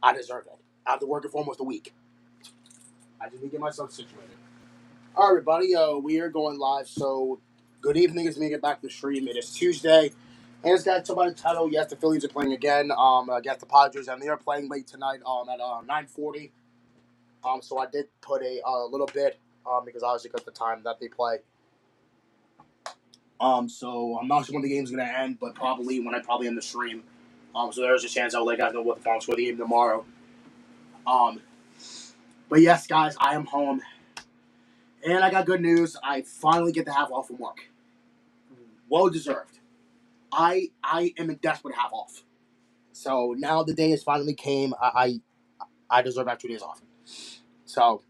I deserve it. After working for almost a week, I just need to get myself situated. All right, everybody. We are going live. So, good evening. As we get back to the stream, it is Tuesday, and it's got to talk about the title. Yes, the Phillies are playing again. Against the Padres, and they are playing late tonight. At 9:40. So I did put a little bit. Because obviously because of the time that they play. So I'm not sure when the game's gonna end, but probably when I probably end the stream. So there's a chance I'll let you guys know what the final score of the game tomorrow. Um, but yes, guys, I am home, and I got good news. I finally get to have off from work. Well deserved. I am in desperate to have off. So now the day has finally came. I deserve to have 2 days off. So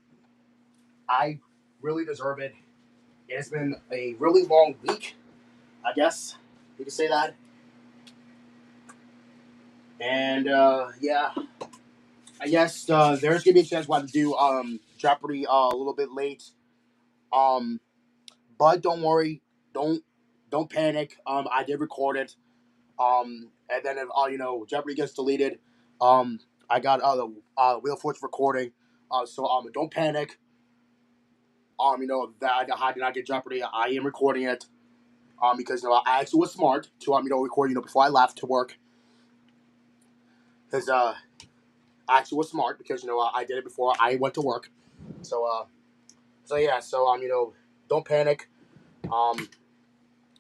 I really deserve it. It's been a really long week, I guess you could say that. And yeah, I guess there's gonna be a chance we'll have to do Jeopardy a little bit late. Um, but don't worry, don't don't panic. I did record it. And then if Jeopardy gets deleted, I got the Wheel of Fortune recording. So don't panic. That I did not get Jeopardy. I am recording it. Because I actually was smart to record before I left to work. Because I actually was smart because I did it before I went to work. So yeah, don't panic. Um,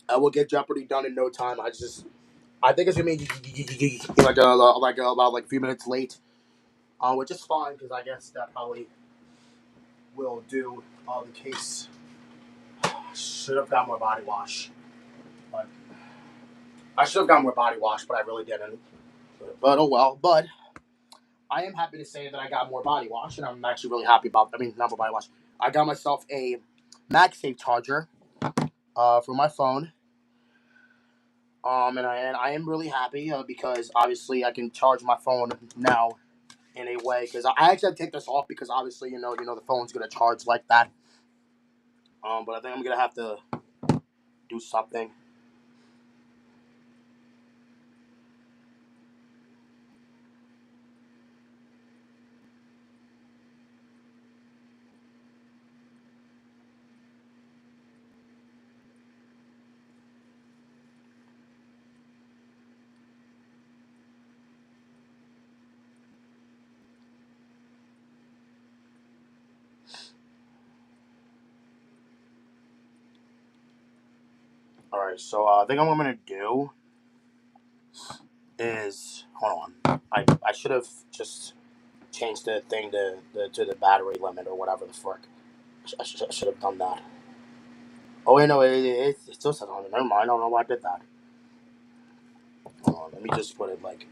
I will get Jeopardy done in no time. I think it's gonna be about a few minutes late, which is fine because I guess that probably will do the case. Should have got more body wash, but I should have got more body wash, but I really didn't. But oh well. But I am happy to say that I got more body wash, and I'm actually really happy about. I mean, not more body wash. I got myself a MagSafe charger for my phone. And I am really happy because obviously I can charge my phone now in a way because I actually had to take this off because obviously the phone's gonna charge like that. But I think I'm gonna have to do something. All right, so I think what I'm gonna do is hold on. I should have just changed the thing to the battery limit or whatever the frick. I should have done that. Oh wait, no, it still says on it. Never mind. I don't know why I did that. Hold on, let me just put it like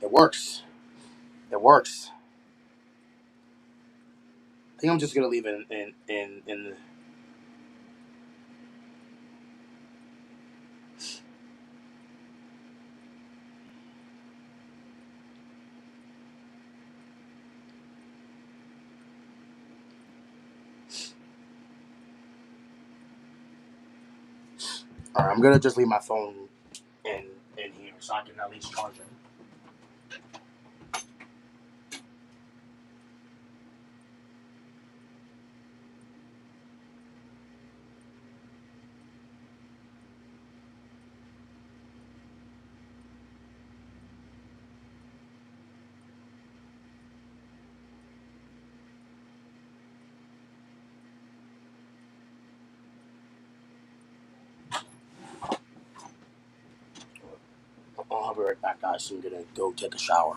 it works. It works. I think I'm just gonna leave it in the. All right, I'm gonna just leave my phone in here so I can at least charge it. I'll be right back, guys. I'm gonna go take a shower.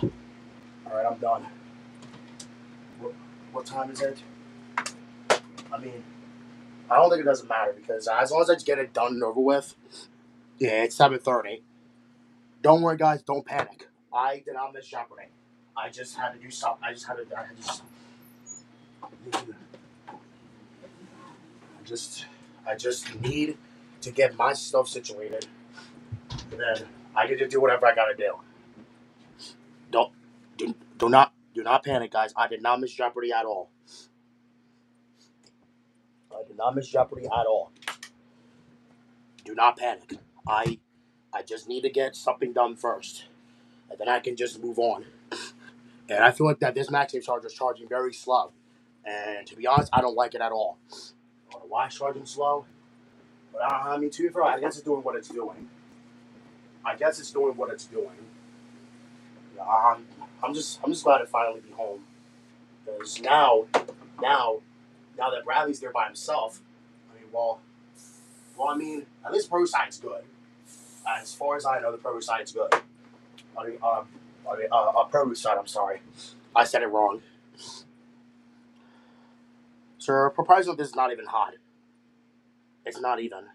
All right, I'm done. What time is it? I mean, I don't think it doesn't matter because as long as I just get it done and over with. Yeah, it's 7:30. Don't worry, guys. Don't panic. I did not miss Jeopardy. I just had to do something. I just need to get my stuff situated. And then I get to do whatever I gotta do. Don't do not panic, guys. I did not miss Jeopardy at all. I did not miss Jeopardy at all. Do not panic. I I just need to get something done first, and then I can just move on. And I feel like that this MagSafe charger is charging very slow. And to be honest, I don't like it at all. I don't know why it's charging slow, but I mean, to be fair, I guess it's doing what it's doing. I guess it's doing what it's doing. Yeah, I'm just glad to finally be home because now, now that Bradley's there by himself, I mean, I mean, at least pro side's good. As far as I know, the pro side's good. Pro side. I'm sorry, I said it wrong. Sir, proposal this is not even hot. It's not even.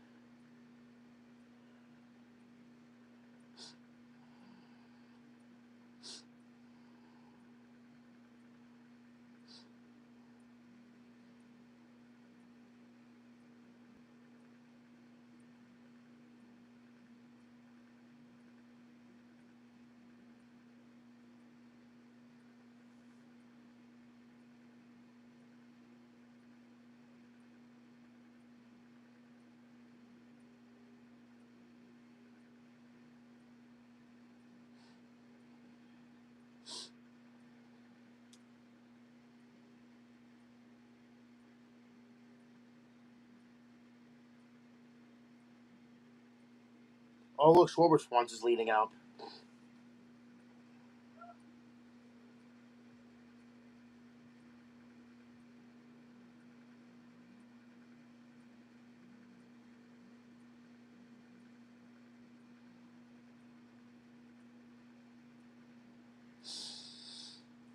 Oh look, Schwarber's Swans is leading out.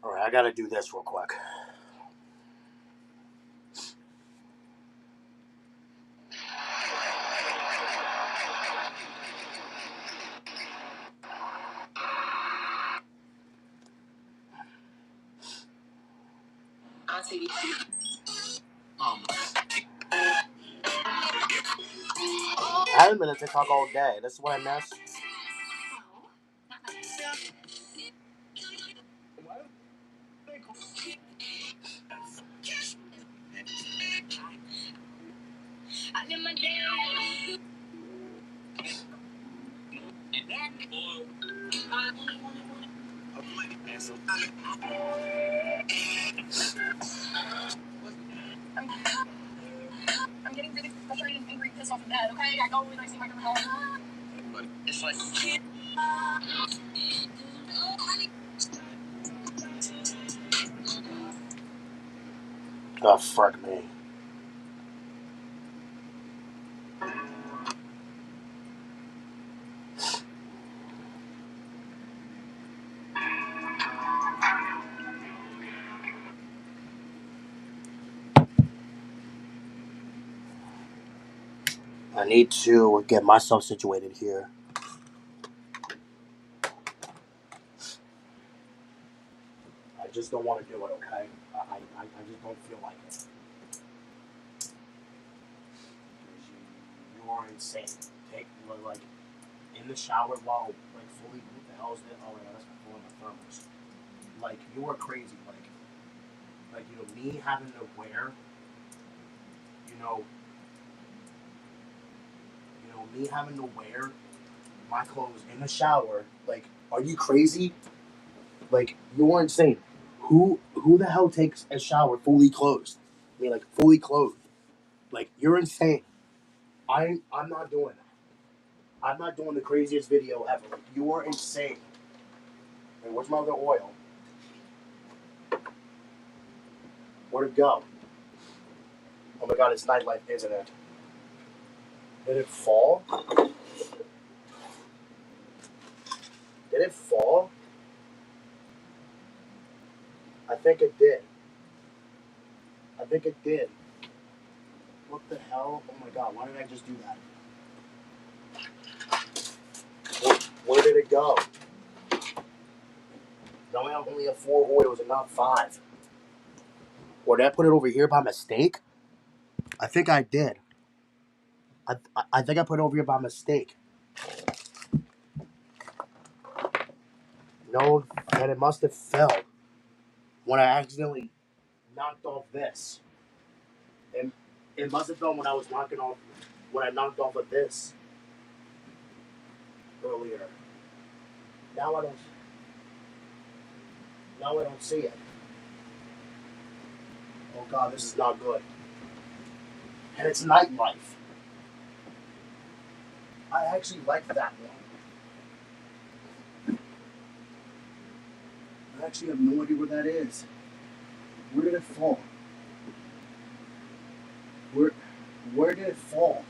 All right, I gotta do this real quick. I haven't been on TikTok all day. This is what I miss. I'm getting really frustrated and angry, pissed off in bed. Okay, I go and I see my girl. But it's like. Oh fuck me. I need to get myself situated here. I just don't want to do it. Okay, I just don't feel like it. You are insane. Take like in the shower while like fully. What the hell is that? Oh my god, that's my phone, my thermos. Like you are crazy. Like me having to wear. You know, me having to wear my clothes in the shower. Like, are you crazy? Like, you're insane. Who the hell takes a shower fully clothed? I mean, like fully clothed. Like, you're insane. I'm not doing that. I'm not doing the craziest video ever. Like, you are insane. Hey, where's my other oil? Where'd it go? Oh my god, it's nightlife, isn't it? Did it fall? Did it fall? think it did. I think it did. What the hell? Oh my god, why did I just do that? Where did it go? Now I only have 4 oils and not 5. Or did I put it over here by mistake? I think I did. I think I put it over here by mistake. No, then it must have fell when I accidentally knocked off this. And it must have fell when I was knocking off, when I knocked off of this earlier. Now I don't. Now I don't see it. Oh god, this is not good. And it's nightlife. I actually like that one. I actually have no idea where that is. Where did it fall? Where did it fall?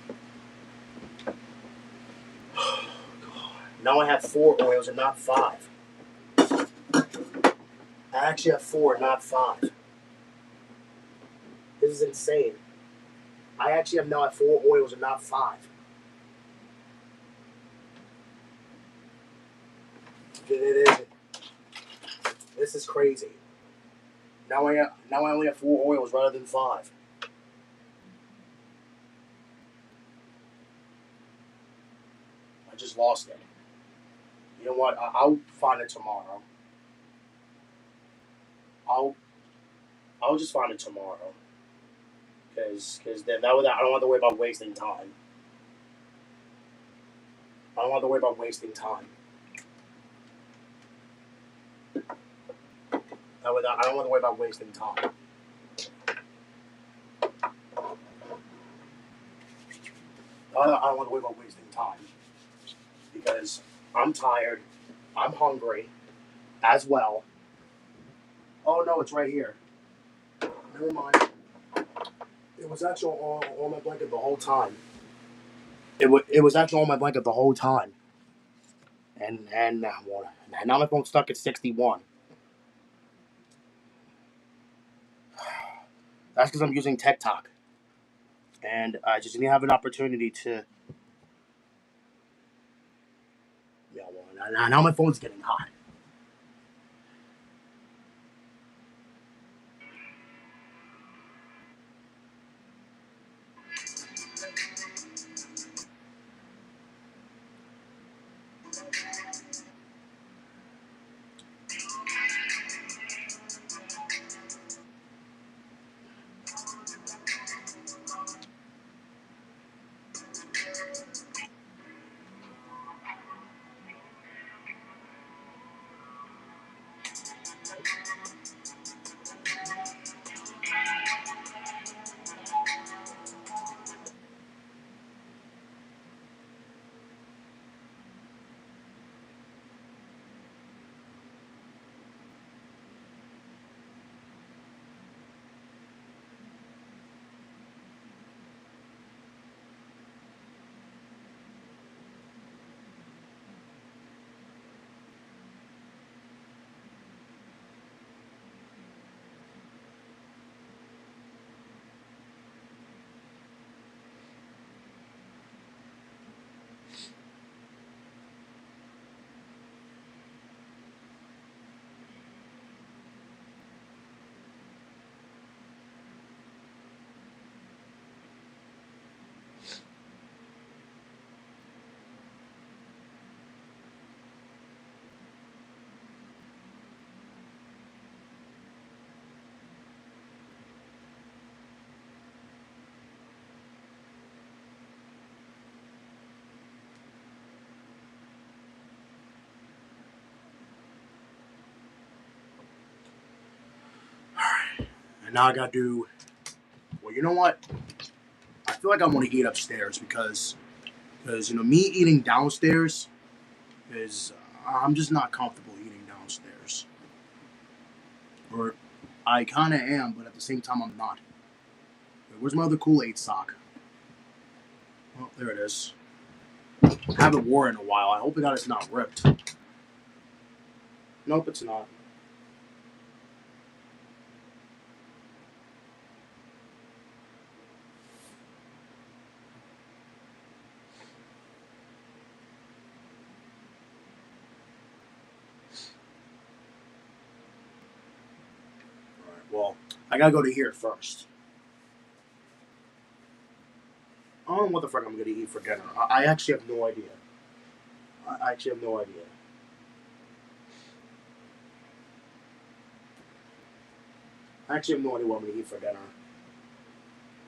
Now I have 4 oils and not 5. I actually have 4, not 5. This is insane. I actually have now 4 oils and not 5. It is. This is crazy. Now I only have 4 oils rather than 5. I just lost it. You know what? I'll find it tomorrow. I'll just find it tomorrow. Because then that way I don't have to worry about wasting time. I don't have to worry about wasting time. That way I don't have to worry about wasting time. I don't want to worry about wasting time. Because I'm tired. I'm hungry. As well. Oh no, it's right here. Never mind. It was actually on my blanket the whole time. It was actually on my blanket the whole time. And now my phone's stuck at 61. That's because I'm using TikTok. And I just didn't have an opportunity to. Yeah, well, now my phone's getting hot. And now I gotta do. Well, you know what? I feel like I want to eat upstairs because me eating downstairs is I'm just not comfortable eating downstairs. Or I kind of am, but at the same time I'm not. Where's my other Kool-Aid sock? Oh, there it is. I haven't worn it in a while. I hope it's not ripped. Nope, it's not. Well, I gotta go to here first. I don't know what the fuck I'm gonna eat for dinner. I actually have no idea. I actually have no idea. I actually have no idea what I'm gonna eat for dinner.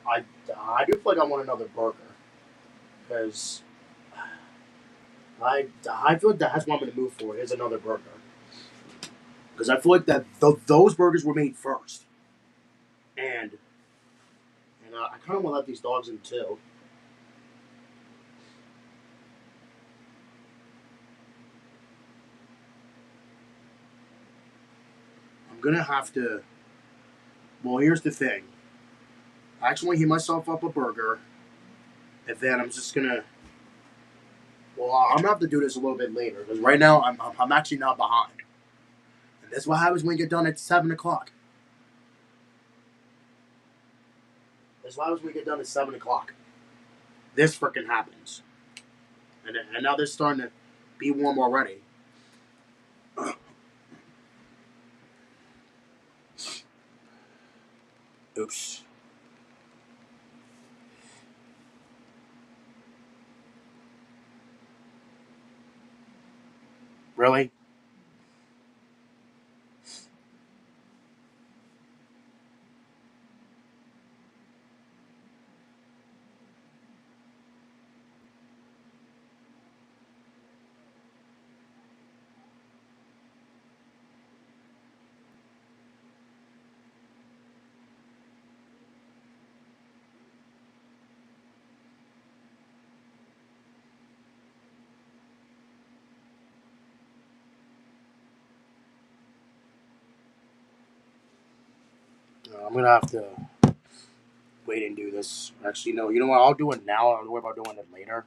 I, I do feel like I want another burger because I feel like that's what I'm gonna move for is another burger because I feel like that those burgers were made first, and I kind of want to let these dogs in too. I'm gonna have to. Well, here's the thing. I actually want to heat myself up a burger, and then I'm just gonna. Well, I'm gonna have to do this a little bit later because right now I'm actually not behind, and that's what happens when you get done at 7 o'clock. That's what happens when you get done at 7 o'clock. This freaking happens, and now they're starting to be warm already. Oops. Really? I'm gonna have to wait and do this. Actually, no. You know what? I'll do it now. I'll worry about doing it later.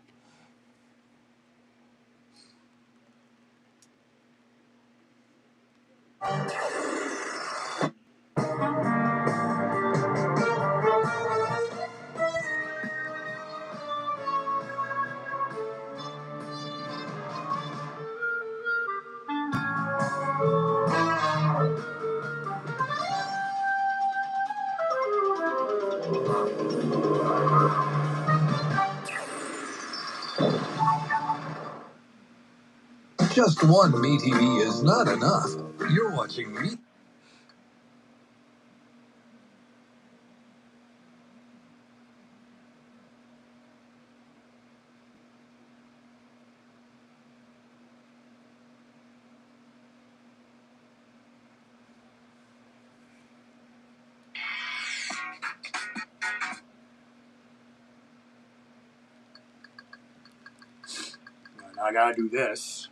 Just one Me TV is not enough. You're watching Me. Now I gotta do this.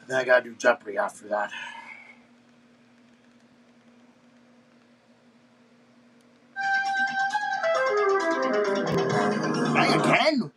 Then I gotta do Jeopardy after that. Dang again?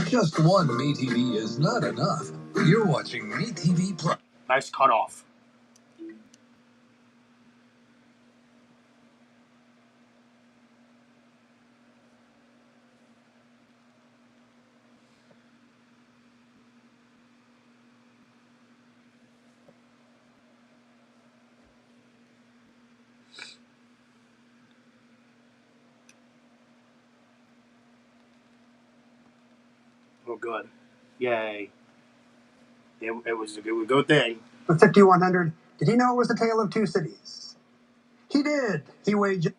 Just one MeTV is not enough. You're watching MeTV Plus. Nice cutoff. Oh, good. Yay. It was a good thing. The 5100, did he know it was a tale of two cities? He did. He wagered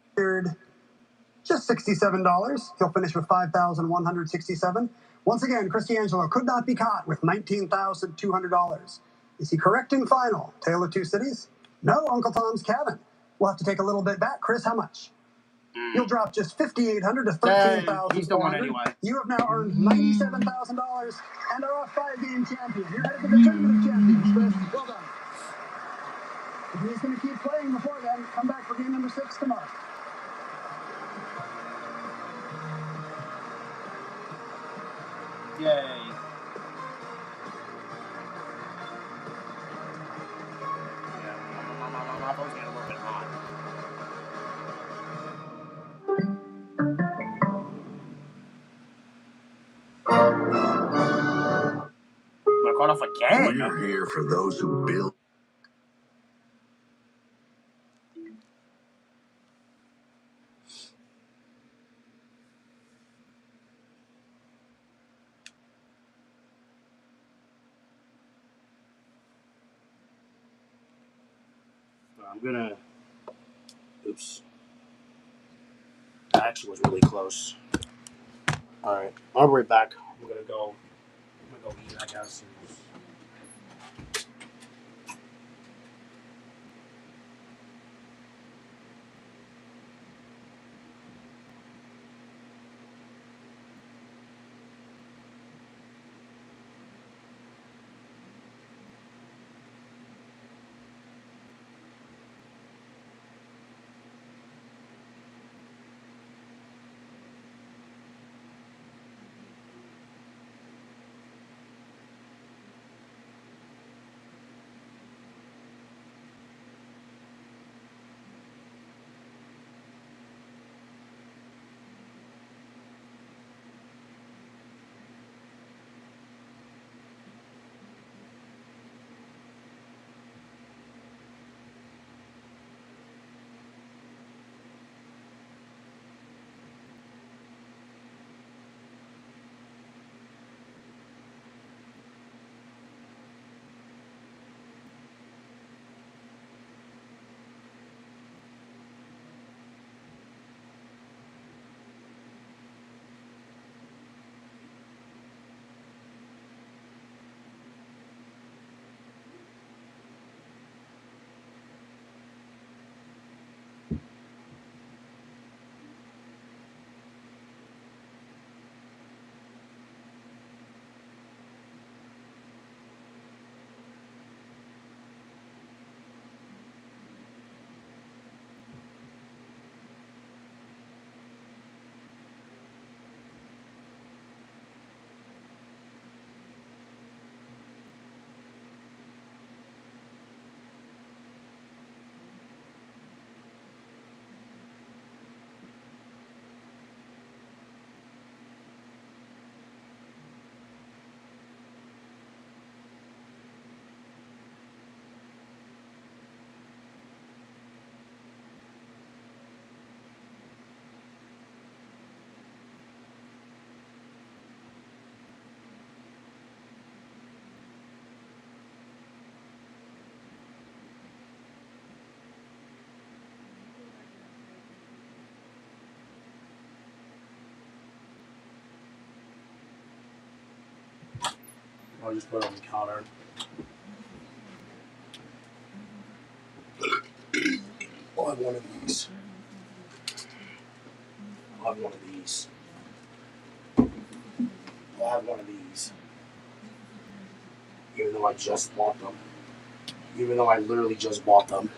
just $67. He'll finish with $5,167. Once again, Cristiangelo could not be caught with $19,200. Is he correct in final? Tale of two cities? No, Uncle Tom's cabin. We'll have to take a little bit back. Chris, how much? You'll drop just $5,800 to $13,400. He's the one anyway. You have now earned $97,000 and are a 5-game champion. You're headed to the tournament of champions, Chris. Well done. If he's going to keep playing before then, come back for game number 6 tomorrow. Yay. My phone's getting a little bit hot. I caught off again. We're here for those who build. I'm gonna. Oops. That actually was really close. Alright. I'll be right back. I'm gonna go eat, I guess. I'll just put it on the counter. I'll have one of these. I'll have one of these. I'll have one of these. Even though I just bought them. Even though I literally just bought them.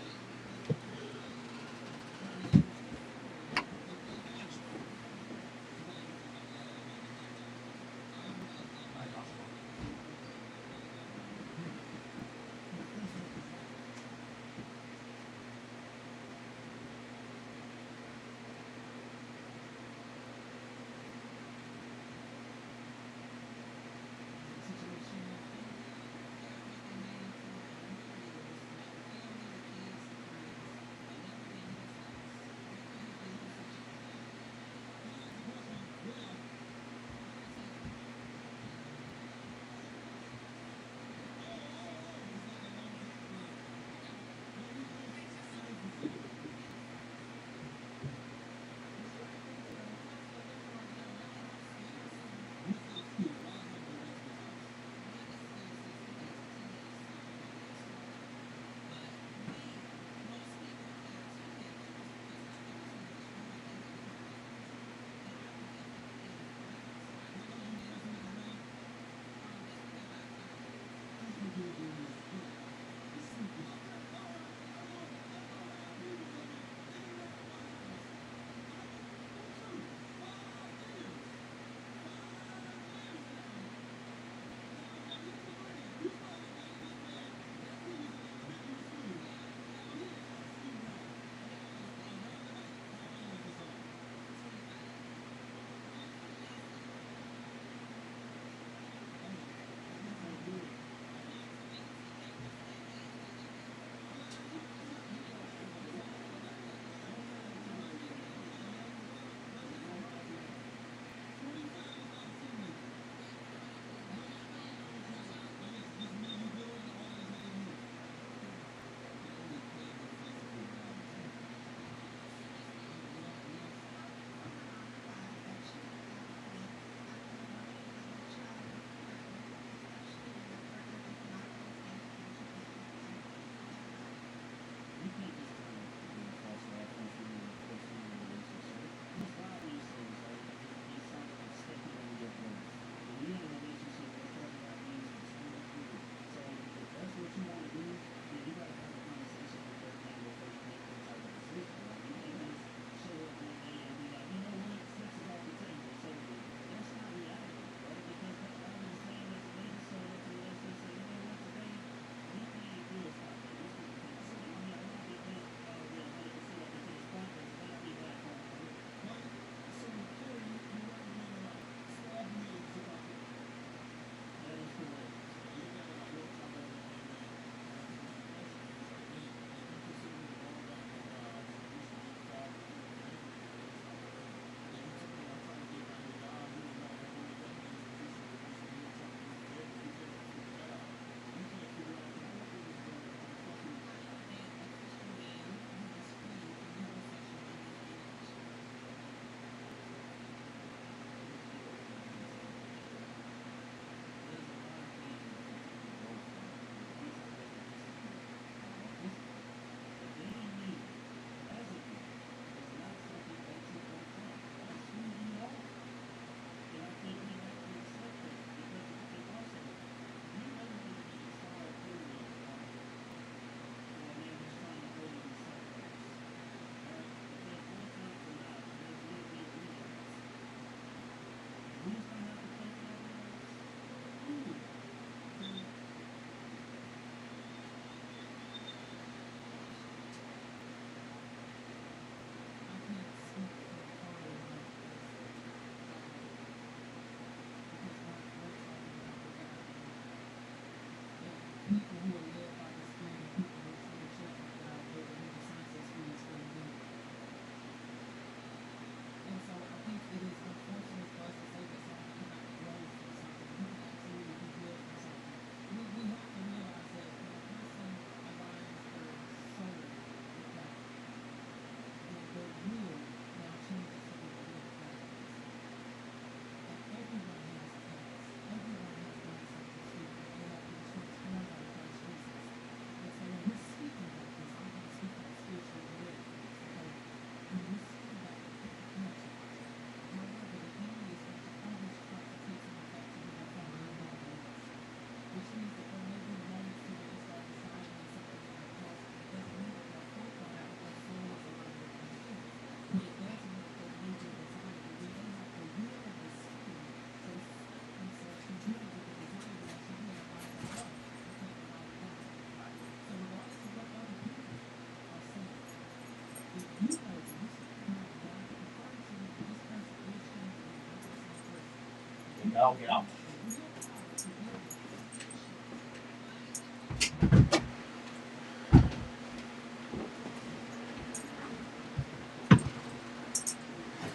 I'll get out.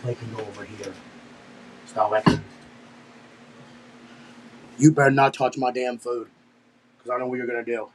I can go over here. So I can. You better not touch my damn food, because I know what you're gonna do.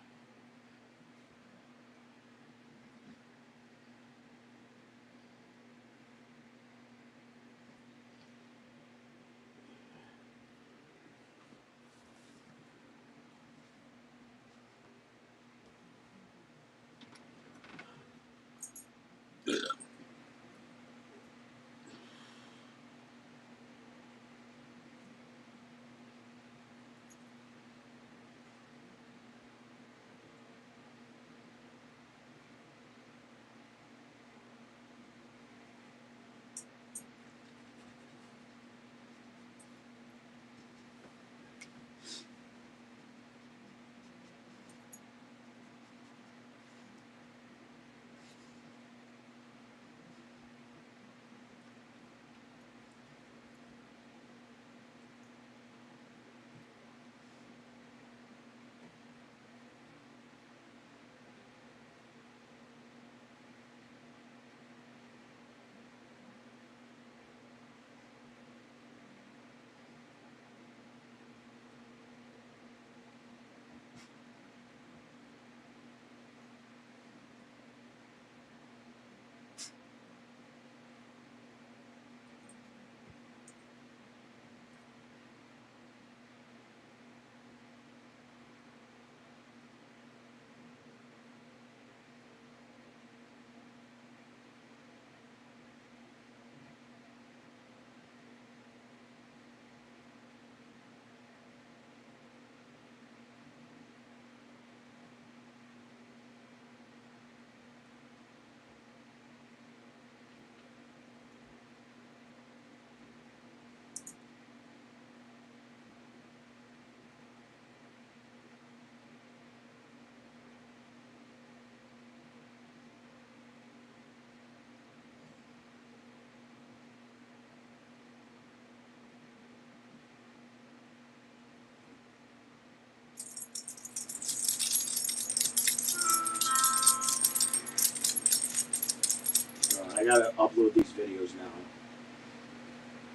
I gotta upload these videos now.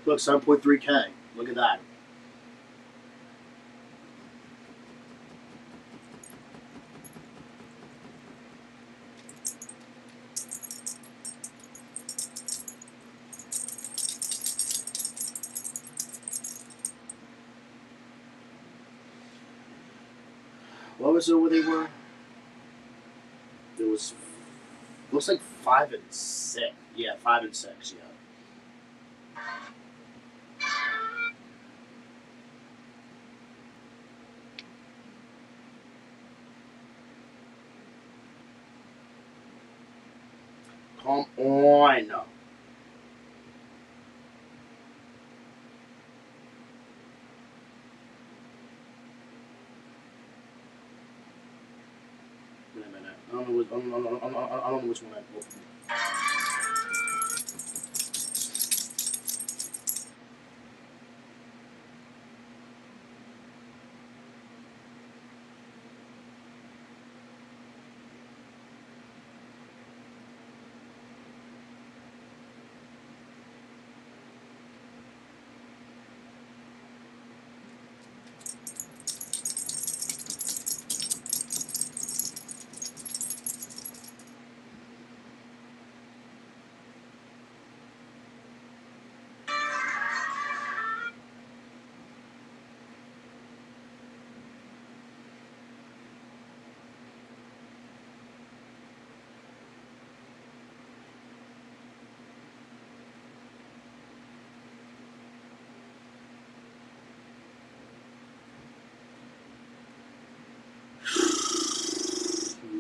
Look, 7.3K. Look at that. What was it where they were? It was, looks like 5 and 6. Yeah, 5 and 6, yeah. Come on. Wait a minute. I don't know which one I booked.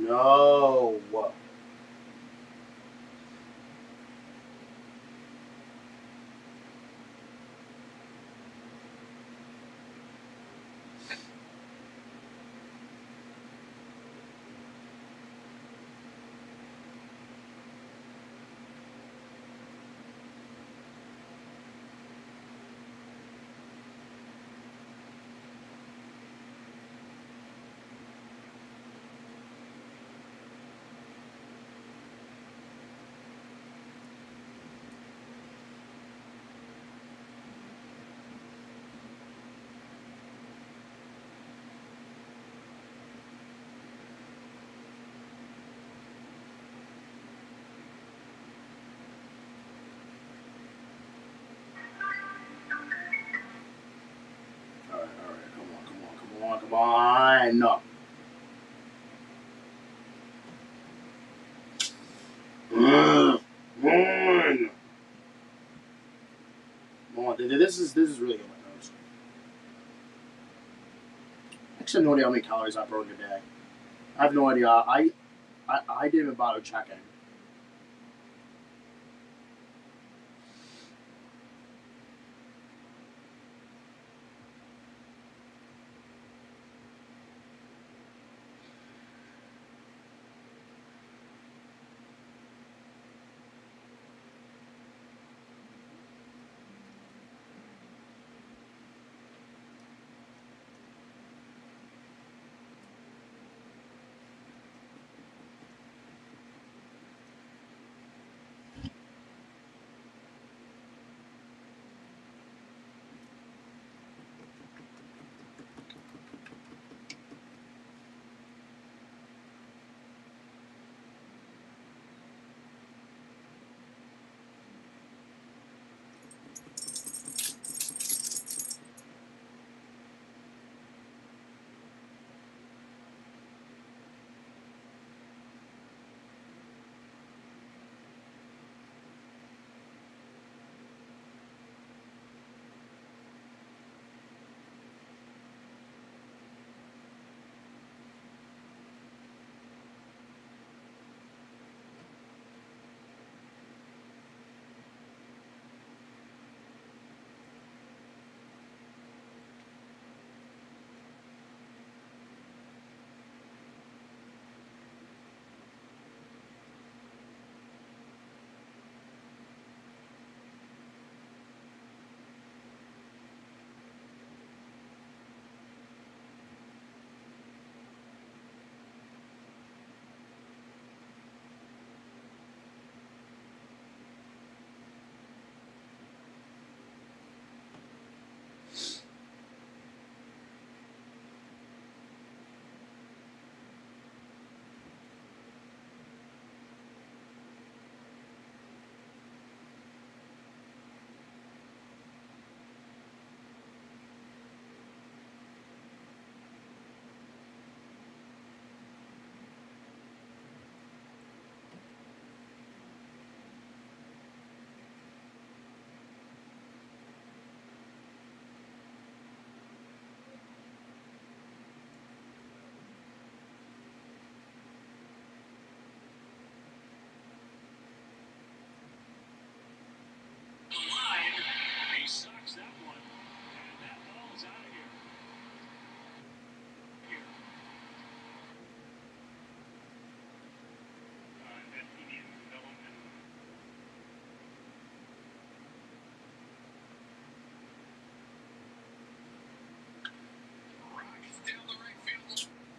No. and no. This is really good. Actually, I have no idea how many calories I burned today. I have no idea. I didn't even bother checking.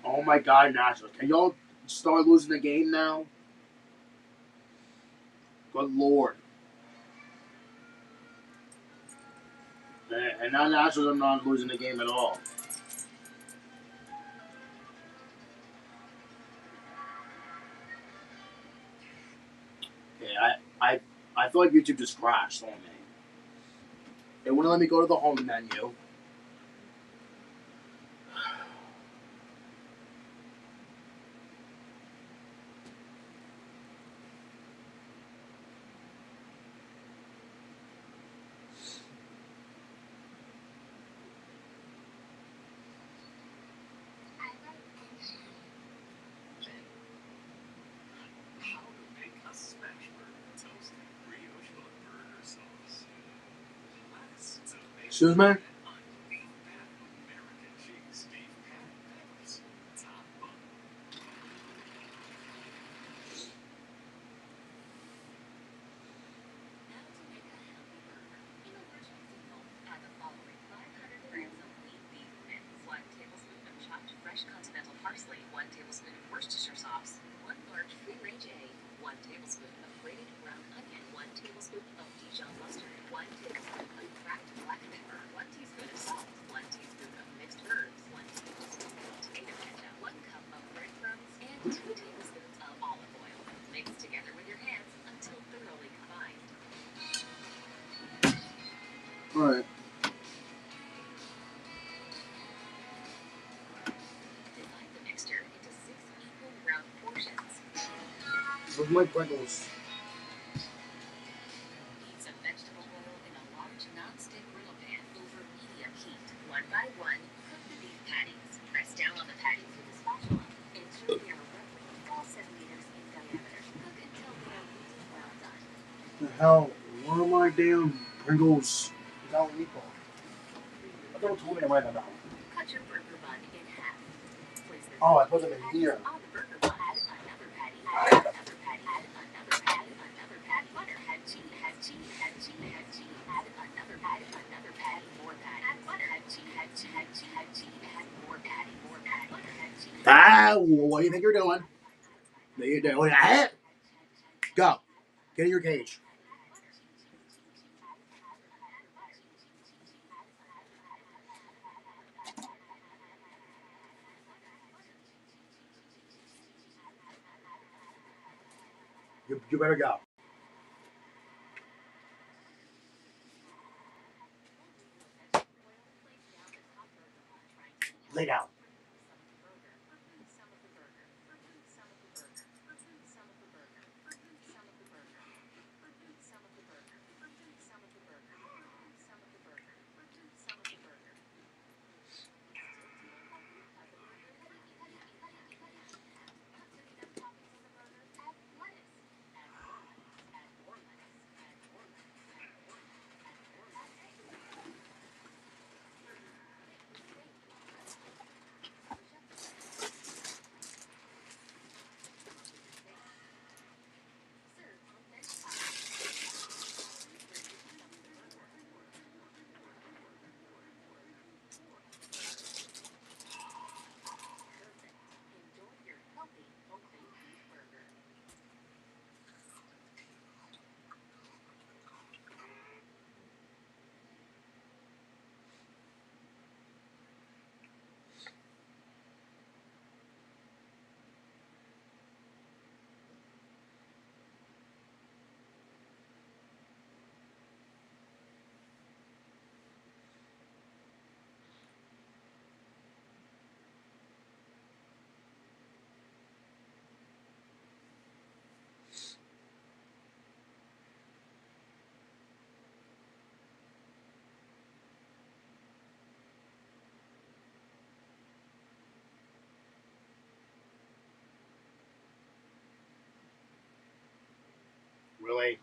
Oh my God, Nationals! Can y'all start losing the game now? Good Lord! And now Nationals are not losing the game at all. Okay, I feel like YouTube just crashed on me. It wouldn't let me go to the home menu. Excuse me? with my Pringles. Heat some vegetable oil in a large non-stick griddle pan over medium heat. One by one, cook the beef patties. Press down on the patties with a spatula. Ensure they are roughly 12 centimeters in diameter. Cook until they are medium well done. The hell? Where are my damn Pringles? That meatball. I thought told me to write that down. Cut your burger bun in half. Place the Oh, I put them in patties here. on the burger bun. Add another patty. Add another patty. Add another patty. Another patty. Butter. Add cheese. Add cheese. Add cheese. Add cheese. Add another patty. Another patty. More patty. Add butter. Add cheese. Add cheese. Add cheese. Add cheese. Add more patty. More patty. Butter. Add cheese. Ah, what do you think you're doing? What are you doing? Ah! Go. Get in your cage. You better go. Lay down. Really?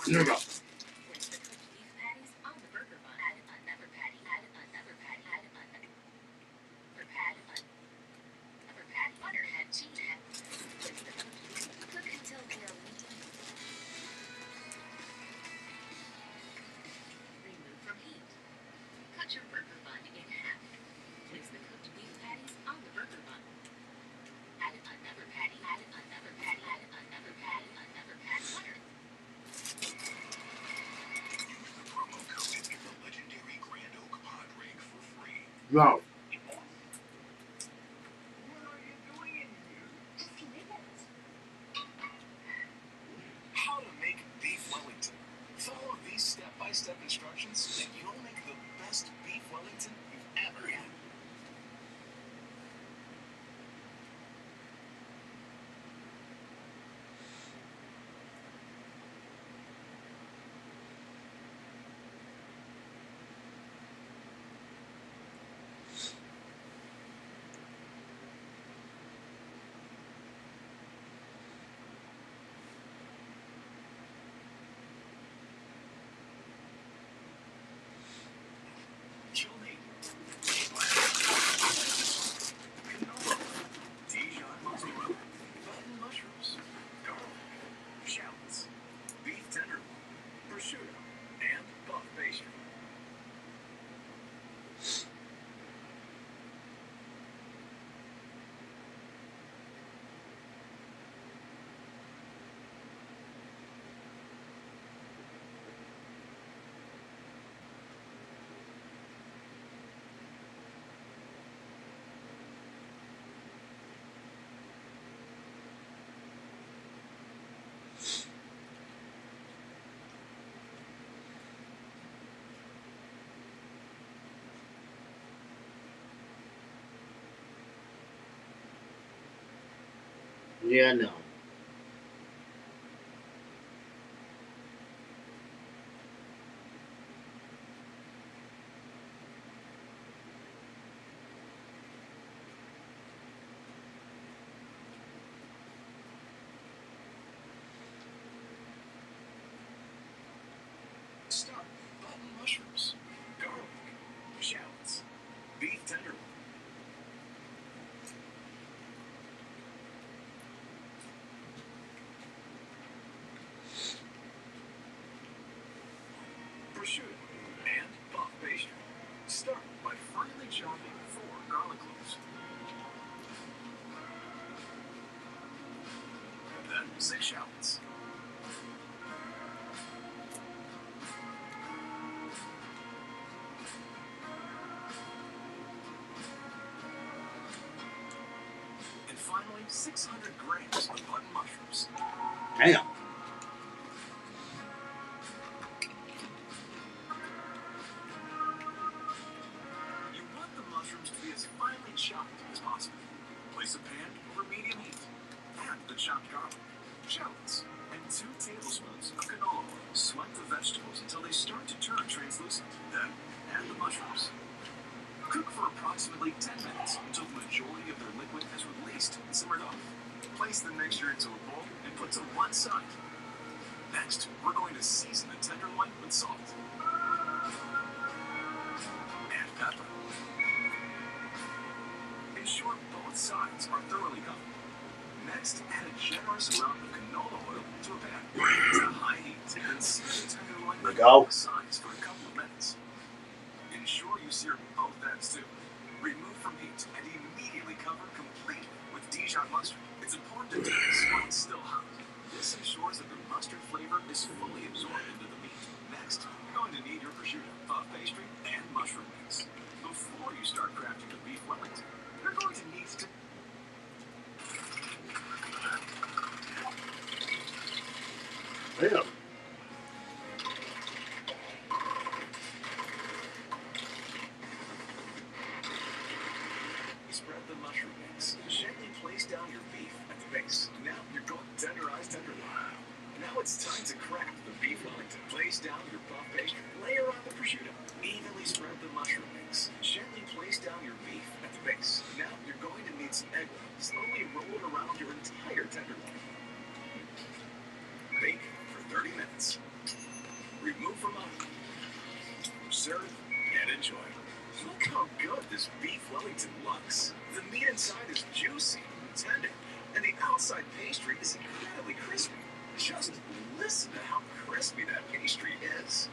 Here we go. Cut your burger bun in half. Place the cooked beef patties on the burger bun. Add another patty. Add another patty. Add another patty. Another patty. Butter. Promo code and get the legendary Grand Oak Pod Rig for free. Go. What are you doing in here? Just leave it. How to make beef Wellington. Follow these step-by-step instructions and you'll make the best beef Wellington you've ever had. Yeah, no. Start button mushrooms, garlic, shallots, beef tenderloin, prosciutto, and puff pastry. Start by finely chopping 4 garlic cloves, and then 6 shallots. And finally, 600 grams of button mushrooms. Damn. You want the mushrooms to be as finely chopped as possible. Place a pan over medium heat. Add the chopped garlic, shallots, and 2 tablespoons of canola oil. Sweat the vegetables until they start to turn translucent. Then, add the mushrooms. Cook for approximately 10 minutes until the majority of their liquid has released and simmered off. Place the mixture into a bowl and put to one side. Next, we're going to season the tenderloin with salt. Add pepper. Ensure both sides are thoroughly covered. Next, add a generous amount of canola oil to a pan. Bring it to high heat and sear the tenderloin on both sides for a couple of minutes. Ensure you sear both ends too. Remove from heat and immediately cover completely with Dijon mustard. It's important to do this while it's still hot. This ensures that the mustard flavor is fully absorbed into the meat. Next, you're going to need your prosciutto, puff pastry, and mushroom mix. Before you start crafting the beef Wellington, you're going to need to Damn. spread the mushroom mix. Gently place down your beef at the base. Now you're going to tenderize tenderloin. Now it's time to craft the beef Wellington. Place down your puff pastry. Layer on the prosciutto. Evenly spread the mushroom mix. Gently place down your beef at the base. Now you're going to need some egg white. Slowly roll it around your entire tenderloin. Bake for 30 minutes. Remove from oven. Serve and enjoy. Look how good this beef Wellington looks. The meat inside is juicy and tender, and the outside pastry is incredibly crispy. Just listen to how crispy that pastry is.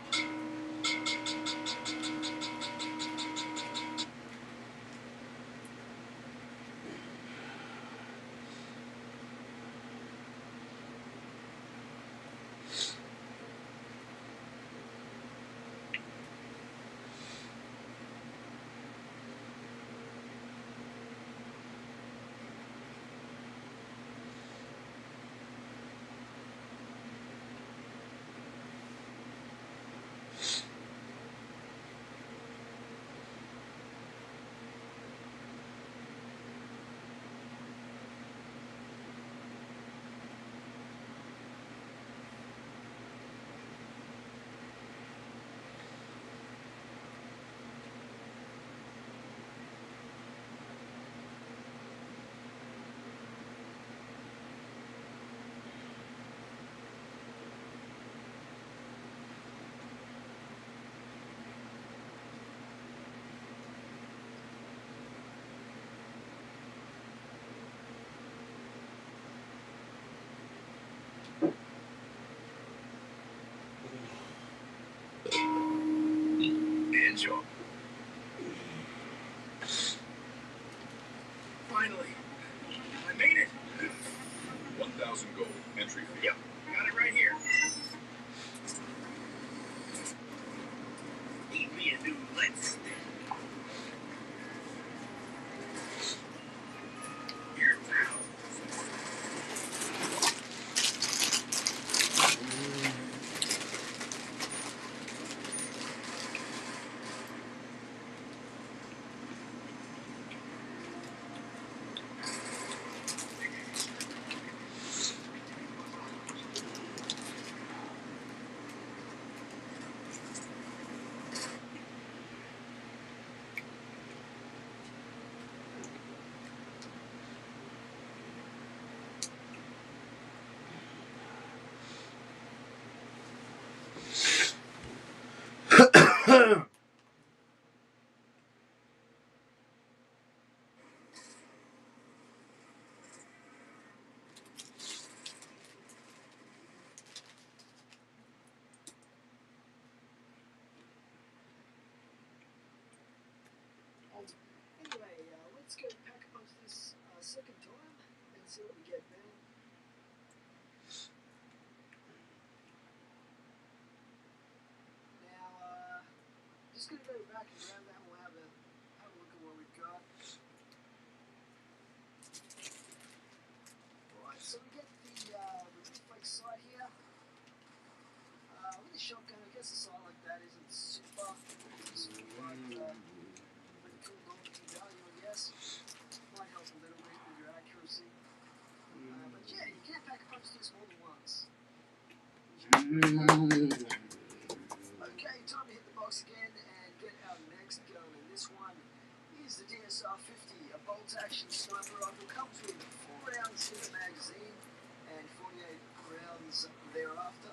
Enjoy. Finally, I made it. 1,000 gold entry fee. Yep, got it right here. Eat me a new lettuce. Here now. Let's go pack a punch this second time and see what we get, man. Now, just gonna go back and grab that. We'll have a look at what we've got. Alright, so we get the reflex sight here. With the shotgun, I guess a sight like that isn't super, but pretty cool novelty value, I guess. Might help a little bit with your accuracy. But yeah, you can't pack a punch this more than once. Okay, time to hit the box again and get our next gun. And this one is the DSR-50, a bolt-action sniper rifle. Comes with 4 rounds in the magazine and 48 rounds thereafter.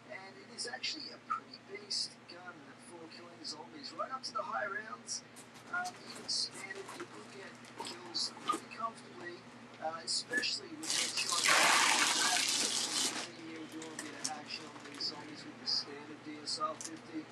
And it is actually a pretty beast gun for killing zombies. Right up to the high rounds, even standard, you will get kills pretty comfortably, especially with headshot. You'll do a bit of action on these zombies with the standard DSR-50.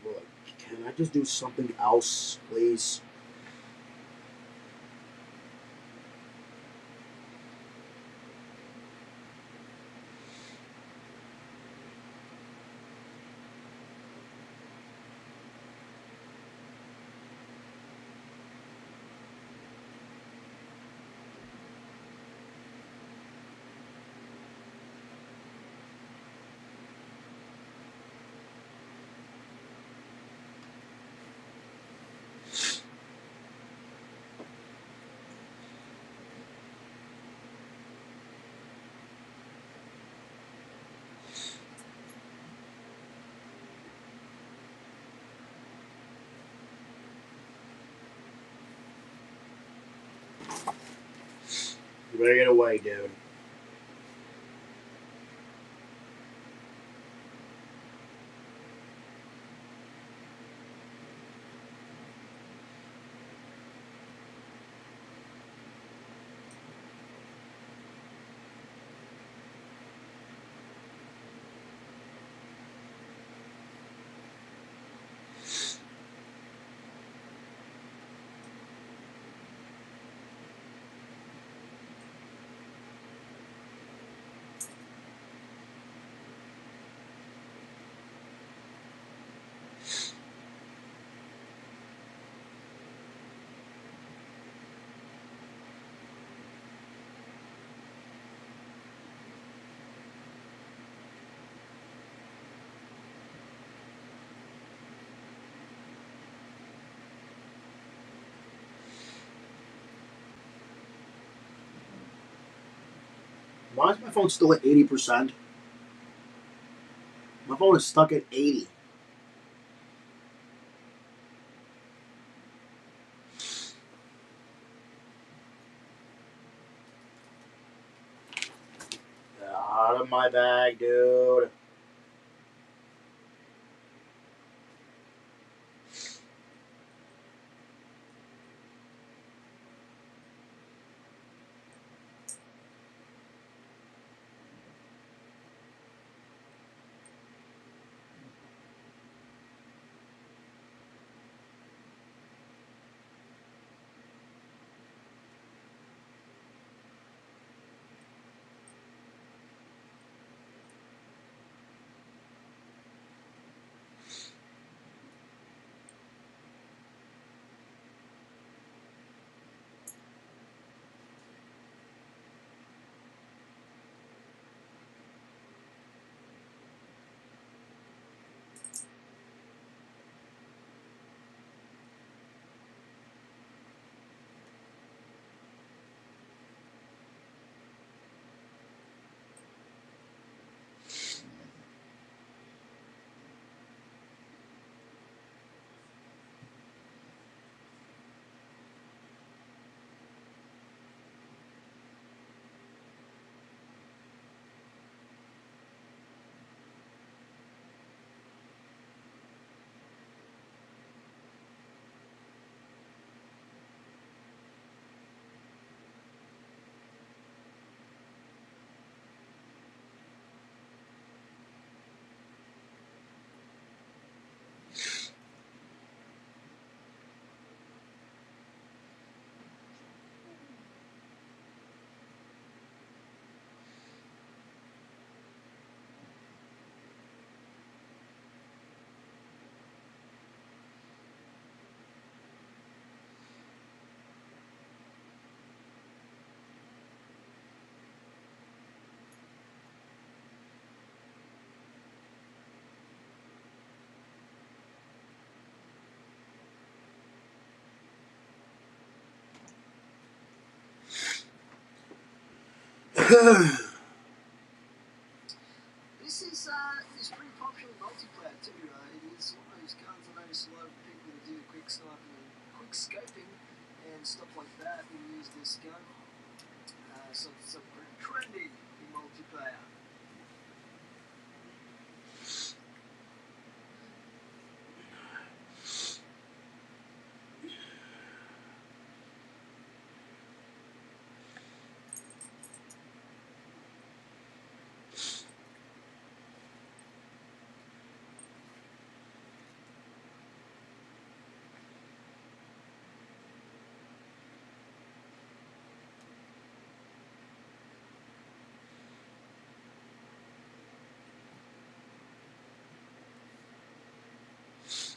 Look, can I just do something else, please? You better get away, dude. Why is my phone still at 80%? My phone is stuck at 80. Get out of my bag, dude. This is pretty popular multiplayer too. It is one of those guns I notice a lot of people that do quick sniping and quick scoping and stuff like that will use this gun. So it's pretty trendy in multiplayer.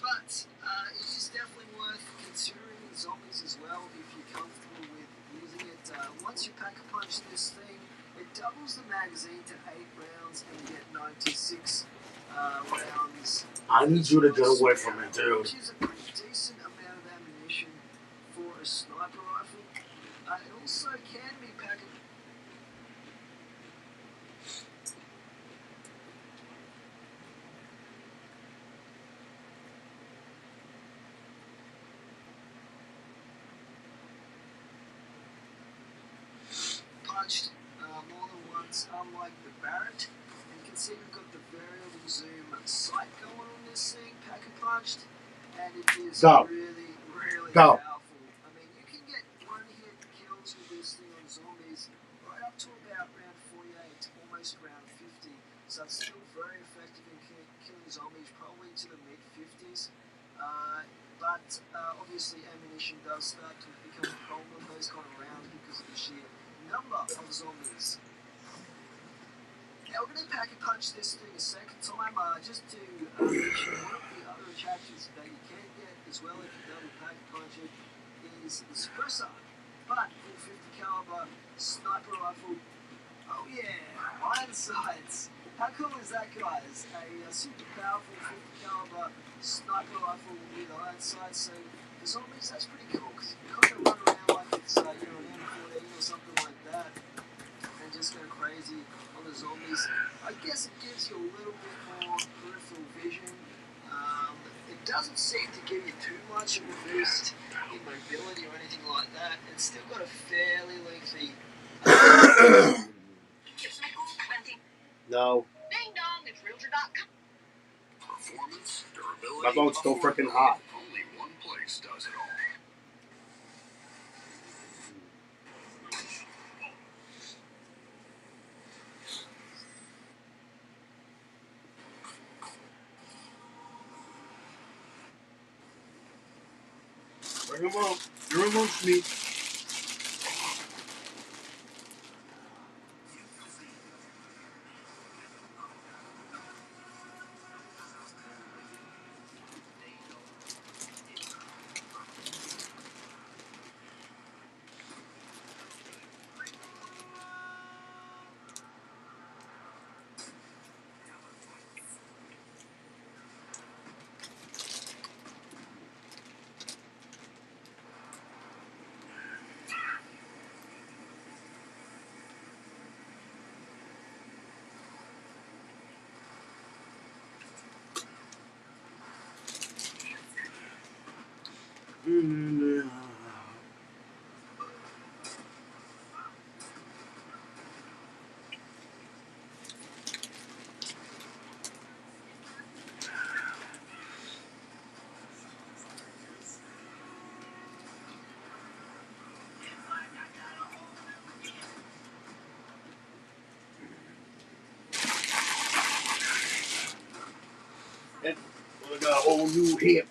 But it is definitely worth considering zombies as well if you're comfortable with using it. Once you pack a punch this thing, it doubles the magazine to 8 rounds and you get 96 rounds. I need you to get away from it, dude. Which is a pretty decent amount of ammunition for a sniper rifle. It also can be packed. Punched more than once, unlike the Barrett. And you can see we've got the variable zoom sight going on this thing, pack a punched, and it is really, really powerful. I mean, you can get one-hit kills with this thing on zombies right up to about round 48, almost round 50. So it's still very effective in killing zombies, probably to the mid-50s. But obviously ammunition does start to become a problem those kind of rounds because of the sheer number of zombies. Now we're going to pack and punch this thing a second time, just to mention one of the other attractions that you can get as well if you double pack and punch it is the suppressor. But full 50 caliber sniper rifle. Oh yeah, iron sights. How cool is that, guys? A super powerful 50 caliber sniper rifle with iron sights. So for zombies, that's pretty cool because you kind of run around like it's an M14 or something like that, and just go crazy on the zombies. I guess it gives you a little bit more peripheral vision. It doesn't seem to give you too much of a boost in mobility or anything like that. It's still got a fairly lengthy. No. Ding dong, it's Realtor.com. Performance, durability, My phone's still freaking hot. Only one place does it all. Bring them up. You're amongst me. We got a whole new hip.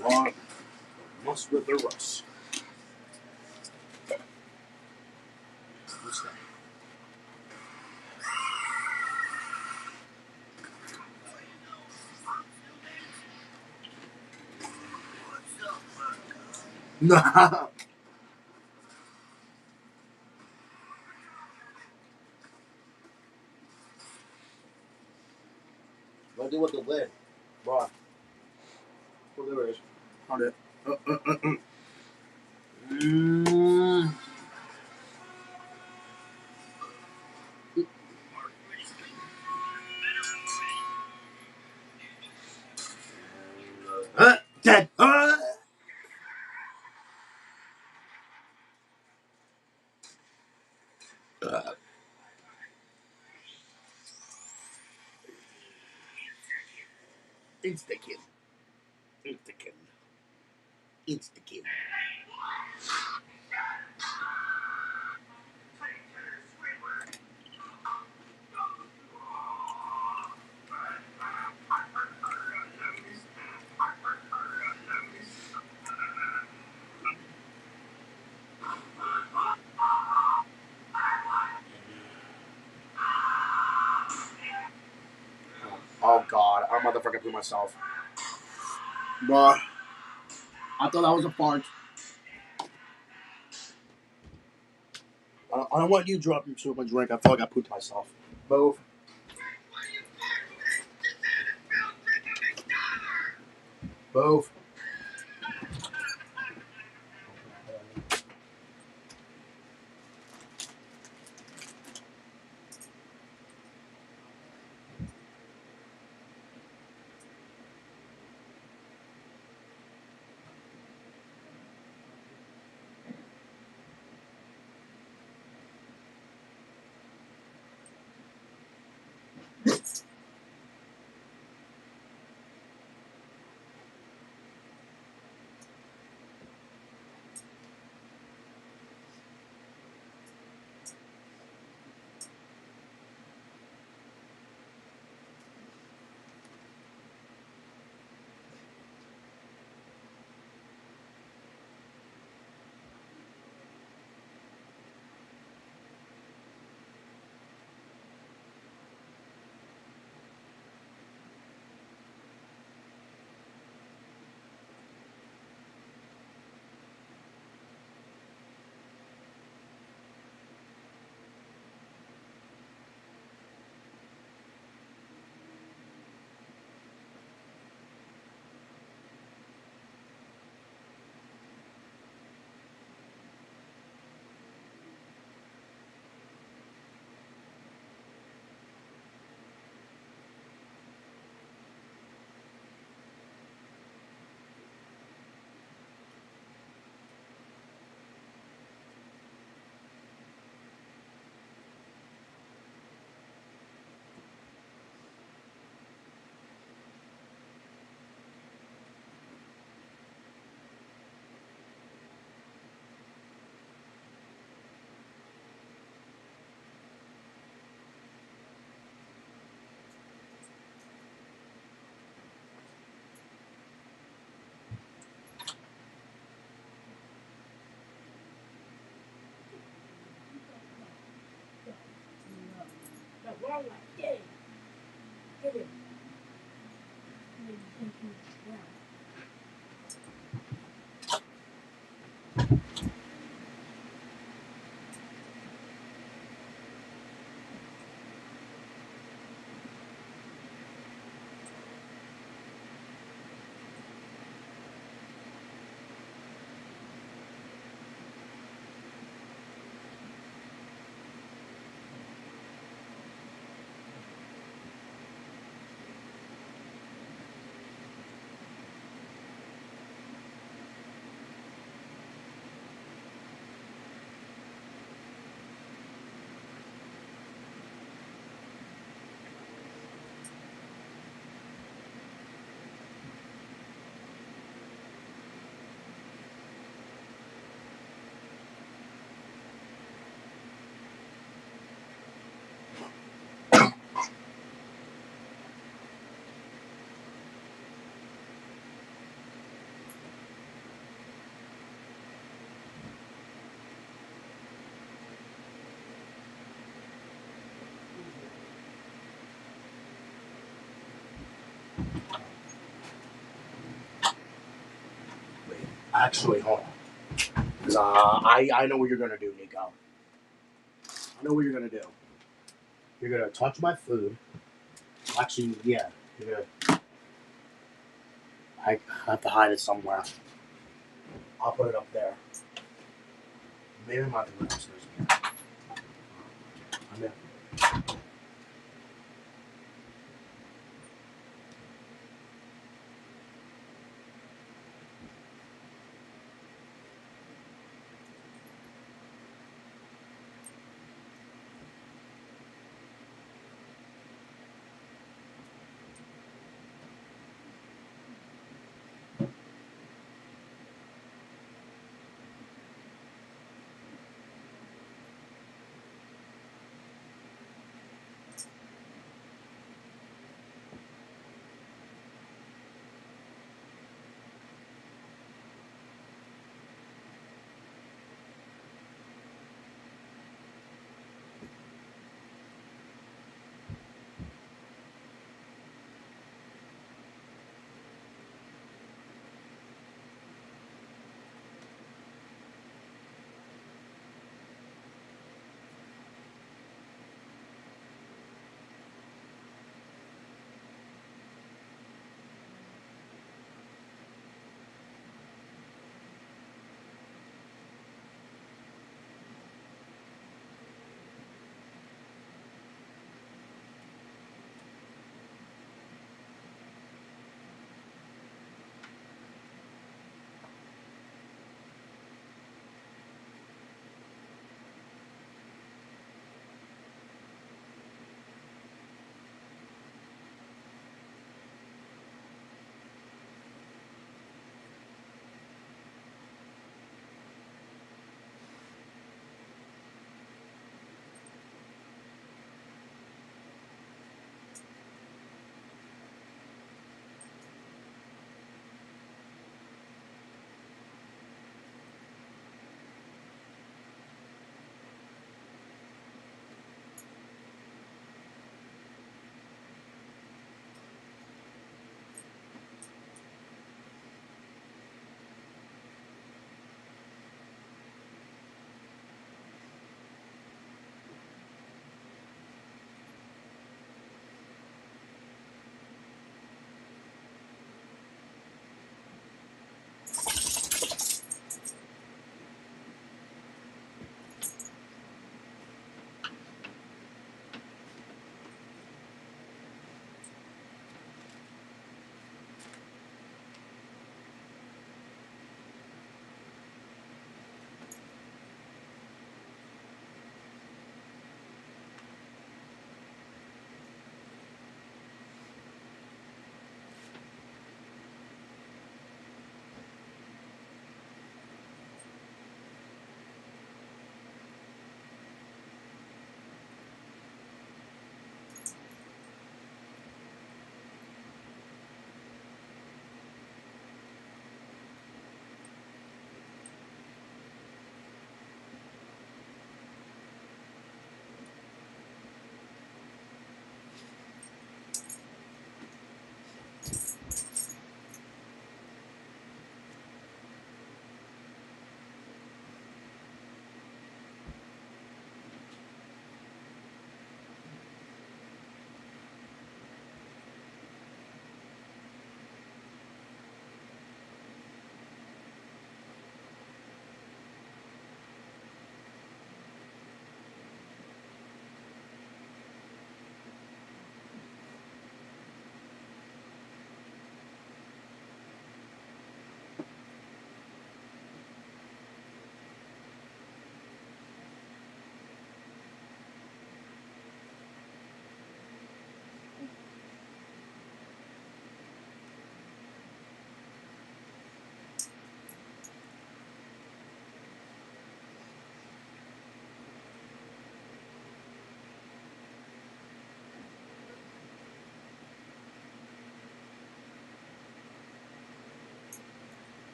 Raw. Must with the Russ. What's that? Nah. What do with the lid? Raw. Oh, there it is. Found it. Mm. Dead. Insta kill. Insta kill. Insta kill. Oh god, I'm motherfucking poo myself. Bruh. I thought that was a fart. I don't want you dropping too much drink. I feel like I pooped myself. Move. Move. Actually, hold on. Because I know what you're gonna do, Nico. I know what you're gonna do. You're gonna touch my food. Actually, yeah. You're gonna. I have to hide it somewhere. I'll put it up there. Maybe I'm not the upstairs again. I'm in.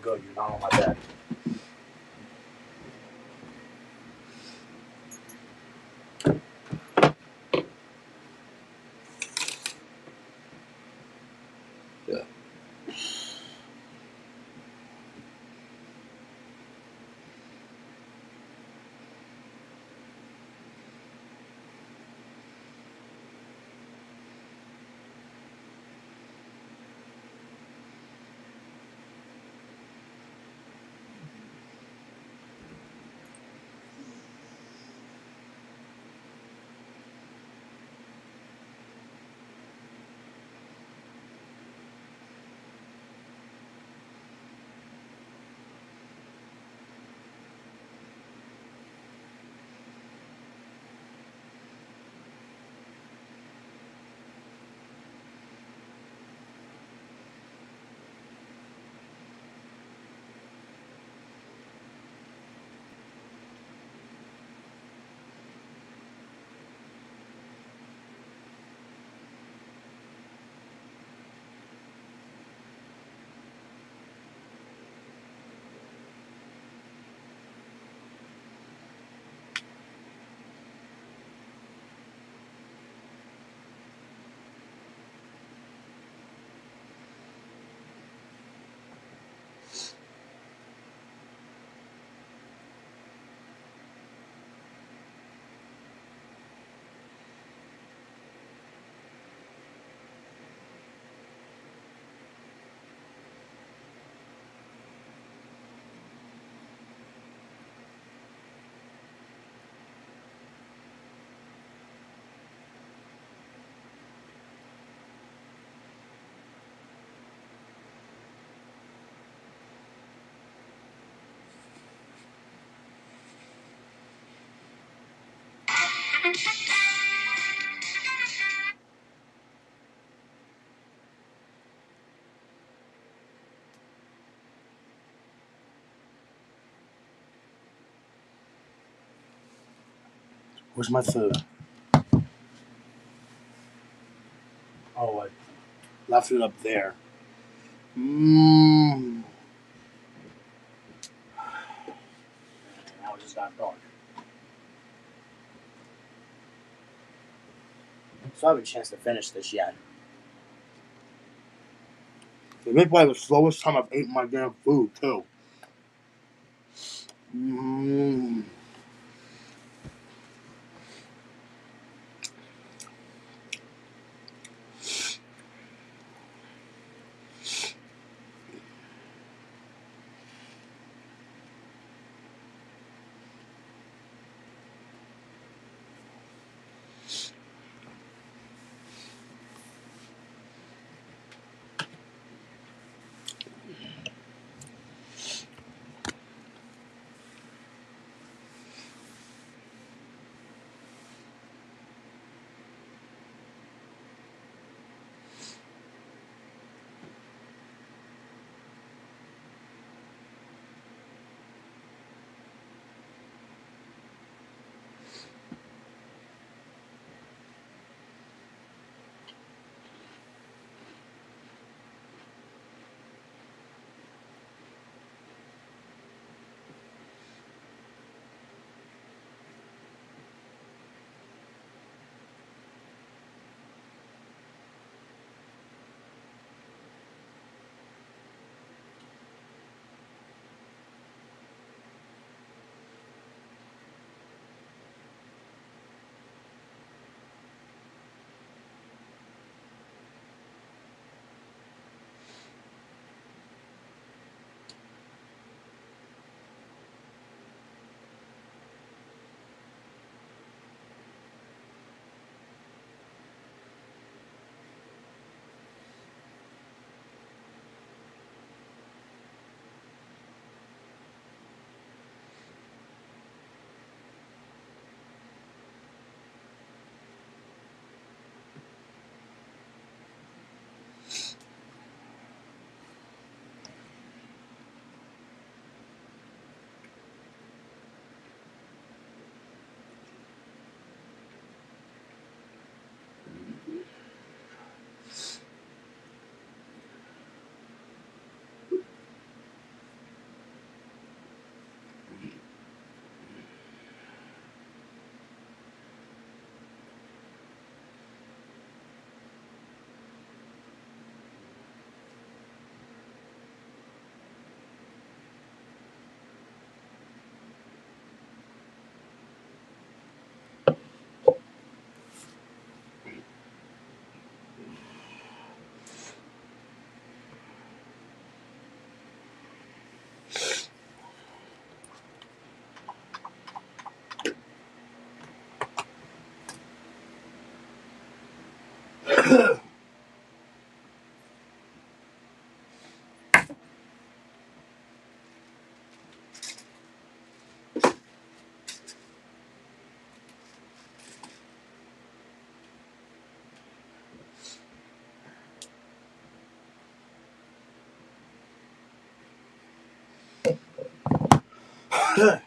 good. You're not on my bed. Yeah. Where's my food? Oh, I left it up there. Now it just got dark. So I have a chance to finish this yet. This is probably the slowest time I've ate my damn food, too. Mmm. So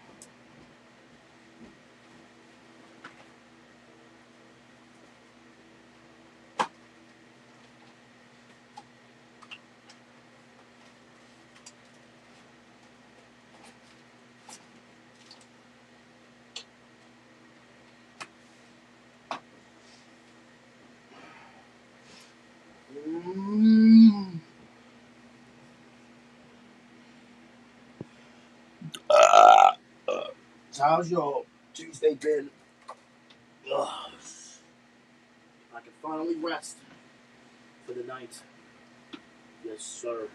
how's your Tuesday been? Ugh. I can finally rest for the night. Yes, sir.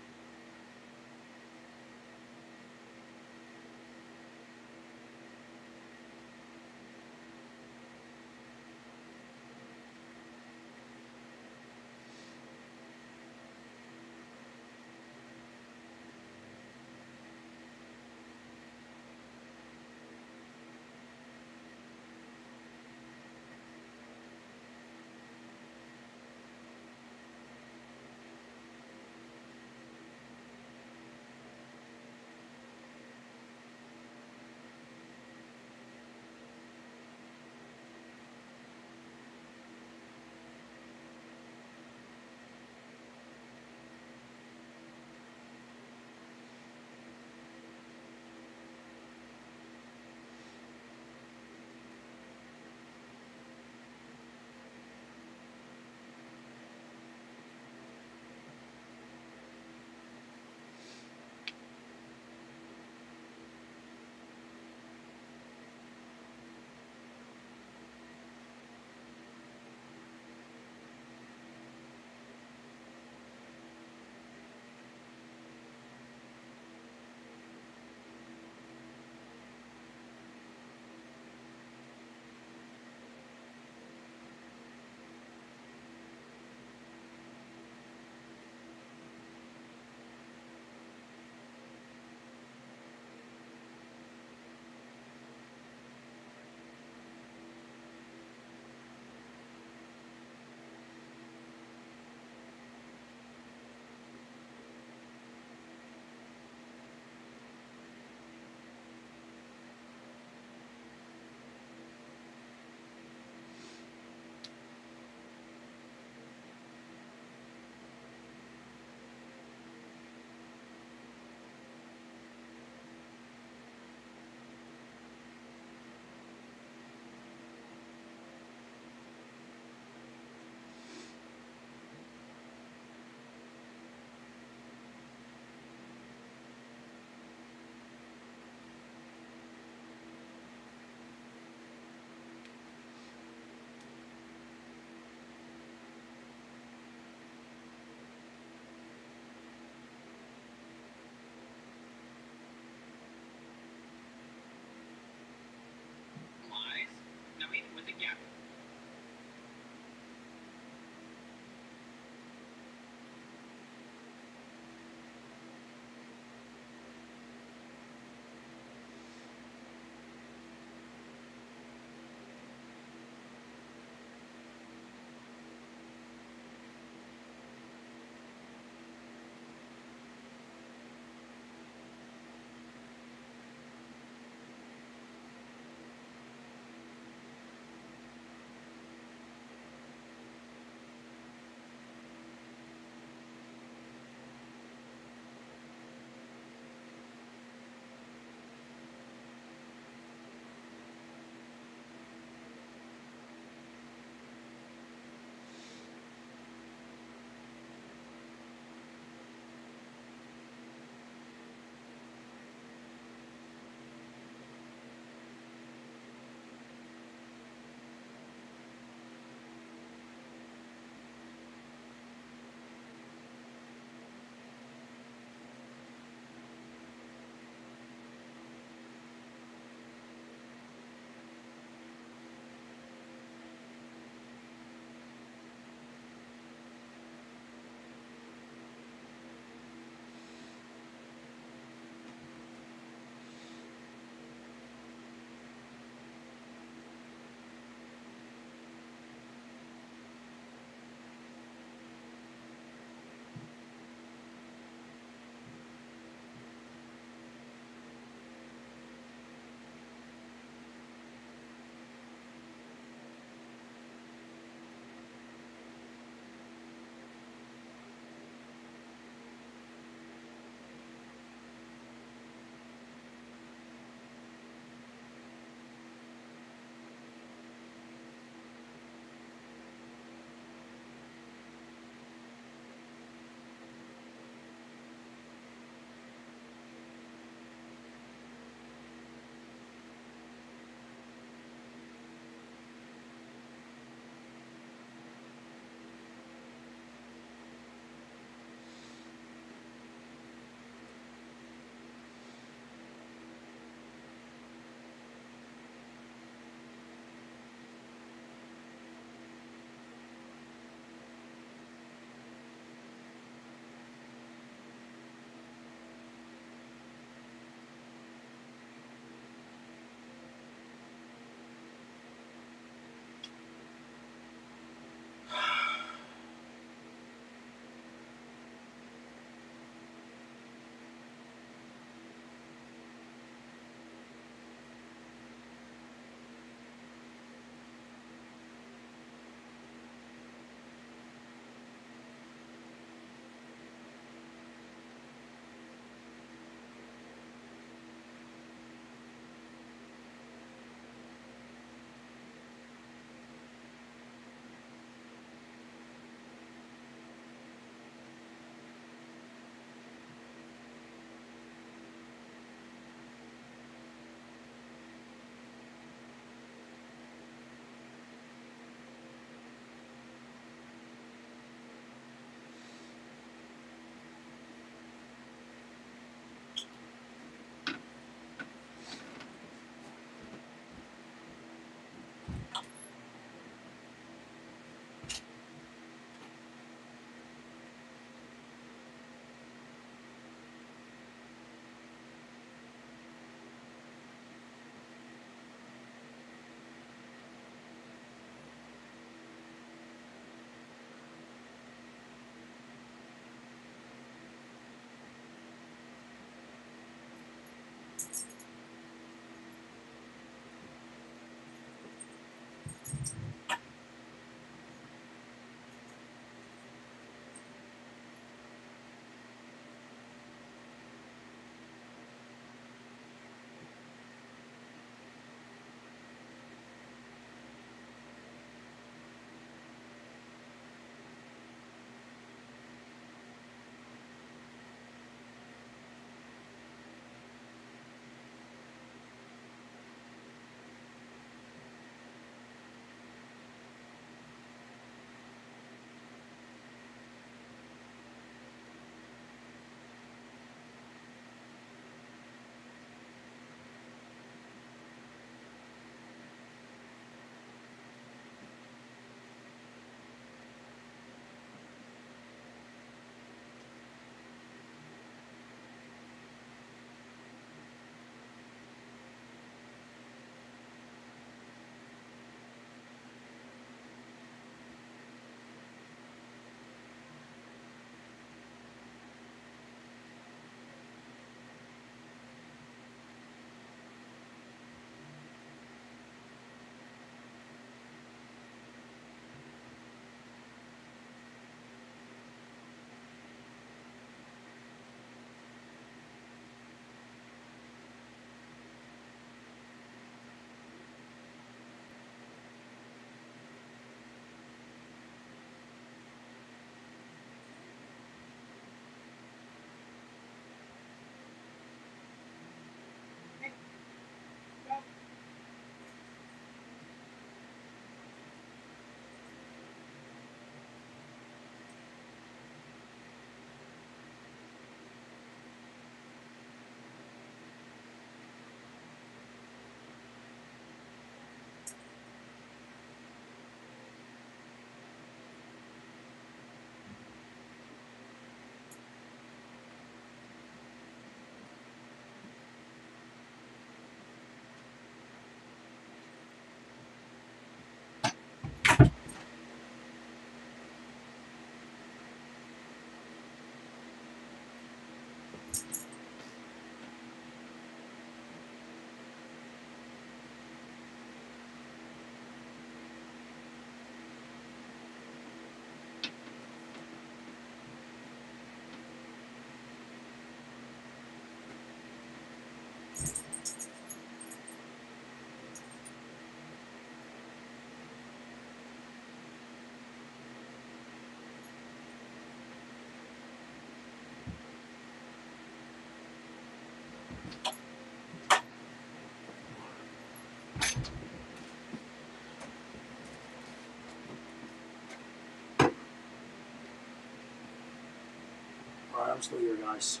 All right, I'm still here, guys.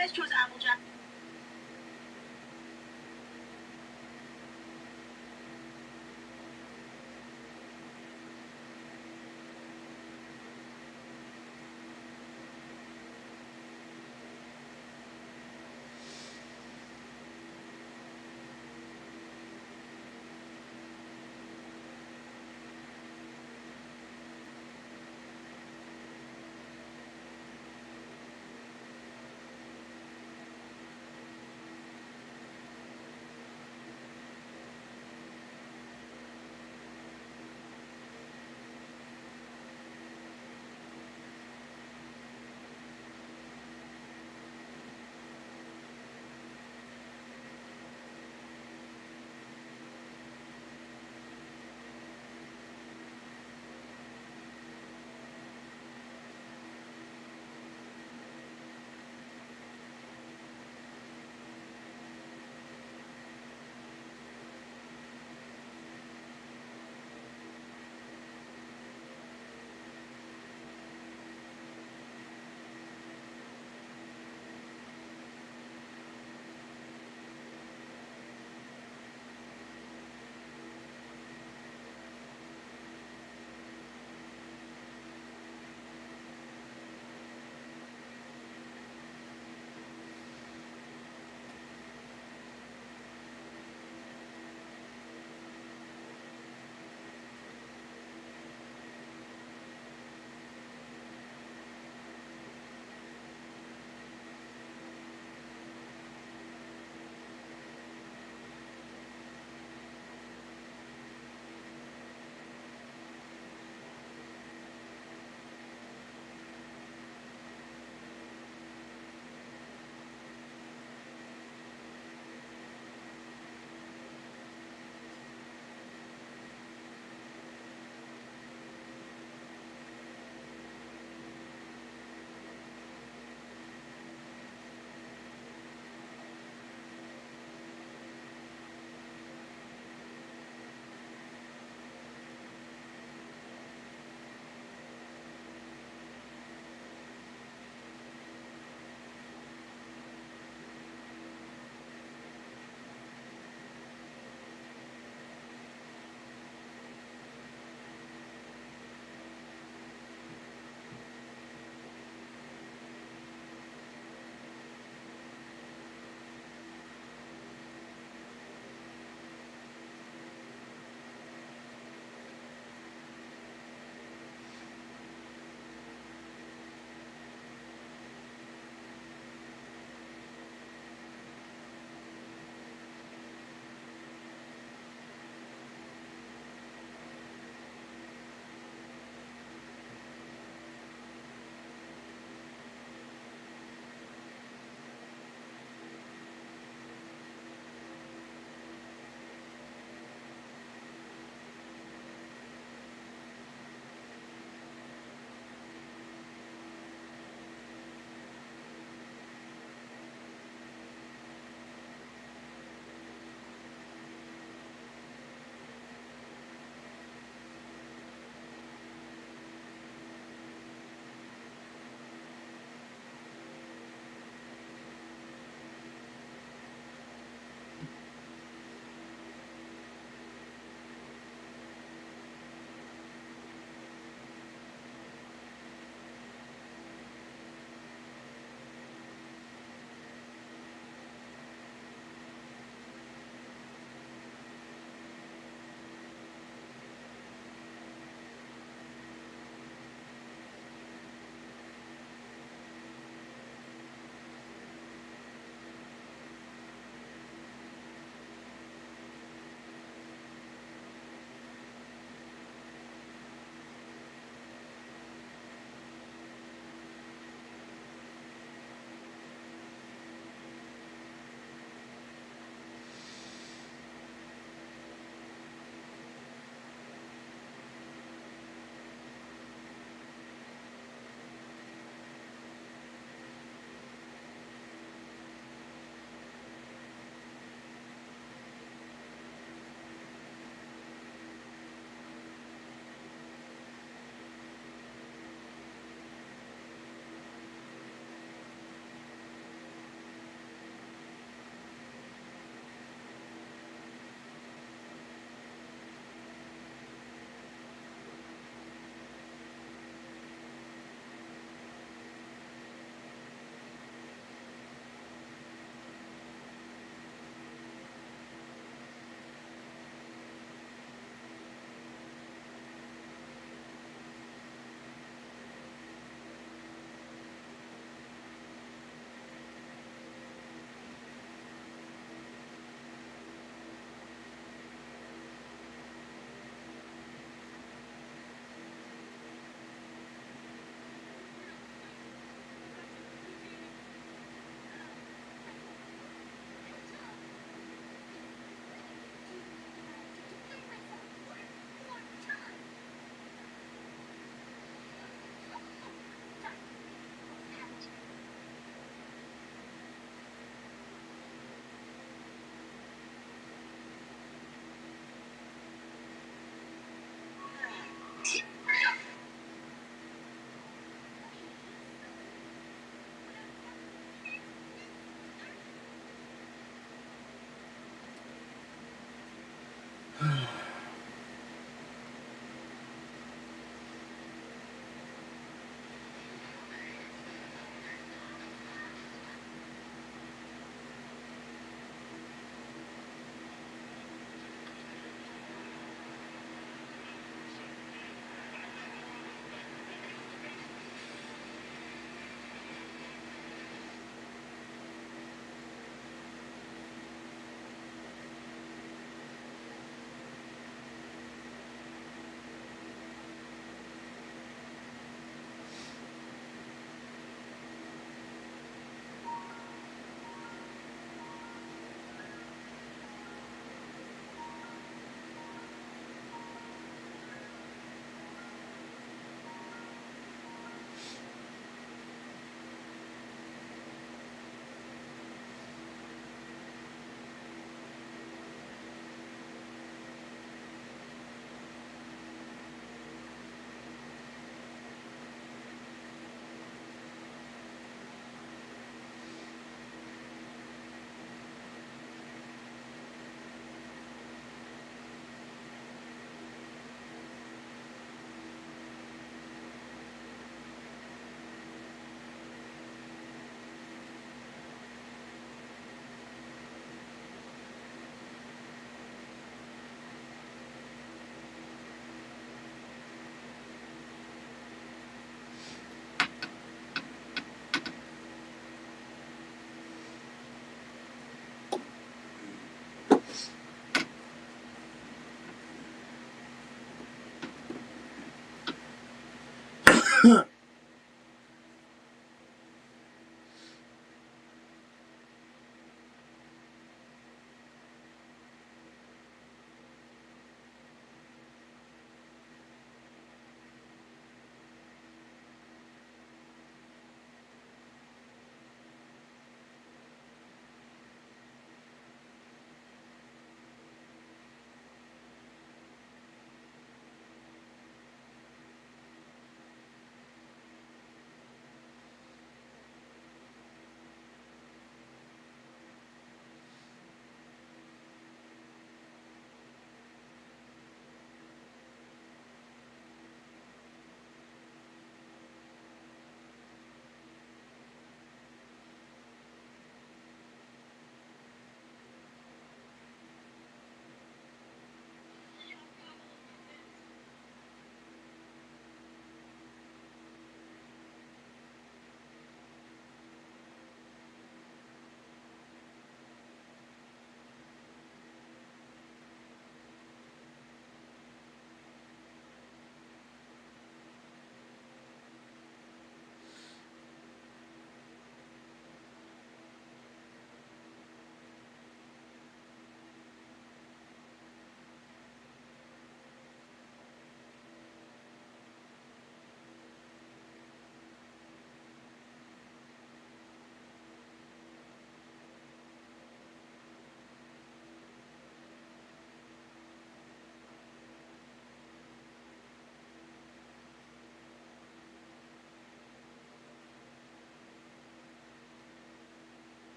guys chose Applejack.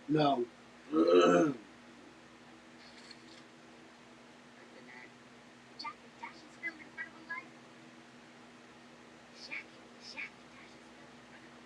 No. Jack and Dash's film Incredible Life. Jack and Dash's film Incredible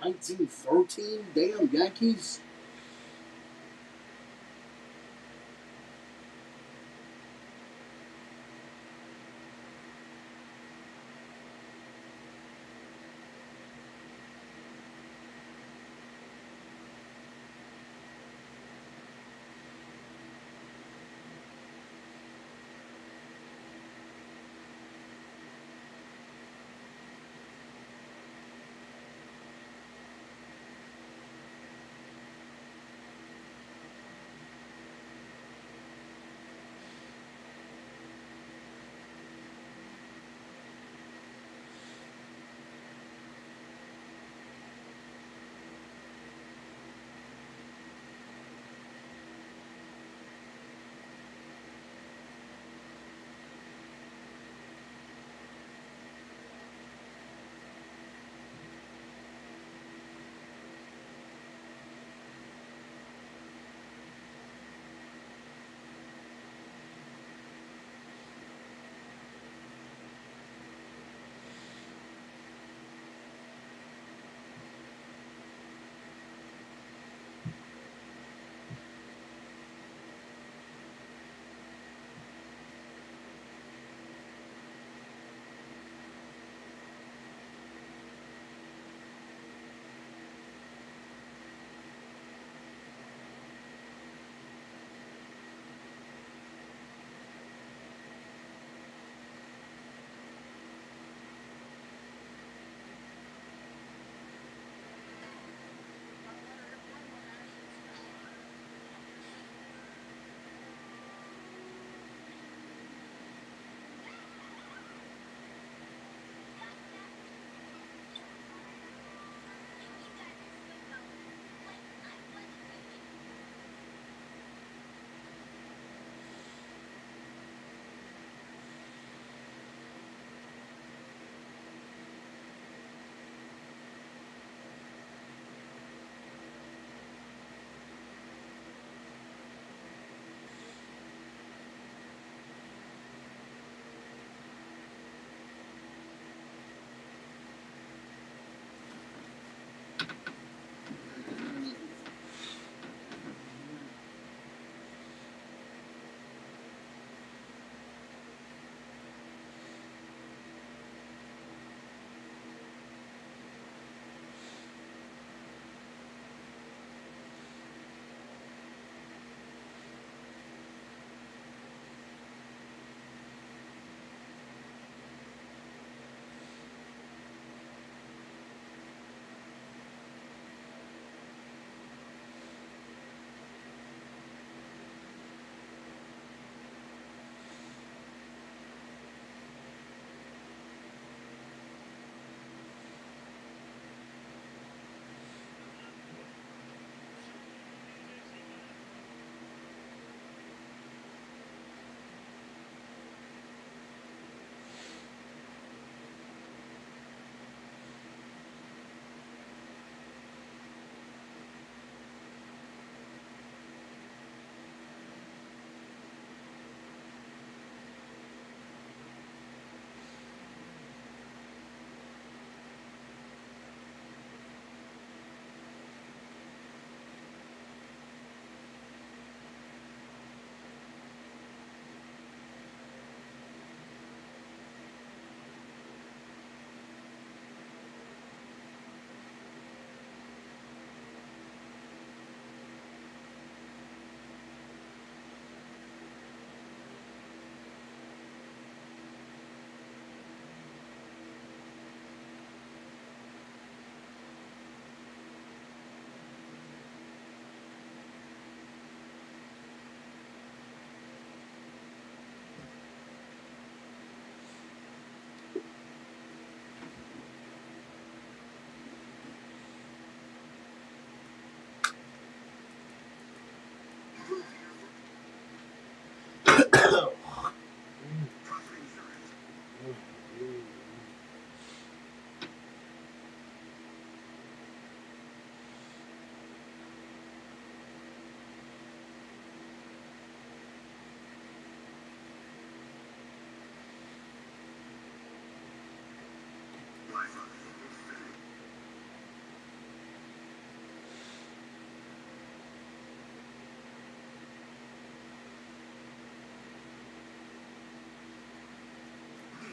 Life. $19.13. Damn, Yankees.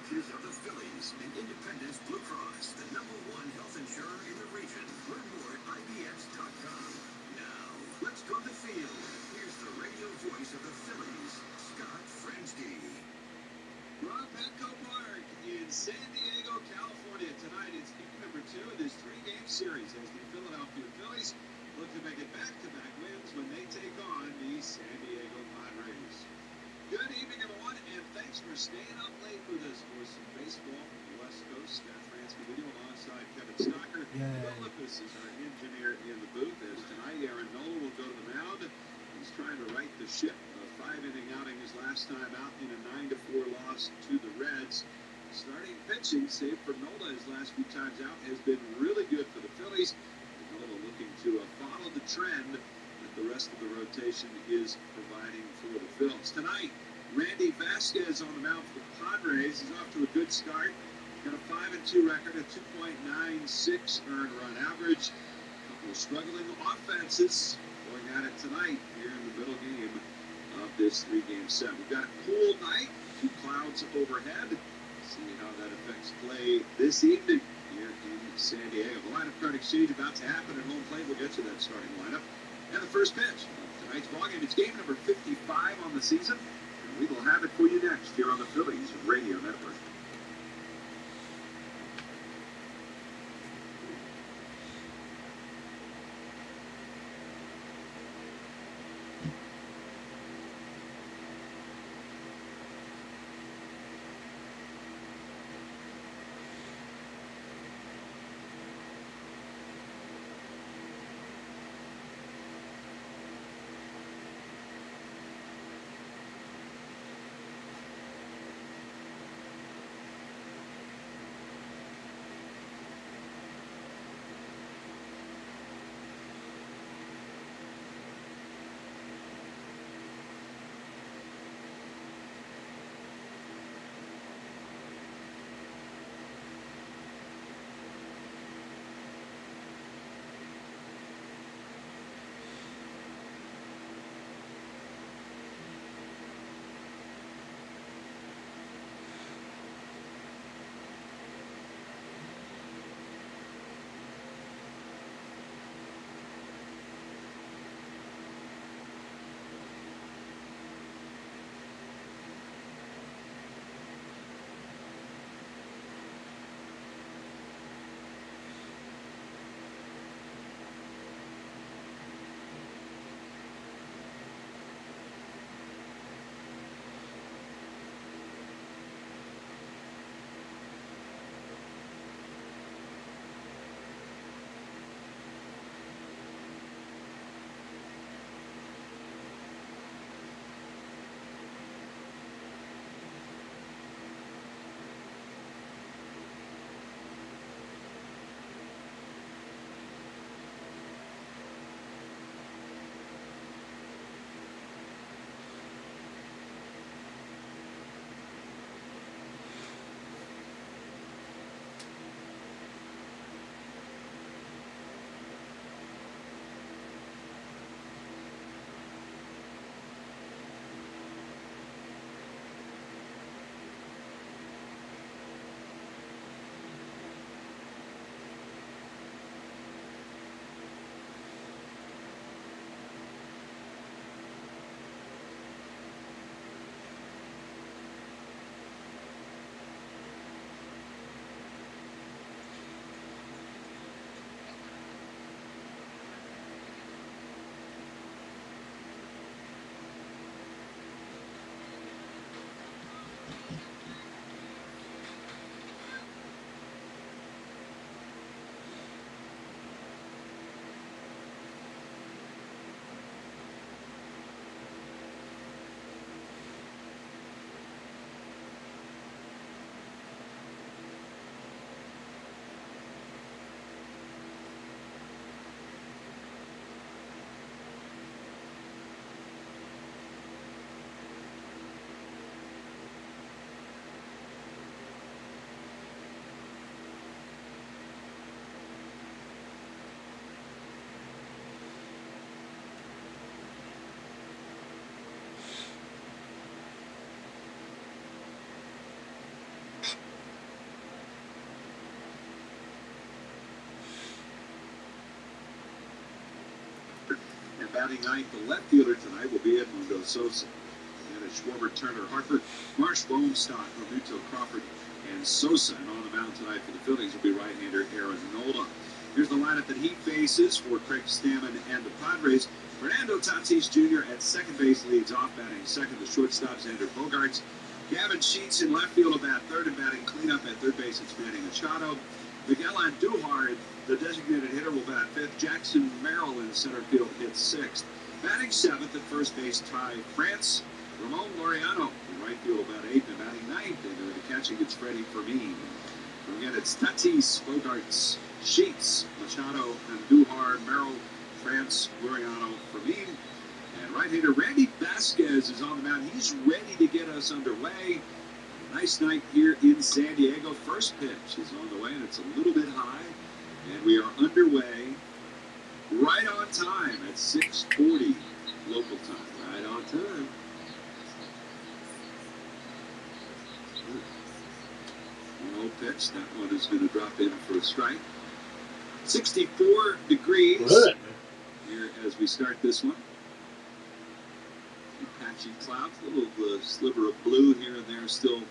branches of the Phillies and Independence Blue Cross, the #1 health insurer in the region. Learn more at ibx.com. Now, let's go to the field. Here's the radio voice of the Phillies, Scott Frenzy. Rob Petco Park in San Diego, California. Tonight it's game number 2 of this 3-game series as the Philadelphia Phillies look to make it back-to-back wins when they take on the San Diego Padres. Good evening, everyone, and thanks for staying up late with us for some baseball from the West Coast. Scott Fransky with you alongside Kevin Stocker. Will Lippis is our engineer in the booth as tonight Aaron Nola will go to the mound. He's trying to right the ship. A 5-inning outing his last time out in a 9-4 loss to the Reds. Starting pitching, save for Nola his last few times out, has been really good for the Phillies. Nola looking to follow the trend that the rest of the rotation is providing for the Phillies. Tonight, Randy Vasquez on the mound for the Padres. He's off to a good start. Got a 5-2 record, a 2.96 earned run average. A couple of struggling offenses going at it tonight here in the middle game of this 3-game set. We've got a cool night, 2 clouds overhead. See how that affects play this evening here in San Diego. The lineup card exchange about to happen at home plate. We'll get to that starting lineup. And the first pitch of tonight's ballgame. It's game number 55 on the season. And we will have it for you next here on the Phillies Radio Network. Batting ninth, the left fielder tonight will be Edmundo Sosa. And it's Schwarber, Turner, Harper, Marsh, Boomstock, Romuto, Crawford, and Sosa. And on the mound tonight for the Phillies will be right-hander Aaron Nola. Here's the lineup that he faces for Craig Stammen and the Padres. Fernando Tatis Jr. at second base leads off, batting second. The shortstop, Xander Bogaerts. Gavin Sheets in left field will bat third, and batting cleanup at third base, it's Manny Machado. Miguel Andujar, the designated hitter, will bat fifth. Jackson Merrill in center field hits sixth. Batting seventh at first base, Ty France. Ramon Laureano in right field will bat eighth, and batting ninth. And the catching, it's Freddie Fermin. Again, it's Tatis, Bogaerts, Sheets, Machado, Andujar, Merrill, France, Laureano, Fermin. And right-hander Randy Vasquez is on the mound. He's ready to get us underway. Nice night here in San Diego. First pitch is on the way, and it's a little bit high. And we are underway right on time at 6:40 local time. Right on time. No pitch. That one is going to drop in for a strike. 64 degrees here as we start this one. Patchy clouds, a little sliver of blue here and there still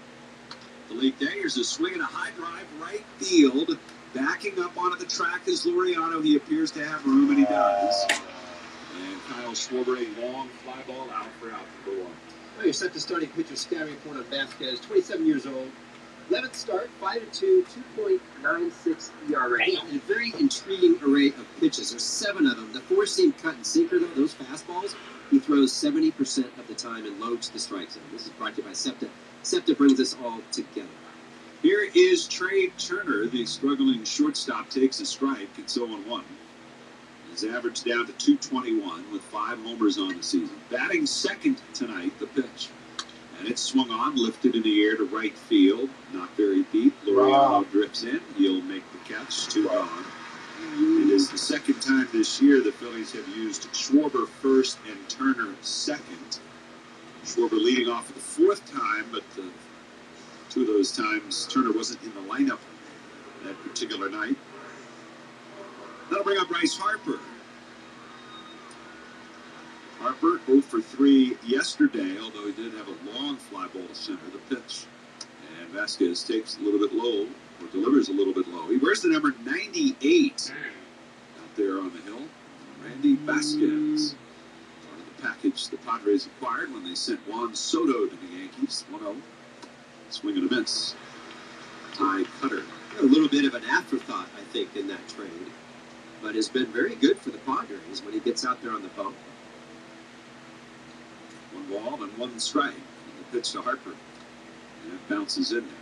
the late day. Here's a swing and a high drive right field. Backing up onto the track is Laureano. He appears to have room, and he does. And Kyle Schwarber, a long fly ball out for out number one. Well, you're set to starting pitcher scouting report on Vasquez, 27 years old. 11th start, 5-2, 2.96 ERA. And a very intriguing array of pitches. There's 7 of them. The 4-seam cut and sinker, though, those fastballs, he throws 70% of the time and loads the strike zone. This is brought to you by SEPTA. SEPTA brings us all together. Here is Trey Turner, the struggling shortstop, takes a strike. It's 0-1. His average down to 221 with 5 homers on the season. Batting second tonight, the pitch. And it's swung on, lifted in the air to right field. Not very deep. Laureano drifts in. He'll make the catch. 2 gone. It is the second time this year the Phillies have used Schwarber first and Turner second. Schwarber leading off for the 4th time, but 2 of those times Turner wasn't in the lineup that particular night. That'll bring up Bryce Harper. Harper 0 for 3 yesterday, although he did have a long fly ball to center the pitch. And Vasquez takes a little bit low, or delivers a little bit low. He wears the number 98 out there on the hill. Randy Vasquez. Part of the package the Padres acquired when they sent Juan Soto to the Yankees. 1-0. Swing and a miss. Ty Cutter. A little bit of an afterthought, I think, in that trade. But has been very good for the Padres when he gets out there on the bump. 1 ball and 1 strike. The pitch to Harper. And it bounces in there.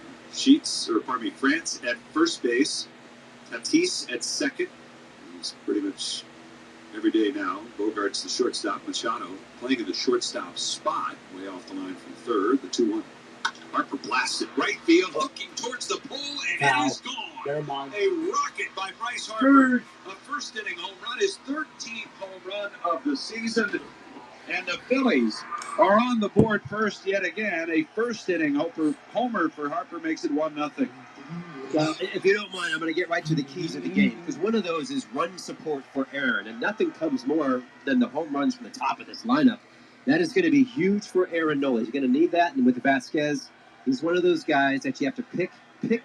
France at first base. Tatis at second. He's pretty much every day now. Bogaerts the shortstop. Machado playing in the shortstop spot. Way off the line from third. The 2-1. Harper blasts it right field. Looking towards the pole. And it is gone. Never mind. A rocket by Bryce Harper. A first inning home run. His 13th home run of the season. And the Phillies are on the board first yet again. A first inning homer for Harper makes it 1-0. Well, if you don't mind, I'm going to get right to the keys of the game, because one of those is run support for Aaron, and nothing comes more than the home runs from the top of this lineup. That is going to be huge for Aaron Nola. He's going to need that, and with Vasquez, he's one of those guys that you have to pick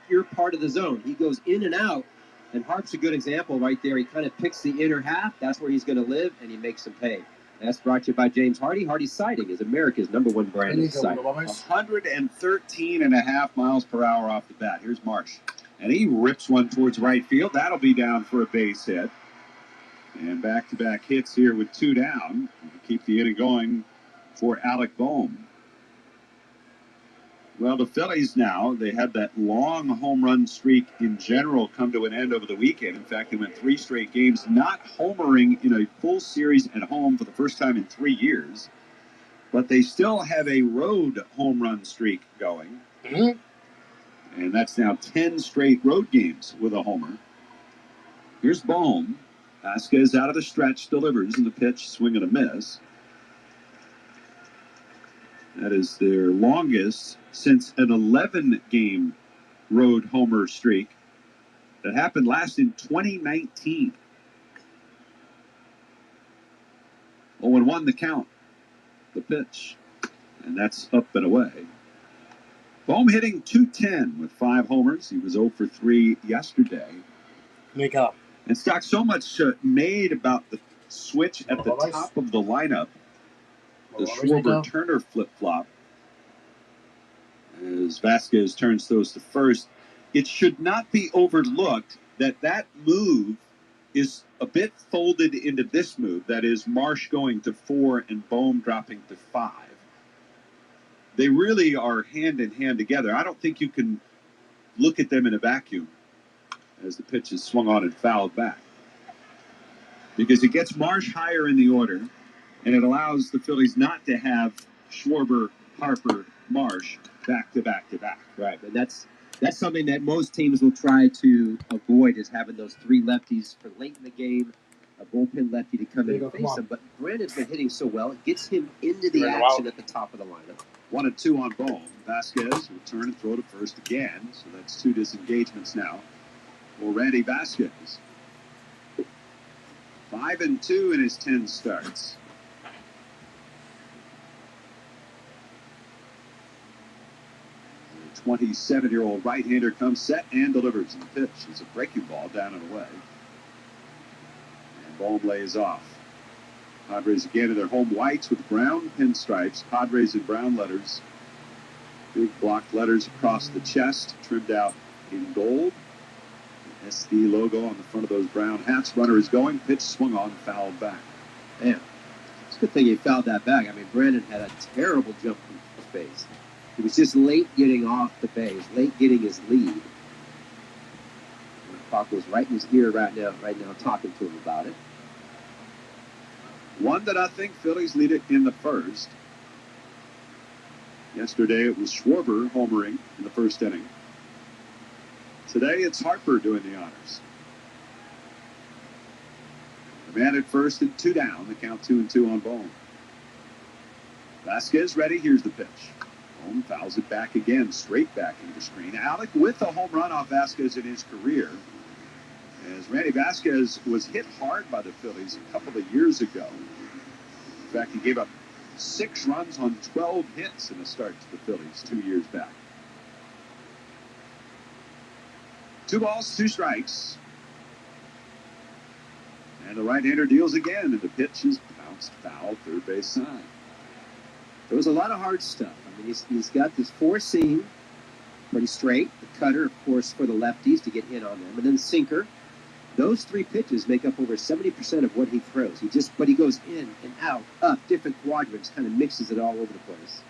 your part of the zone. He goes in and out, and Harp's a good example right there. He kind of picks the inner half. That's where he's going to live, and he makes them pay. That's brought to you by James Hardy. Hardy's Siding is America's #1 brand of siding. 113.5 miles per hour off the bat. Here's Marsh. And he rips one towards right field. That'll be down for a base hit. And back-to-back hits here with 2 down. Keep the inning going for Alec Bohm. Well, the Phillies now, they had that long home run streak in general come to an end over the weekend. In fact, they went 3 straight games not homering in a full series at home for the first time in 3 years. But they still have a road home run streak going. Mm-hmm. And that's now 10 straight road games with a homer. Here's Bohm. Vasquez out of the stretch, delivers, and the pitch, swing and a miss. That is their longest since an 11-game road homer streak that happened last in 2019. 0-1 the count. The pitch. And that's up and away. Bohm hitting .210 with 5 homers. He was 0 for 3 yesterday. Make up. And Stock, so much made about the switch at the top of the lineup. The Schwarber-Turner flip-flop. As Vasquez turns those to first, it should not be overlooked that move is a bit folded into this move. That is Marsh going to 4 and Bohm dropping to 5. They really are hand in hand together. I don't think you can look at them in a vacuum as the pitch is swung on and fouled back. Because it gets Marsh higher in the order, and it allows the Phillies not to have Schwarber, Harper, Marsh back to back to back. Right, and that's something that most teams will try to avoid, is having those 3 lefties for late in the game, a bullpen lefty to come in and face them. But Brandon's been hitting so well, it gets him into the action at the top of the lineup. 1-2 on Bohm. Vasquez will turn and throw to first again, so that's 2 disengagements now for Randy Vasquez. 5-2 in his 10 starts. The 27-year-old right-hander comes set and delivers. And the pitch is a breaking ball down and away. And Bohm lays off. Padres again in their home whites with brown pinstripes. Padres in brown letters. Big blocked letters across the chest, trimmed out in gold. The SD logo on the front of those brown hats. Runner is going. Pitch swung on, fouled back. Man, it's a good thing he fouled that back. I mean, Brandon had a terrible jump from base. He was just late getting off the base, late getting his lead. Paco's right in his ear right now talking to him about it. 1-0 Phillies lead it in the first. Yesterday it was Schwarber homering in the first inning. Today it's Harper doing the honors. The man at first and 2 down. The count 2-2 on Bohm. Vasquez ready. Here's the pitch. Bohm fouls it back again, straight back into the screen. Alec with a home run off Vasquez in his career. As Randy Vasquez was hit hard by the Phillies a couple of years ago. In fact, he gave up 6 runs on 12 hits in a start to the Phillies 2 years back. 2 balls, 2 strikes. And the right-hander deals again, and the pitch is bounced foul, third base side. There was a lot of hard stuff. I mean, he's got this 4-seam, pretty straight. The cutter, of course, for the lefties to get in on them. And then the sinker. Those 3 pitches make up over 70% of what he throws. But he goes in and out, up, different quadrants, kind of mixes it all over the place.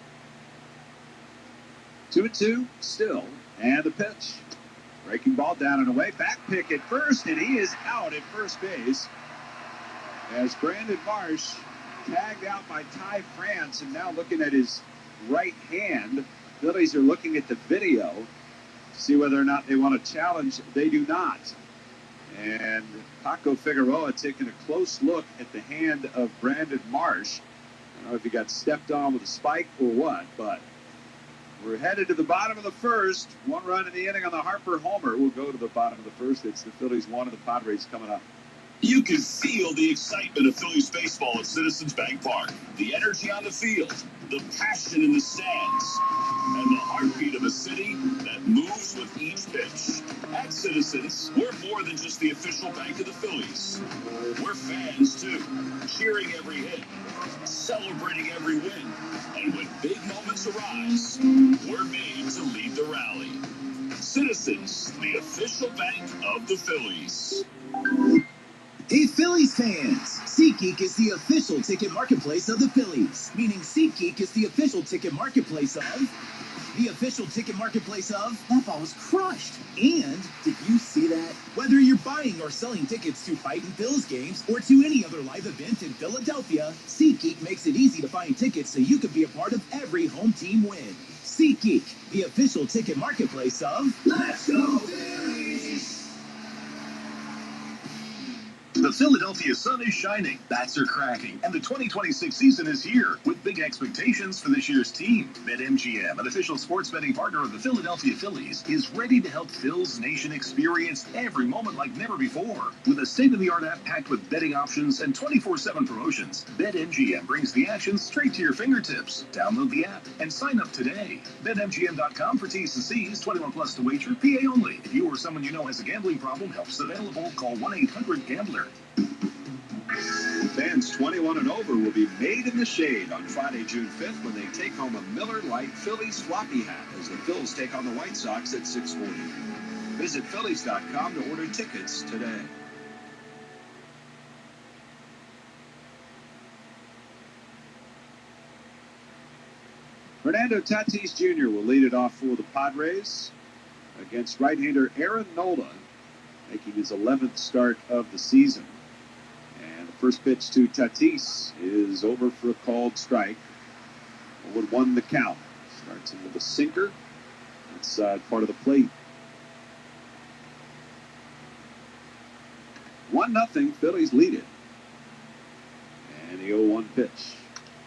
2-2 still. And the pitch. Breaking ball down and away. Back pick at first, and he is out at first base. As Brandon Marsh tagged out by Ty France, and now looking at his right hand. Phillies are looking at the video to see whether or not they want to challenge. They do not. And Paco Figueroa taking a close look at the hand of Brandon Marsh. I don't know if he got stepped on with a spike or what, but we're headed to the bottom of the first. 1 run in the inning on the Harper homer. We'll go to the bottom of the first. It's the Phillies 1 and the Padres coming up. You can feel the excitement of Phillies baseball at Citizens Bank Park. The energy on the field, the passion in the stands, and the heartbeat of a city that moves with each pitch. At Citizens, we're more than just the official bank of the Phillies. We're fans, too, cheering every hit, celebrating every win. And when big moments arise, we're made to lead the rally. Citizens, the official bank of the Phillies. Hey Phillies fans! SeatGeek is the official ticket marketplace of the Phillies. Meaning SeatGeek is the official ticket marketplace of... The official ticket marketplace of... That ball was crushed! And, did you see that? Whether you're buying or selling tickets to Fightin' Phil's games or to any other live event in Philadelphia, SeatGeek makes it easy to find tickets so you can be a part of every home team win. SeatGeek, the official ticket marketplace of... Let's go Phillies! The The Philadelphia sun is shining, bats are cracking, and the 2026 season is here with big expectations for this year's team. BetMGM, an official sports betting partner of the Philadelphia Phillies, is ready to help Phil's Nation experience every moment like never before. With a state-of-the-art app packed with betting options and 24/7 promotions, BetMGM brings the action straight to your fingertips. Download the app and sign up today. BetMGM.com for T's and C's. 21 plus to wager. PA only. If you or someone you know has a gambling problem, help is available. Call 1-800-GAMBLER. Fans 21 and over will be made in the shade on Friday, June 5th when they take home a Miller Lite Phillies floppy hat as the Phils take on the White Sox at 6:40. Visit Phillies.com to order tickets today. Fernando Tatis Jr. will lead it off for the Padres against right-hander Aaron Nola, making his 11th start of the season. And the first pitch to Tatis is over for a called strike. 0-1 the count. Starts him with a sinker inside part of the plate. 1-0, Phillies lead it. And the 0-1 pitch.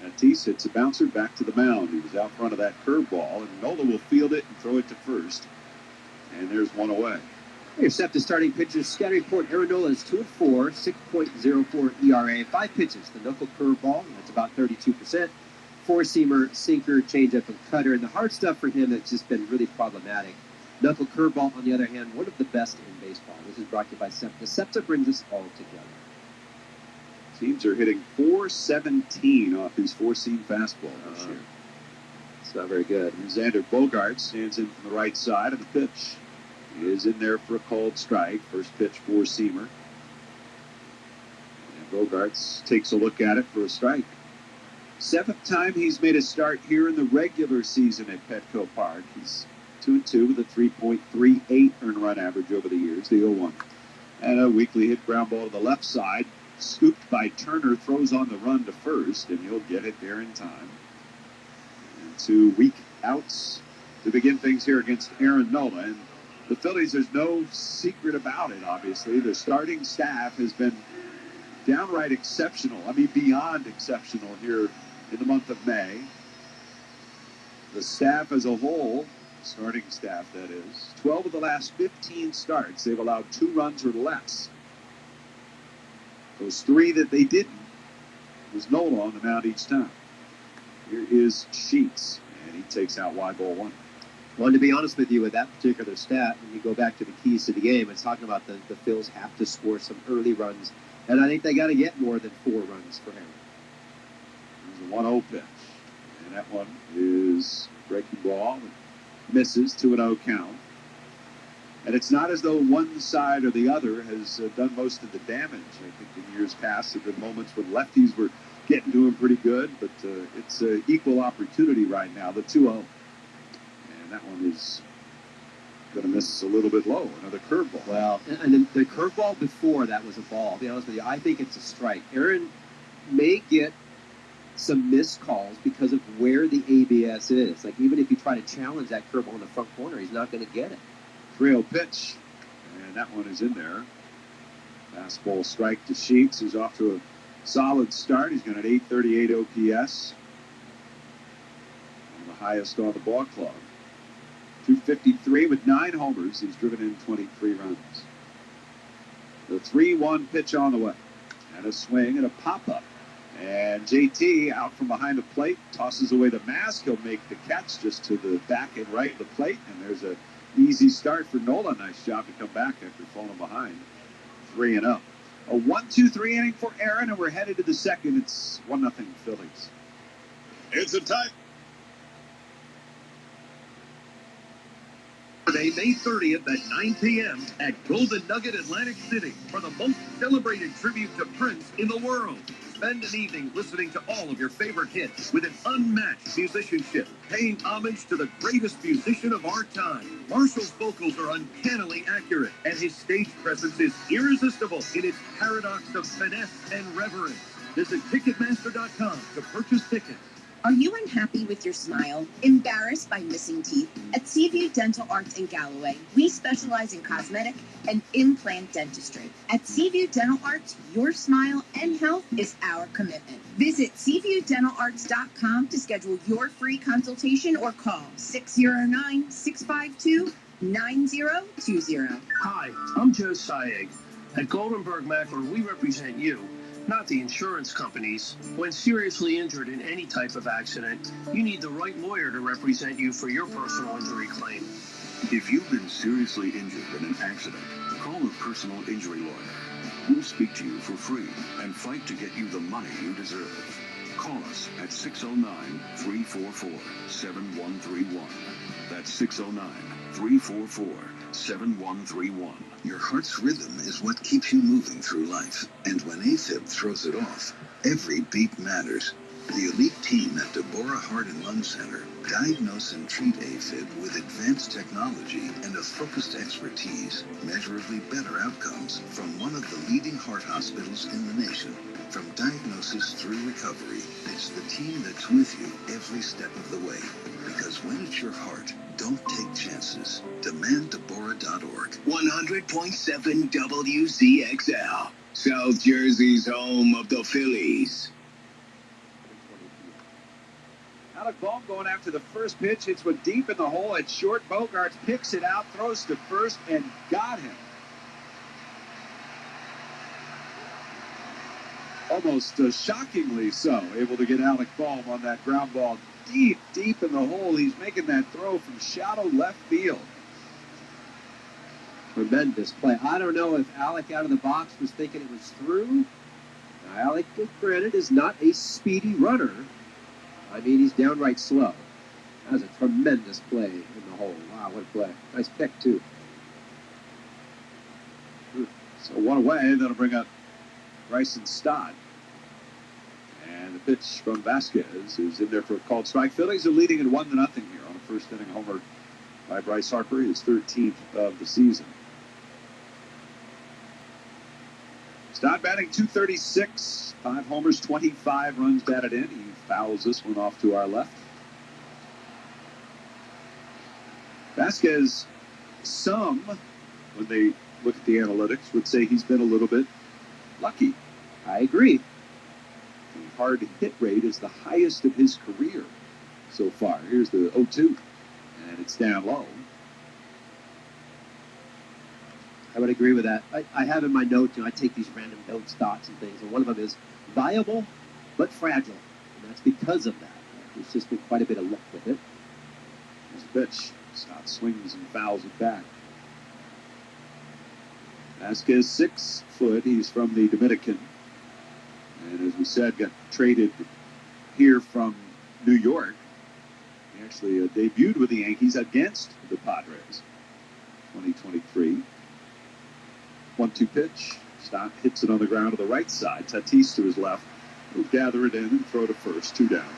Tatis hits a bouncer back to the mound. He was out front of that curveball, and Nola will field it and throw it to first. And there's one away. Your SEPTA starting pitchers scouting report. Aaron Nola is 2-4, 6.04 ERA, 5 pitches. The knuckle curveball, that's about 32%. Four-seamer, sinker, changeup, and cutter. And the hard stuff for him that's just been really problematic. Knuckle curveball, on the other hand, one of the best in baseball. This is brought to you by SEPTA. SEPTA brings us all together. Teams are hitting .417 off his four-seam fastball this year. It's not very good. Xander Bogaerts stands in from the right side, and the pitch is in there for a called strike. First pitch, four-seamer. And Bogaerts takes a look at it for a strike. 7th time he's made a start here in the regular season at Petco Park. He's 2-2 with a 3.38 earned run average over the years, the 0-1. And a weakly hit ground ball to the left side. Scooped by Turner, throws on the run to first, and he'll get it there in time. And 2 weak outs to begin things here against Aaron Nola. And the Phillies, there's no secret about it, obviously. The starting staff has been downright exceptional. I mean, beyond exceptional here in the month of May. The staff as a whole, starting staff that is, 12 of the last 15 starts, they've allowed 2 runs or less. Those 3 that they didn't was Nola on the mound each time. Here is Sheets, and he takes out wide ball 1. Well, to be honest with you, with that particular stat, when you go back to the keys to the game, it's talking about the Phils have to score some early runs, and I think they got to get more than 4 runs for him. There's a 1-0 pitch, and that one is breaking ball. Misses, 2-0 count. And it's not as though one side or the other has done most of the damage. I think in years past there have been moments when lefties were getting to him pretty good, but it's an equal opportunity right now, the 2-0. And that one is going to miss a little bit low, another curveball. Well, and the curveball before that was a ball. I'll be honest with you, I think it's a strike. Aaron may get some missed calls because of where the ABS is. Like, even if you try to challenge that curveball in the front corner, he's not going to get it. 3-0 pitch, and that one is in there. Fastball strike to Sheets, who's off to a solid start. He's got an 838 OPS, and the highest on the ball club. 253 with 9 homers. He's driven in 23 runs. The 3-1 pitch on the way, and a swing and a pop-up. And JT out from behind the plate, tosses away the mask. He'll make the catch just to the back and right of the plate, and there's a easy start for Nola. Nice job to come back after falling behind. 3-0. A 1-2-3 inning for Aaron, and we're headed to the second. It's 1-0 Phillies. It's a tie. Saturday, May 30th at 9 p.m. at Golden Nugget, Atlantic City for the most celebrated tribute to Prince in the world. Spend an evening listening to all of your favorite hits with an unmatched musicianship, paying homage to the greatest musician of our time. Marshall's vocals are uncannily accurate, and his stage presence is irresistible in its paradox of finesse and reverence. Visit Ticketmaster.com to purchase tickets. Are you unhappy with your smile? Embarrassed by missing teeth? At Seaview Dental Arts in Galloway, we specialize in cosmetic and implant dentistry. At Seaview Dental Arts, your smile and health is our commitment. Visit SeaviewDentalArts.com to schedule your free consultation or call 609-652-9020. Hi, I'm Joe Sayeg. At Goldenberg Mackler, we represent you, not the insurance companies. When seriously injured in any type of accident, you need the right lawyer to represent you for your personal injury claim. If you've been seriously injured in an accident, call a personal injury lawyer. We'll speak to you for free and fight to get you the money you deserve. Call us at 609-344-7131. That's 609-344-7131. Your heart's rhythm is what keeps you moving through life. And when AFib throws it off, every beat matters. The elite team at Deborah Heart and Lung Center diagnose and treat AFib with advanced technology and a focused expertise, measurably better outcomes from one of the leading heart hospitals in the nation. From diagnosis through recovery, it's the team that's with you every step of the way. Because when it's your heart, don't take chances. DemandDeborah.org. 100.7 WZXL, South Jersey's home of the Phillies. Alec Bohm going after the first pitch. Hits one deep in the hole. It's short. Bogarts picks it out, throws to first, and got him. Almost shockingly so, able to get Alec Bohm on that ground ball deep, deep in the hole. He's making that throw from shallow left field. Tremendous play. I don't know if Alec out of the box was thinking it was through. Now, Alec, granted, is not a speedy runner. I mean, he's downright slow. That was a tremendous play in the hole. Wow, what a play. Nice pick, too. So one away. That'll bring up Bryson Stott. And the pitch from Vasquez is in there for a called strike. Phillies are leading at 1-0 here on a first inning homer by Bryce Harper, his 13th of the season. Stott batting .236, 5 homers, 25 runs batted in. He fouls this one off to our left. Vasquez, some, when they look at the analytics, would say he's been a little bit lucky. I agree. The hard hit rate is the highest of his career so far. Here's the 0-2, and it's down low. I would agree with that. I have in my notes, I take these random notes, dots, and things, and one of them is viable but fragile. And that's because of that. There's just been quite a bit of luck with it. There's a pitch. Stott swings and fouls it back. Vasquez, 6 foot. He's from the Dominican. And as we said, got traded here from New York. He actually debuted with the Yankees against the Padres. 2023. 1-2 pitch. Stott hits it on the ground to the right side. Tatis to his left. He'll gather it in and throw to first. 2 down.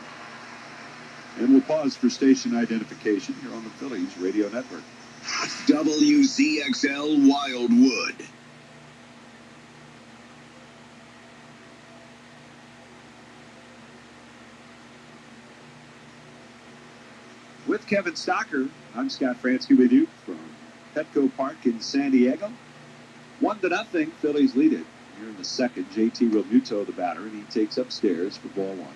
And we'll pause for station identification here on the Phillies Radio Network. WZXL Wildwood. With Kevin Stocker, I'm Scott Fransky with you from Petco Park in San Diego. 1-0, Phillies lead it. Here in the second, JT Realmuto, the batter, and he takes upstairs for ball 1.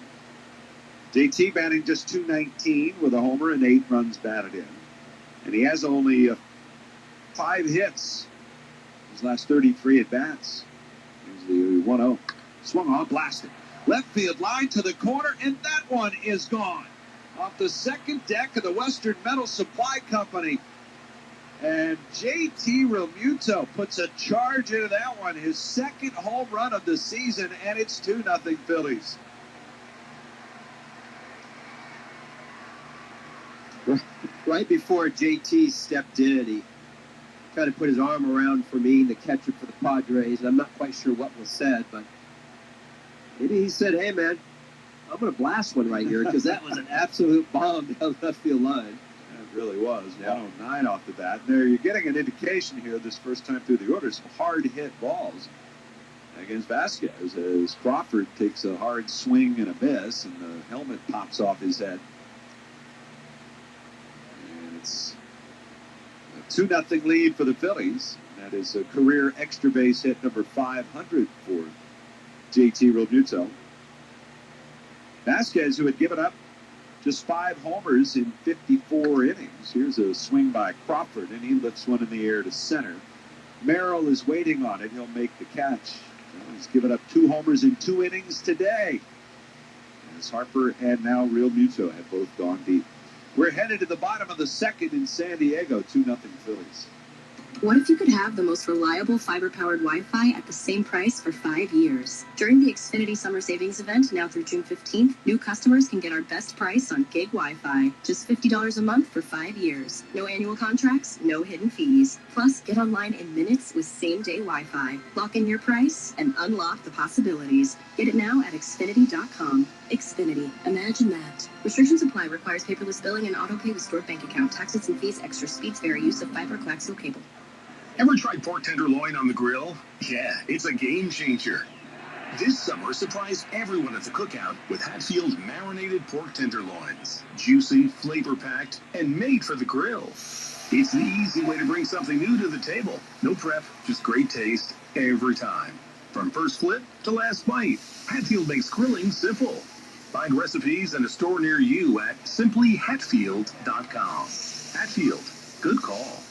JT batting just .219 with a homer and 8 runs batted in. And he has only 5 hits his last 33 at-bats. Here's the 1-0. Swung on, blasted. Left field line to the corner, and that one is gone. Off the second deck of the Western Metal Supply Company. And JT Realmuto puts a charge into that one. His second home run of the season, and it's 2-0 Phillies. Right before JT stepped in, he tried to put his arm around Fermin, the catcher for the Padres. And I'm not quite sure what was said, but maybe he said, hey, man, I'm going to blast one right here because that was an absolute bomb down the left field line. It really was. 109 off the bat. There, you're getting an indication here this first time through the order, some hard hit balls. against Vasquez as Crawford takes a hard swing and a miss, and the helmet pops off his head. And it's a 2-0 lead for the Phillies. That is a career extra base hit number 500 for JT Realmuto. Vasquez, who had given up just 5 homers in 54 innings. Here's a swing by Crawford, and he lifts one in the air to center. Merrill is waiting on it. He'll make the catch. He's given up 2 homers in 2 innings today. As Harper and now Realmuto have both gone deep. We're headed to the bottom of the second in San Diego, 2-0 Phillies. What if you could have the most reliable fiber-powered Wi-Fi at the same price for 5 years? During the Xfinity Summer Savings Event, now through June 15th, new customers can get our best price on gig Wi-Fi. Just $50 a month for 5 years. No annual contracts, no hidden fees. Plus, get online in minutes with same-day Wi-Fi. Lock in your price and unlock the possibilities. Get it now at Xfinity.com. Xfinity. Imagine that. Restrictions apply. Requires paperless billing and auto-pay with stored bank account. Taxes and fees. Extra speeds vary. Use of fiber coaxial cable. Ever tried pork tenderloin on the grill? Yeah, it's a game changer. This summer, surprise everyone at the cookout with Hatfield marinated pork tenderloins. Juicy, flavor-packed, and made for the grill. It's the easy way to bring something new to the table. No prep, just great taste every time. From first flip to last bite, Hatfield makes grilling simple. Find recipes and a store near you at simplyhatfield.com. Hatfield, good call.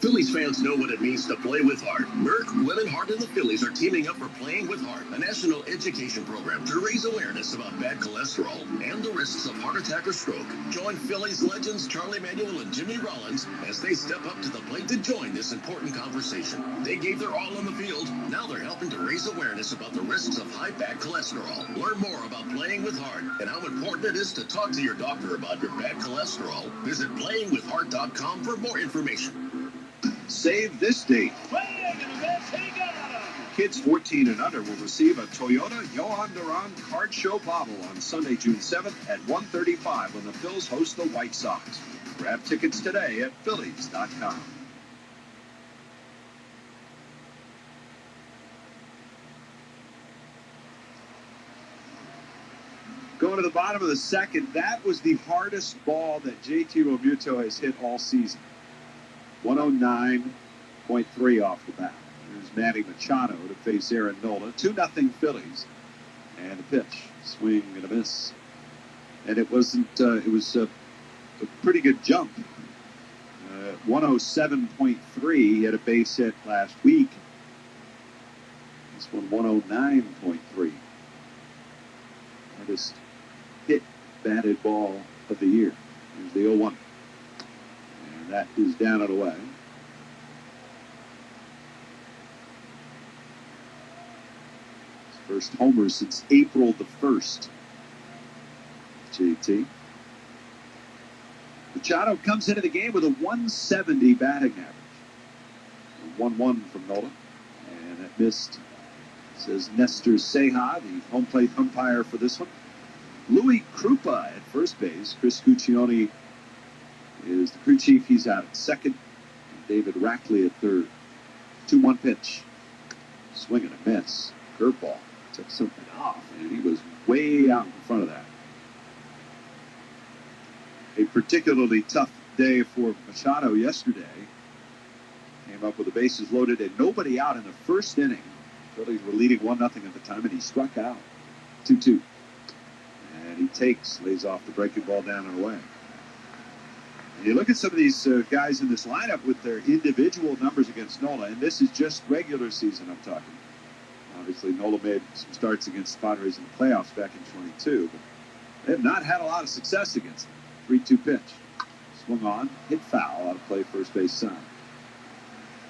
Phillies fans know what it means to play with heart. Merck, Lemon Heart, and the Phillies are teaming up for Playing with Heart, a national education program to raise awareness about bad cholesterol and the risks of heart attack or stroke. Join Phillies legends Charlie Manuel and Jimmy Rollins as they step up to the plate to join this important conversation. They gave their all on the field. Now they're helping to raise awareness about the risks of high bad cholesterol. Learn more about Playing with Heart and how important it is to talk to your doctor about your bad cholesterol. Visit playingwithheart.com for more information. Save this date. Kids 14 and under will receive a Toyota Johan Duran Card Show bottle on Sunday, June 7th at 1:35 when the Phils host the White Sox. Grab tickets today at Phillies.com. Going to the bottom of the second, that was the hardest ball that JT Realmuto has hit all season. 109.3 off the bat. There's Manny Machado to face Aaron Nola. 2-0 Phillies. And a pitch. Swing and a miss. And it wasn't, it was a pretty good jump. 107.3. He had a base hit last week. This one, 109.3. Hardest hit batted ball of the year. Here's the 0-1. And that is down and away. His first homer since April the 1st. JT. Machado comes into the game with a 170 batting average. 1-1 from Nola. And that missed, says Nestor Ceja, the home plate umpire for this one. Louis Krupa at first base. Chris Guccione is the crew chief. He's out at second. David Rackley at third. 2-1 pitch. Swing and a miss. Curveball. Took something off, and he was way out in front of that. A particularly tough day for Machado yesterday. Came up with the bases loaded and nobody out in the first inning. Phillies were leading 1-0 at the time, and he struck out. 2-2. And he lays off the breaking ball down and away. And you look at some of these guys in this lineup with their individual numbers against Nola, and this is just regular season I'm talking. Obviously, Nola made some starts against the Padres in the playoffs back in 22, but they have not had a lot of success against them. 3-2 pitch. Swung on, hit foul out of play, first base side.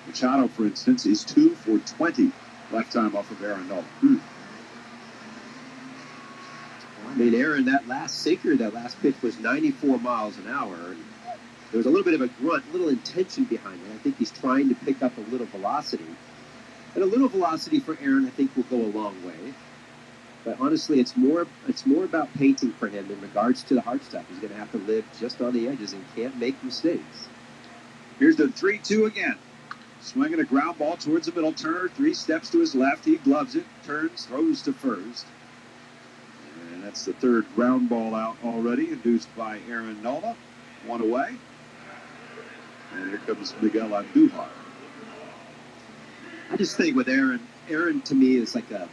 Machado, for instance, is 2 for 20 lifetime off of Aaron Nola. I mean, Aaron, that last sinker, that last pitch was 94 miles an hour. There was a little bit of a grunt, a little intention behind it. I think he's trying to pick up a little velocity. And a little velocity for Aaron, I think, will go a long way. But honestly, it's more about painting for him in regards to the hard stuff. He's going to have to live just on the edges and can't make mistakes. Here's the 3-2 again. Swinging a ground ball towards the middle. Turner 3 steps to his left. He gloves it, turns, throws to first. And that's the third ground ball out already, induced by Aaron Nola. 1 away. And here comes Miguel Andujar. I just think with Aaron to me is like the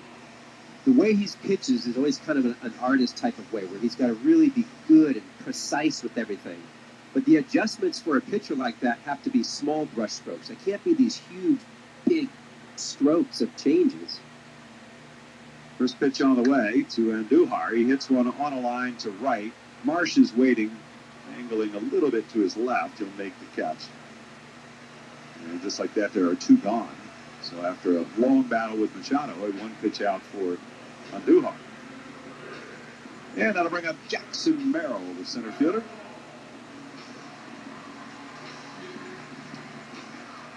way he pitches is always kind of an artist type of way, where he's got to really be good and precise with everything. But the adjustments for a pitcher like that have to be small brush strokes. They can't be these huge, big strokes of changes. First pitch on the way to Andujar. He hits one on a line to right. Marsh is waiting, angling a little bit to his left. He'll make the catch. And just like that, there are 2 gone. So after a long battle with Machado, a 1 pitch out for Andujar. And that'll bring up Jackson Merrill, the center fielder.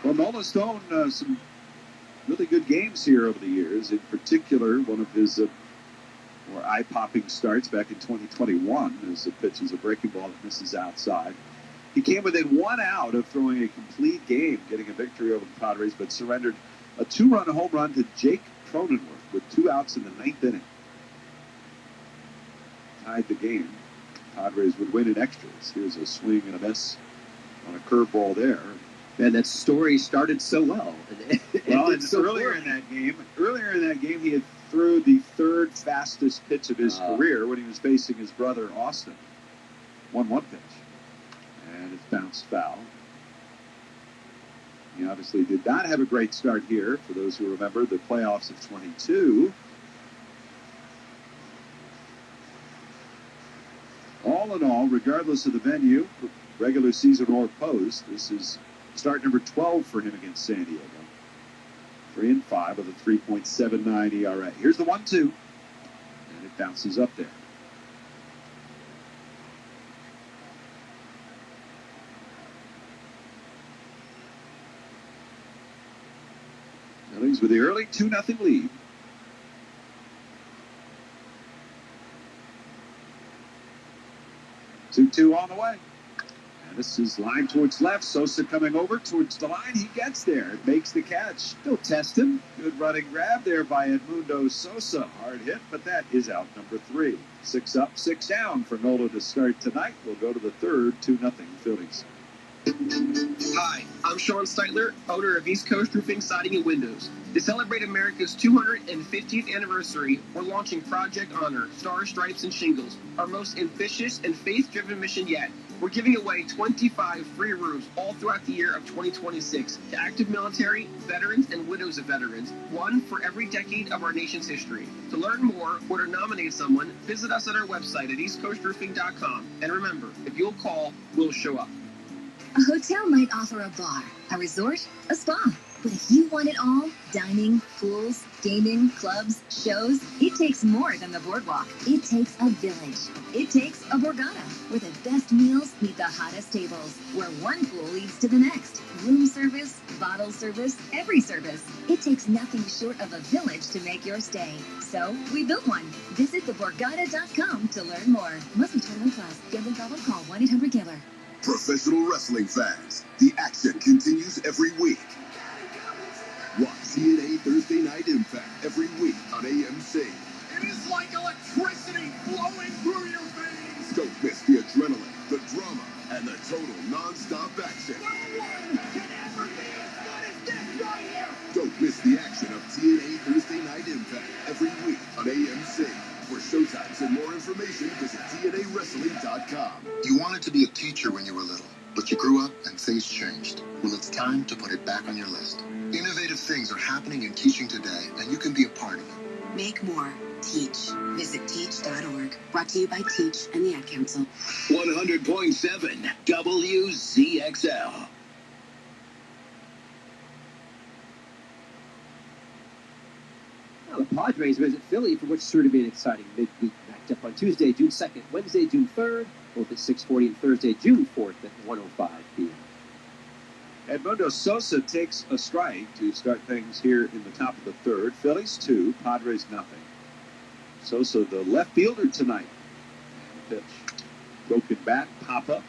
Well, Nola Stone, some really good games here over the years. In particular, one of his more eye-popping starts back in 2021 as it pitches a breaking ball that misses outside. He came within 1 out of throwing a complete game, getting a victory over the Padres, but surrendered a 2-run home run to Jake Cronenworth with 2 outs in the 9th inning. Tied the game. Padres would win in extras. Here's a swing and a miss on a curveball there. Man, that story started so well. Earlier in that game, he had threw the 3rd fastest pitch of his career when he was facing his brother Austin. 1-1 pitch. And it's bounced foul. He obviously did not have a great start here, for those who remember the playoffs of 22. All in all, regardless of the venue, regular season or post, this is start number 12 for him against San Diego. 3-5 with a 3.79 ERA. Here's the 1-2. And it bounces up there. Phillies with the early 2-0 lead. Two on the way. And this is line towards left. Sosa coming over towards the line. He gets there. Makes the catch. Don't test him. Good running grab there by Edmundo Sosa. Hard hit, but that is out number 3. 6 up, 6 down for Nola to start tonight. We'll go to the third, 2-0 Phillies. Hi, I'm Sean Steitler, owner of East Coast Roofing, Siding, and Windows. To celebrate America's 250th anniversary, we're launching Project Honor, Star Stripes and Shingles, our most ambitious and faith-driven mission yet. We're giving away 25 free roofs all throughout the year of 2026 to active military, veterans, and widows of veterans, one for every decade of our nation's history. To learn more or to nominate someone, visit us at our website at eastcoastroofing.com. And remember, if you'll call, we'll show up. A hotel might offer a bar, a resort, a spa. But if you want it all, dining, pools, gaming, clubs, shows, it takes more than the boardwalk. It takes a village. It takes a Borgata, where the best meals meet the hottest tables, where one pool leads to the next. Room service, bottle service, every service. It takes nothing short of a village to make your stay. So, we built one. Visit theborgata.com to learn more. Must be 21 plus. Gambling problem? Call 1-800-GAMBLER. Professional wrestling fans, the action continues every week. Watch TNA Thursday Night Impact every week on AMC. It is like electricity flowing through your veins. Don't miss the adrenaline, the drama, and the total non-stop action. No one can ever be as good as this right here. Don't miss the action of TNA Thursday Night Impact every week on AMC. For showtimes and more information, visit TNAWrestling.com. You wanted to be a teacher when you were little, but you grew up and things changed. Well, it's time to put it back on your list. Innovative things are happening in teaching today, and you can be a part of it. Make more. Teach. Visit teach.org. Brought to you by Teach and the Ad Council. 100.7 WZXL. Now the Padres visit Philly, for which is sure to be an exciting midweek matchup on Tuesday, June 2nd, Wednesday, June 3rd, both at 6:40, and Thursday, June 4th at 1:05 p.m. Edmundo Sosa takes a strike to start things here in the top of the third. Phillies 2, Padres nothing. Sosa, the left fielder tonight. Pitch. Broken bat, pop up,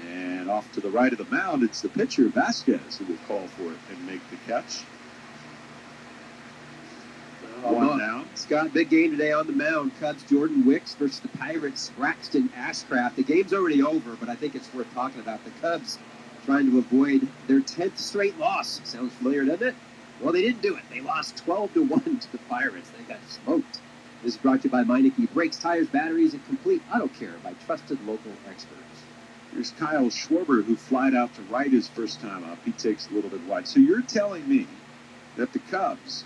And off to the right of the mound, it's the pitcher, Vasquez, who will call for it and make the catch. One down. Scott, big game today on the mound. Cubs, Jordan Wicks versus the Pirates, Braxton Ashcraft. The game's already over, but I think it's worth talking about. The Cubs trying to avoid their 10th straight loss. Sounds familiar, doesn't it? Well, they didn't do it. They lost 12-1 to the Pirates. They got smoked. This is brought to you by Meineke Brakes, Tires, Batteries, and Complete Auto Care by trusted local experts. Here's Kyle Schwarber, who flied out to right his first time up. He takes a little bit wide. So you're telling me that the Cubs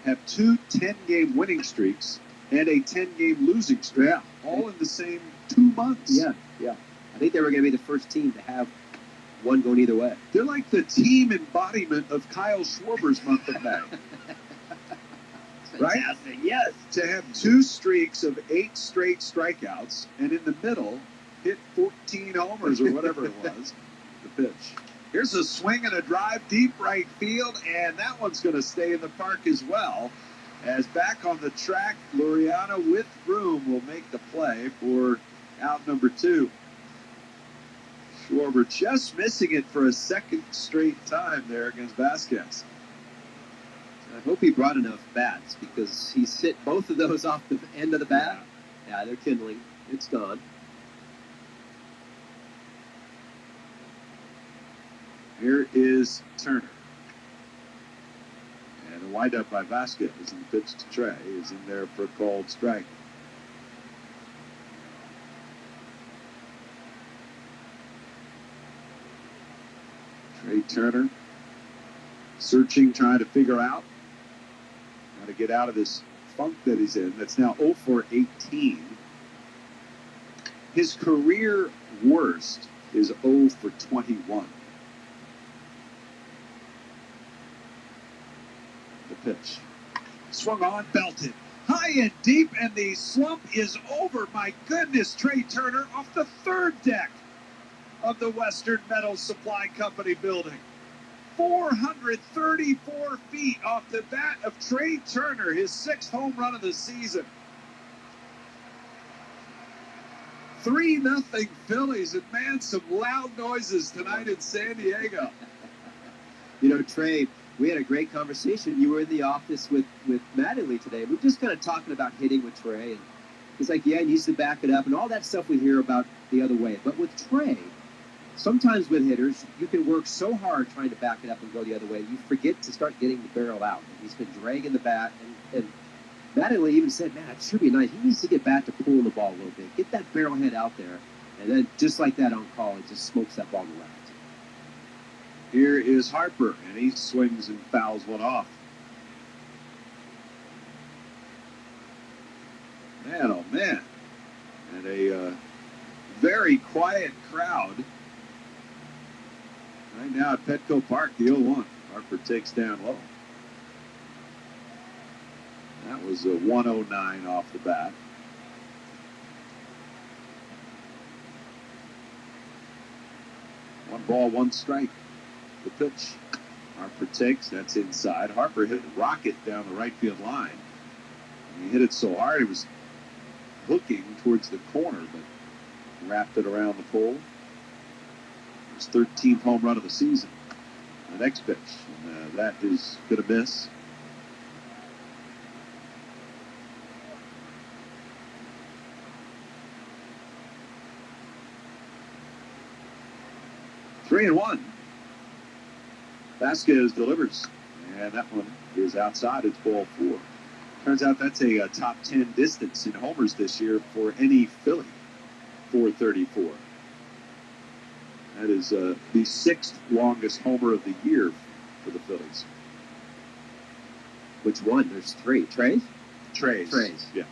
have 2 10-game winning streaks and a 10-game losing streak, all in the same 2 months. Yeah. I think they were going to be the first team to have one going either way. They're like the team embodiment of Kyle Schwarber's month of May. Right? Yes. To have 2 streaks of 8 straight strikeouts, and in the middle, hit 14 homers or whatever it was. The pitch. Here's a swing and a drive deep right field, and that one's going to stay in the park as well. As back on the track, Laureano with room will make the play for out number 2. Schwarber just missing it for a second straight time there against Vasquez. I hope he brought enough bats because he's hit both of those off the end of the bat. Yeah, they're kindling. It's gone. Here is Turner. And the windup by Vasquez and the pitch to Trey is in there for a called strike. Trey Turner searching, trying to figure out how to get out of this funk that he's in. That's now 0 for 18. His career worst is 0 for 21. The pitch. Swung on, belted. High and deep, and the slump is over. My goodness, Trey Turner off the 3rd deck of the Western Metal Supply Company building. 434 feet off the bat of Trey Turner, his 6th home run of the season. 3-0 Phillies, and man, some loud noises tonight in San Diego. You know, Trey, we had a great conversation. You were in the office with Mattingly today. We were just kind of talking about hitting with Trey, and he's like, yeah, he needs to back it up, and all that stuff we hear about the other way. But with Trey, sometimes with hitters, you can work so hard trying to back it up and go the other way, you forget to start getting the barrel out. And he's been dragging the bat, and Mattingly even said, man, it should be nice. He needs to get back to pulling the ball a little bit. Get that barrel head out there, and then just like that on call, he just smokes that ball to left. Here is Harper, and he swings and fouls one off. Man, oh man. And a very quiet crowd right now at Petco Park, the 0-1. Harper takes down low. That was a 109 off the bat. One ball, one strike. The pitch. Harper takes. That's inside. Harper hit a rocket down the right field line. And he hit it so hard it was hooking towards the corner, but wrapped it around the pole. His 13th home run of the season. The next pitch. And, that is going to miss. Three and one. Vasquez delivers, and that one is outside. It's ball 4. Turns out that's a top 10 distance in homers this year for any Philly, 434. That is the 6th longest homer of the year for the Phillies. Which one? There's 3. Trey's? Trey's. Yeah.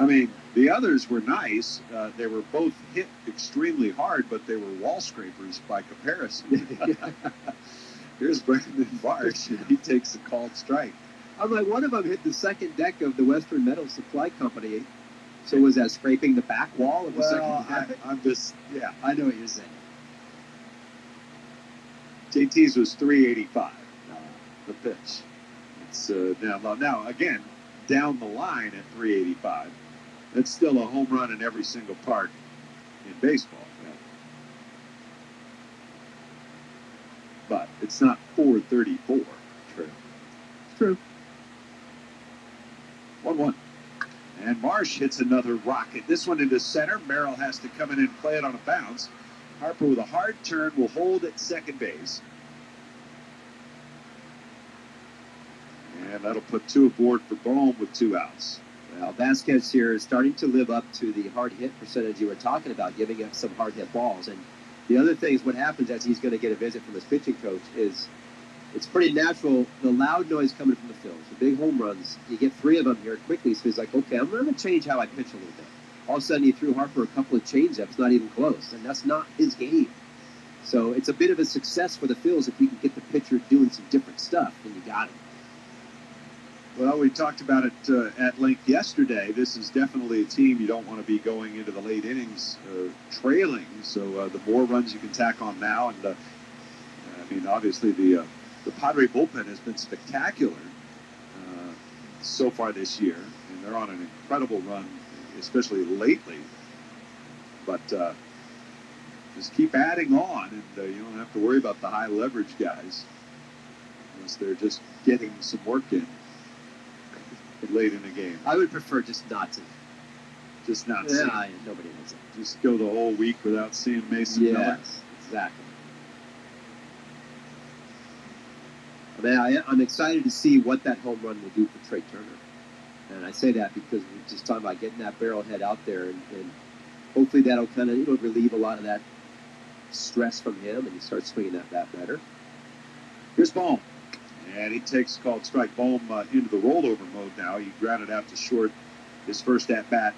I mean, the others were nice. They were both hit extremely hard, but they were wall scrapers by comparison. Here's Brandon Barsh, and he takes a called strike. I'm like, one of them hit the 2nd deck of the Western Metal Supply Company. So was that scraping the back wall of the 2nd deck? I'm just, yeah. I know what you're saying. JT's was 385, the pitch. It's now again, down the line at 385. That's still a home run in every single park in baseball. Yeah. But it's not 434. True. True. 1-1. And Marsh hits another rocket. This one into center. Merrill has to come in and play it on a bounce. Harper with a hard turn will hold at second base. And that'll put 2 aboard for Bohm with 2 outs. Well, Vasquez here is starting to live up to the hard hit percentage you were talking about, giving up some hard hit balls. And the other thing is what happens as he's going to get a visit from his pitching coach is it's pretty natural, the loud noise coming from the field, the big home runs, you get 3 of them here quickly, so he's like, okay, I'm going to change how I pitch a little bit. All of a sudden he threw Harper a couple of changeups, not even close, and that's not his game. So it's a bit of a success for the Phillies if you can get the pitcher doing some different stuff, then you got him. Well, we talked about it at length yesterday. This is definitely a team you don't want to be going into the late innings trailing. So the more runs you can tack on now, and I mean, obviously the Padre bullpen has been spectacular so far this year, and they're on an incredible run, especially lately. But just keep adding on, and you don't have to worry about the high leverage guys unless they're just getting some work in late in the game. I would prefer just not to. Just not see. Yeah, nobody knows it. Just go the whole week without seeing Mason Miller. Yes, exactly. I mean, I'm excited to see what that home run will do for Trey Turner. And I say that because we're just talking about getting that barrel head out there, and hopefully that'll kind of relieve a lot of that stress from him, and he starts swinging that bat better. Here's Bohm. And he takes called strike. Bohm into the rollover mode now. He grounded out to short his first at-bat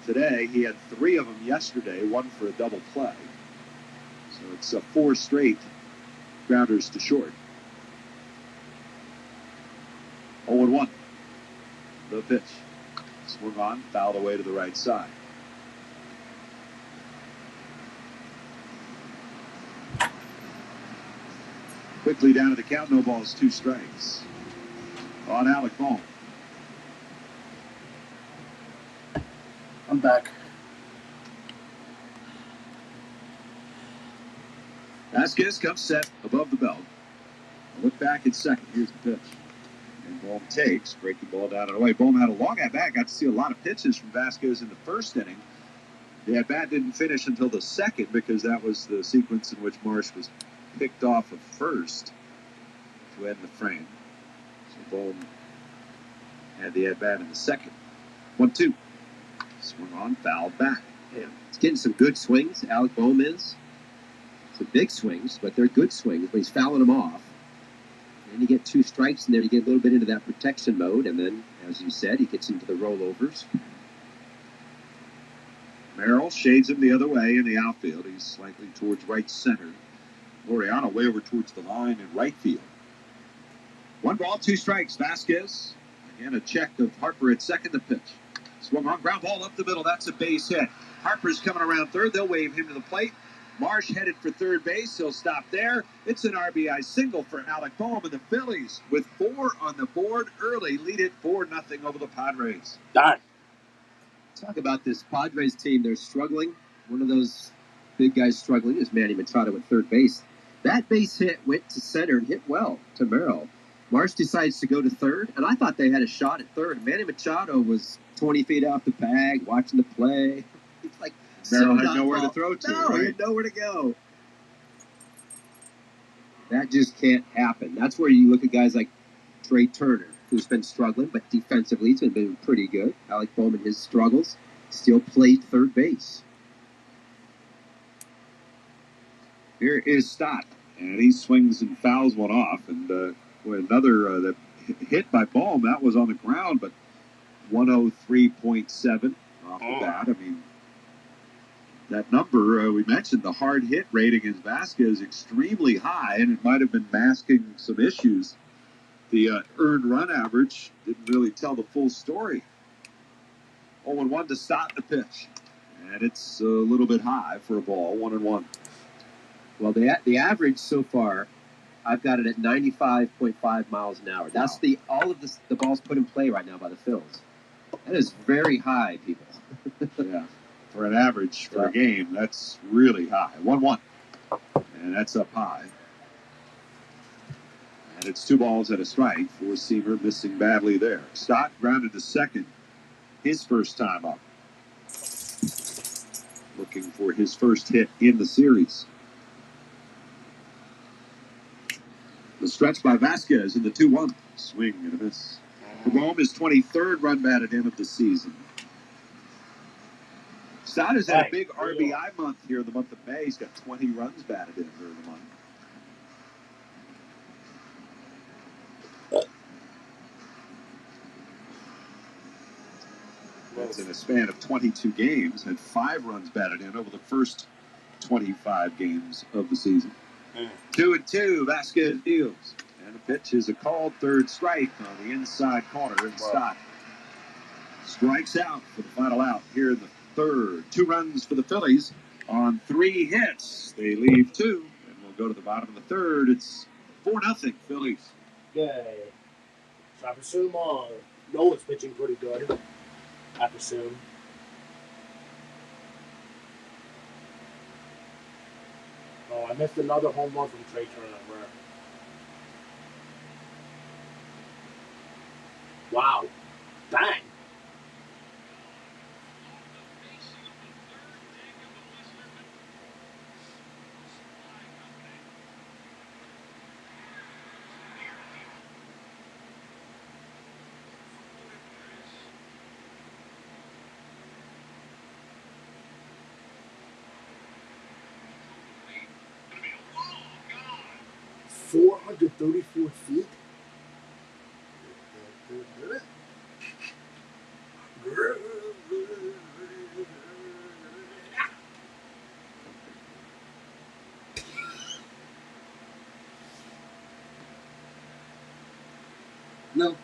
today. He had 3 of them yesterday, 1 for a double play. So it's 4 straight grounders to short. 0-1. The pitch. Swung on, fouled away to the right side. Quickly down to the count, no balls, 2 strikes. On Alec Bohm. I'm back. Vasquez comes set above the belt. A look back at second. Here's the pitch. And Bohm takes, breaking the ball down and away. Bohm had a long at-bat. Got to see a lot of pitches from Vasquez in the first inning. The at-bat didn't finish until the second because that was the sequence in which Marsh was picked off of first to end the frame. So Bohm had the at-bat in the second. 1-2. Swung on, fouled back. Yeah, he's getting some good swings, Alec Bohm is. Some big swings, but they're good swings, but he's fouling them off. And you get 2 strikes in there, you get a little bit into that protection mode, and then, as you said, he gets into the rollovers. Merrill shades him the other way in the outfield. He's slightly towards right center. Laureano way over towards the line in right field. 1 ball, 2 strikes. Vasquez. Again, a check of Harper at second. The pitch. Swung on, ground ball up the middle. That's a base hit. Harper's coming around third. They'll wave him to the plate. Marsh headed for third base. He'll stop there. It's an RBI single for Alec Bohm, and the Phillies, with 4 on the board early, lead it 4-0 over the Padres. Darn. Talk about this Padres team. They're struggling. One of those big guys struggling is Manny Machado at third base. That base hit went to center and hit well to Merrill. Marsh decides to go to third, and I thought they had a shot at third. Manny Machado was 20 feet off the bag, watching the play. It's like Merrill had nowhere to throw to. No, right? he had nowhere to go. That just can't happen. That's where you look at guys like Trey Turner, who's been struggling, but defensively he's been pretty good. Alec Bohm in his struggles still played third base. Here is Stott, and he swings and fouls one off. And another that hit by Bohm, that was on the ground, but 103.7 off the bat. I mean, that number, we mentioned the hard hit rating is Vasquez extremely high, and it might have been masking some issues. The earned run average didn't really tell the full story. 0-1 to Stott the pitch. And it's a little bit high for a ball, 1-1. Well, the average so far, I've got it at 95.5 miles an hour. That's all of the balls put in play right now by the Phils. That is very high, people. Yeah. For an average for a game, that's really high. 1-1. And that's up high. And it's 2 balls and a strike for Seamer, missing badly there. Stott grounded to second his first time up. Looking for his first hit in the series. The stretch by Vasquez in the 2-1. Swing and a miss. Bohm, his 23rd run batted in of the season. Stott has had a big RBI month here in the month of May. He's got 20 runs batted in during the month. That's in a span of 22 games. Had 5 runs batted in over the first 25 games of the season. 2-2, Vasquez deals. And the pitch is a called third strike on the inside corner, and Stott strikes out for the final out here in the third. 2 runs for the Phillies on 3 hits. They leave 2, and we'll go to the bottom of the third. It's 4-0 Phillies. Yay. So I presume Nolan's pitching pretty good. I presume. Oh, I missed another home run from Trey Turner. Wow. Bang. $434 feet. No.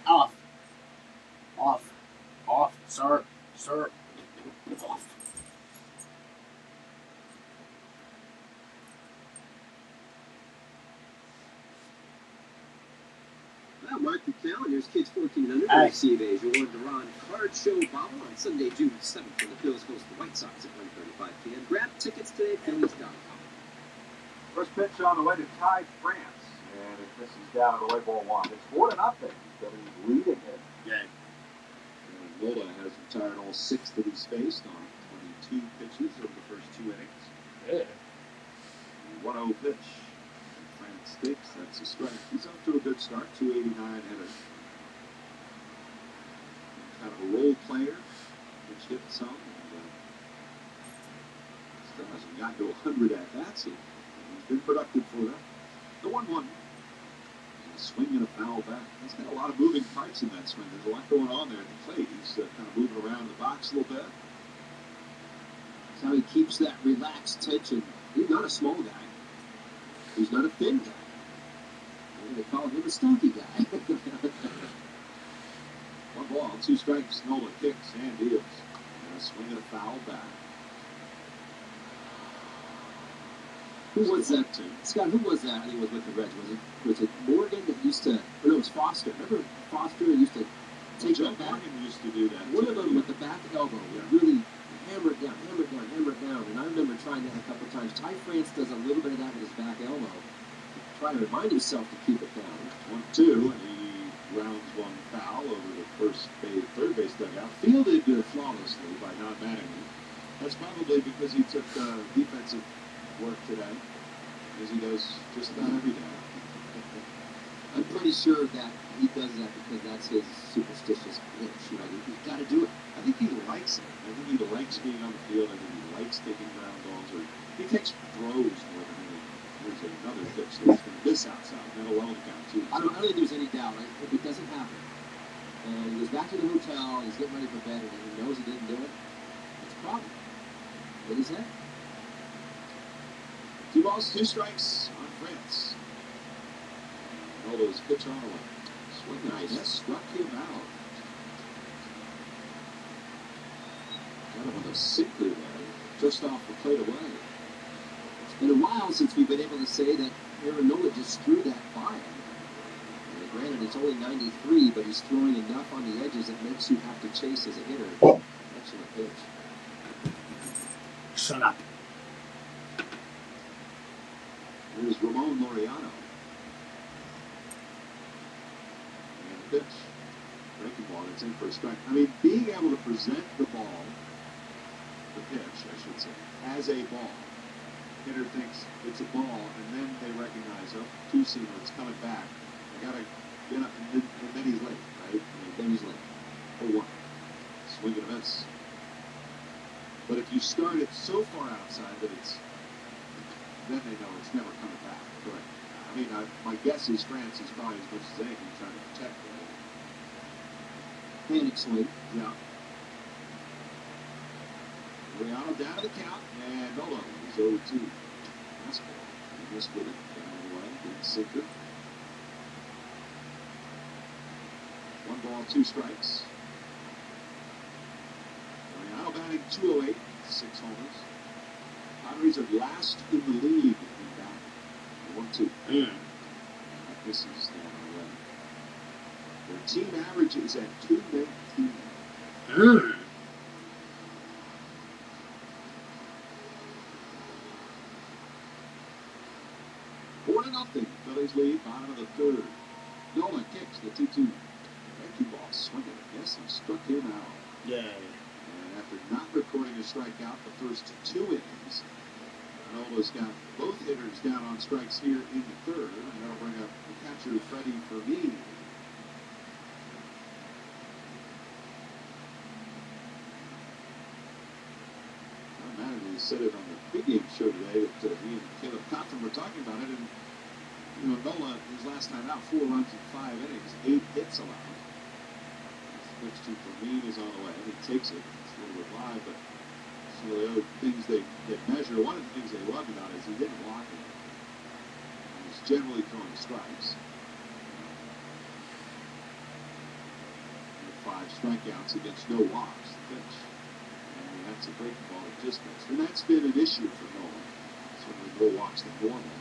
Off. Off. Off. Sir. Sir. Off. Well, mark your calendars. Kids 14 and under receive a Joan Duran Card Show bottle on Sunday, June 7th when the Phillies host the White Sox at 1:35 p.m. Grab tickets today at Phillies.com. First pitch on the way to Ty France. And it misses down on the way ball 1. It's 4-0. Phillies leading it. Yeah. Nola has retired all 6 that he's faced on 22 pitches over the first 2 innings. Yeah. 1-0 pitch. France sticks. That's a strike. He's off to a good start. 289 hitter. Kind of a role player, which hit some. And, still hasn't gotten to 100 at bats yet. He's been productive for them. The 1-1. A swing and a foul back. He's got a lot of moving parts in that swing. There's a lot going on there at the plate. He's kind of moving around the box a little bit. That's how he keeps that relaxed tension. He's not a small guy. He's not a thin guy. They call him a stocky guy. 1 ball, 2 strikes. Nola kicks and deals. And a swing and a foul back. Who was that? Scott, who was that? He was with the Reds. Was it Morgan that used to? Or no, it was Foster. Remember Foster used to take Joe that back? Morgan used to do that. One of them with the back elbow would really hammer it down. And I remember trying that a couple of times. Ty France does a little bit of that with his back elbow. Trying to remind himself to keep it down. 1-2, and he rounds 1 foul over the third base dugout. Fielded flawlessly by Don Mattingly. That's probably because he took defensive work today, as he does just about every day. I'm pretty sure that he does that because that's his superstitious pitch. You know, he's got to do it. I think he likes it. I think he likes being on the field. I think he likes taking ground balls. Or he takes throws more than anything. There's another pitch that's going to this outside. That'll level the count, too. I don't think there's any doubt. If it doesn't happen, and he goes back to the hotel, and he's getting ready for bed, and he knows he didn't do it, it's a problem. In his head. 2 balls, 2 strikes on France. Ronaldo's pitch on away. Swing nice. That struck him out. Kind of on the sinker there. Just off the plate away. It's been a while since we've been able to say that Aaron Nola just threw that by him. Granted, it's only 93, but he's throwing enough on the edges that makes you have to chase as a hitter. Excellent pitch. Shut up. Here's Ramon Laureano. And the pitch. Breaking ball, it's in for a strike. I mean, being able to present the ball, the pitch, I should say, as a ball. Hitter thinks it's a ball, and then they recognize, oh, two-seamer, it's coming back. I gotta get up, and then he's late, right? And then he's late. 0-1. Swing and a miss. But if you start it so far outside that it's, then they know it's never coming back. Correct. I mean, my guess is France is probably as much as anything trying to protect it. Panic swing. Yeah. Laureano down to the count, and Nola is 0-2. Fastball. He missed with it. Down the way. Good sinker. 1 ball, 2 strikes. Laureano batting .208, 6 homers. Padres are last in the league in batting. 1-2. That misses down the way. Their team average is at .219. 4-0. Phillies lead, bottom of the 3rd. Nola kicks the 2-2. That ball swinging. Yes, he struck him out. Yeah. And after not recording a strikeout the first 2 innings, Nola's got both hitters down on strikes here in the 3rd, and that'll bring up the catcher, Freddie Fermin. Matt said it on the pregame show today that he and Caleb Cochran were talking about it, and you know, Nola, his last time out, 4 runs in 5 innings, 8 hits allowed. His pitch to Fermin is on the way. He takes it. It's a little bit live, but some of the other things they measure, one of the things they loved about it is he didn't walk it. He was generally throwing strikes. 5 strikeouts against no walks. The pitch. And that's a breaking ball that just missed. And that's been an issue for Nola. Certainly more walks than normal.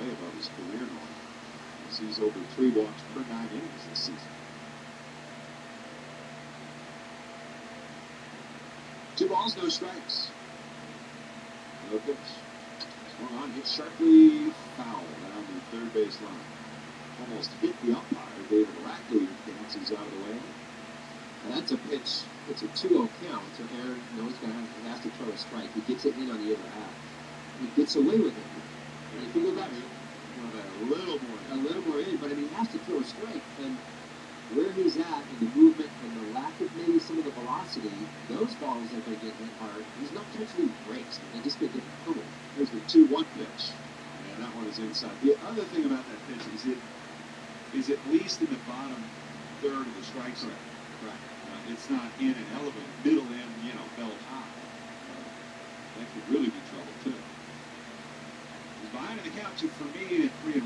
Way above his career normal. He's over 3 walks per 9 innings this season. 2 balls, no strikes. No pitch. Swung on, hit sharply, foul down the 3rd base line. Almost hit the umpire. David Rackley dances out of the way. And that's a pitch. It's a 2-0 count. So Aaron knows he has to throw a strike. He gets it in on the other half. He gets away with it. And if you go back a little more in, but I mean, he has to throw a strike. And where he's at, and the movement, and the lack of maybe some of the velocity, those balls are going to get hit hard. He's not catching any breaks. They just get hit pummeled. There's the 2-1 pitch. And that one is inside. The other thing about that pitch is at least in the bottom 3rd of the strike zone. Right. It's not in an elevator, middle end, belt high. That could really be trouble, too. He's behind in the count to Fermin at 3-1. And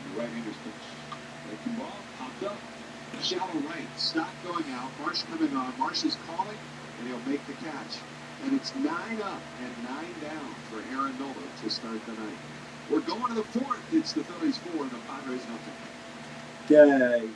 the right-hander's pitch. Breaking ball, popped up. Shallow right, Stock going out, Marsh coming on. Marsh is calling, and he'll make the catch. And it's 9 up and 9 down for Aaron Nola to start the night. We're going to the 4th. It's the Phillies 4 and the Padres 0. Yay.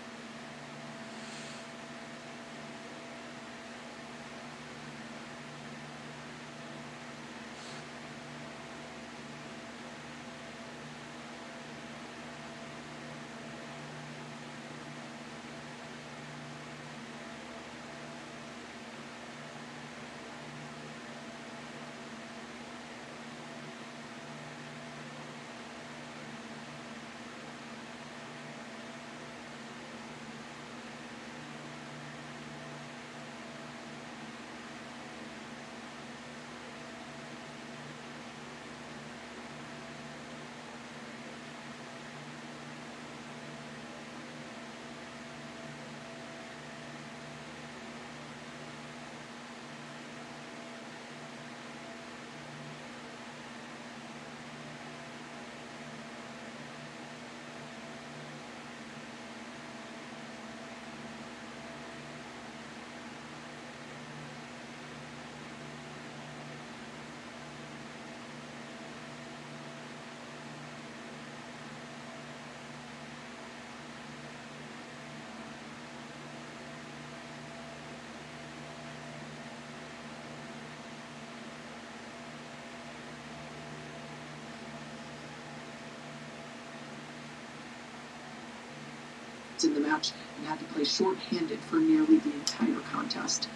minutes in the match and had to play shorthanded for nearly the entire contest.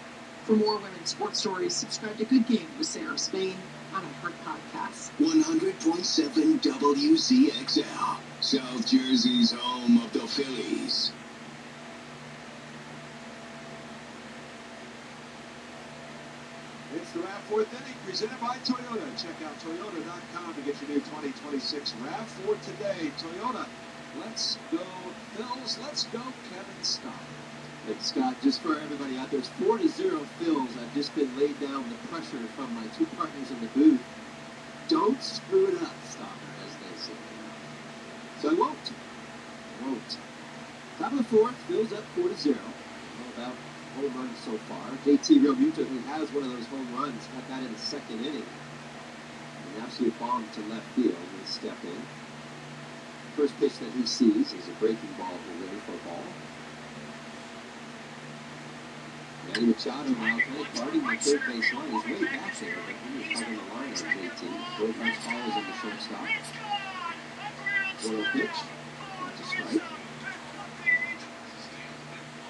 For more women's sports stories, subscribe to Good Game with Sarah Spain on iHeart Podcasts. 100.7 WZXL, South Jersey's home of the Phillies. It's the RAV4th inning presented by Toyota. Check out Toyota.com to get your new 2026 RAV4 today. Toyota, let's go Phils, let's go Kevin Scott. And Scott, just for everybody out there, it's 4-0 Phils. I've just been laid down the pressure from my two partners in the booth. Don't screw it up, Stopper, as they say. So I won't. Top of the fourth, Phils up 4-0. All about home runs so far. JT Realmuto, who has one of those home runs, got that in the second inning. An absolute bomb to left field with a step in. First pitch that he sees is a breaking ball away for a ball. Manny Machado now kind of guarding the third base line. He's way back there, but he was covering the line on JT. Bogarts follows in the shortstop. 1-0 pitch. That's a strike.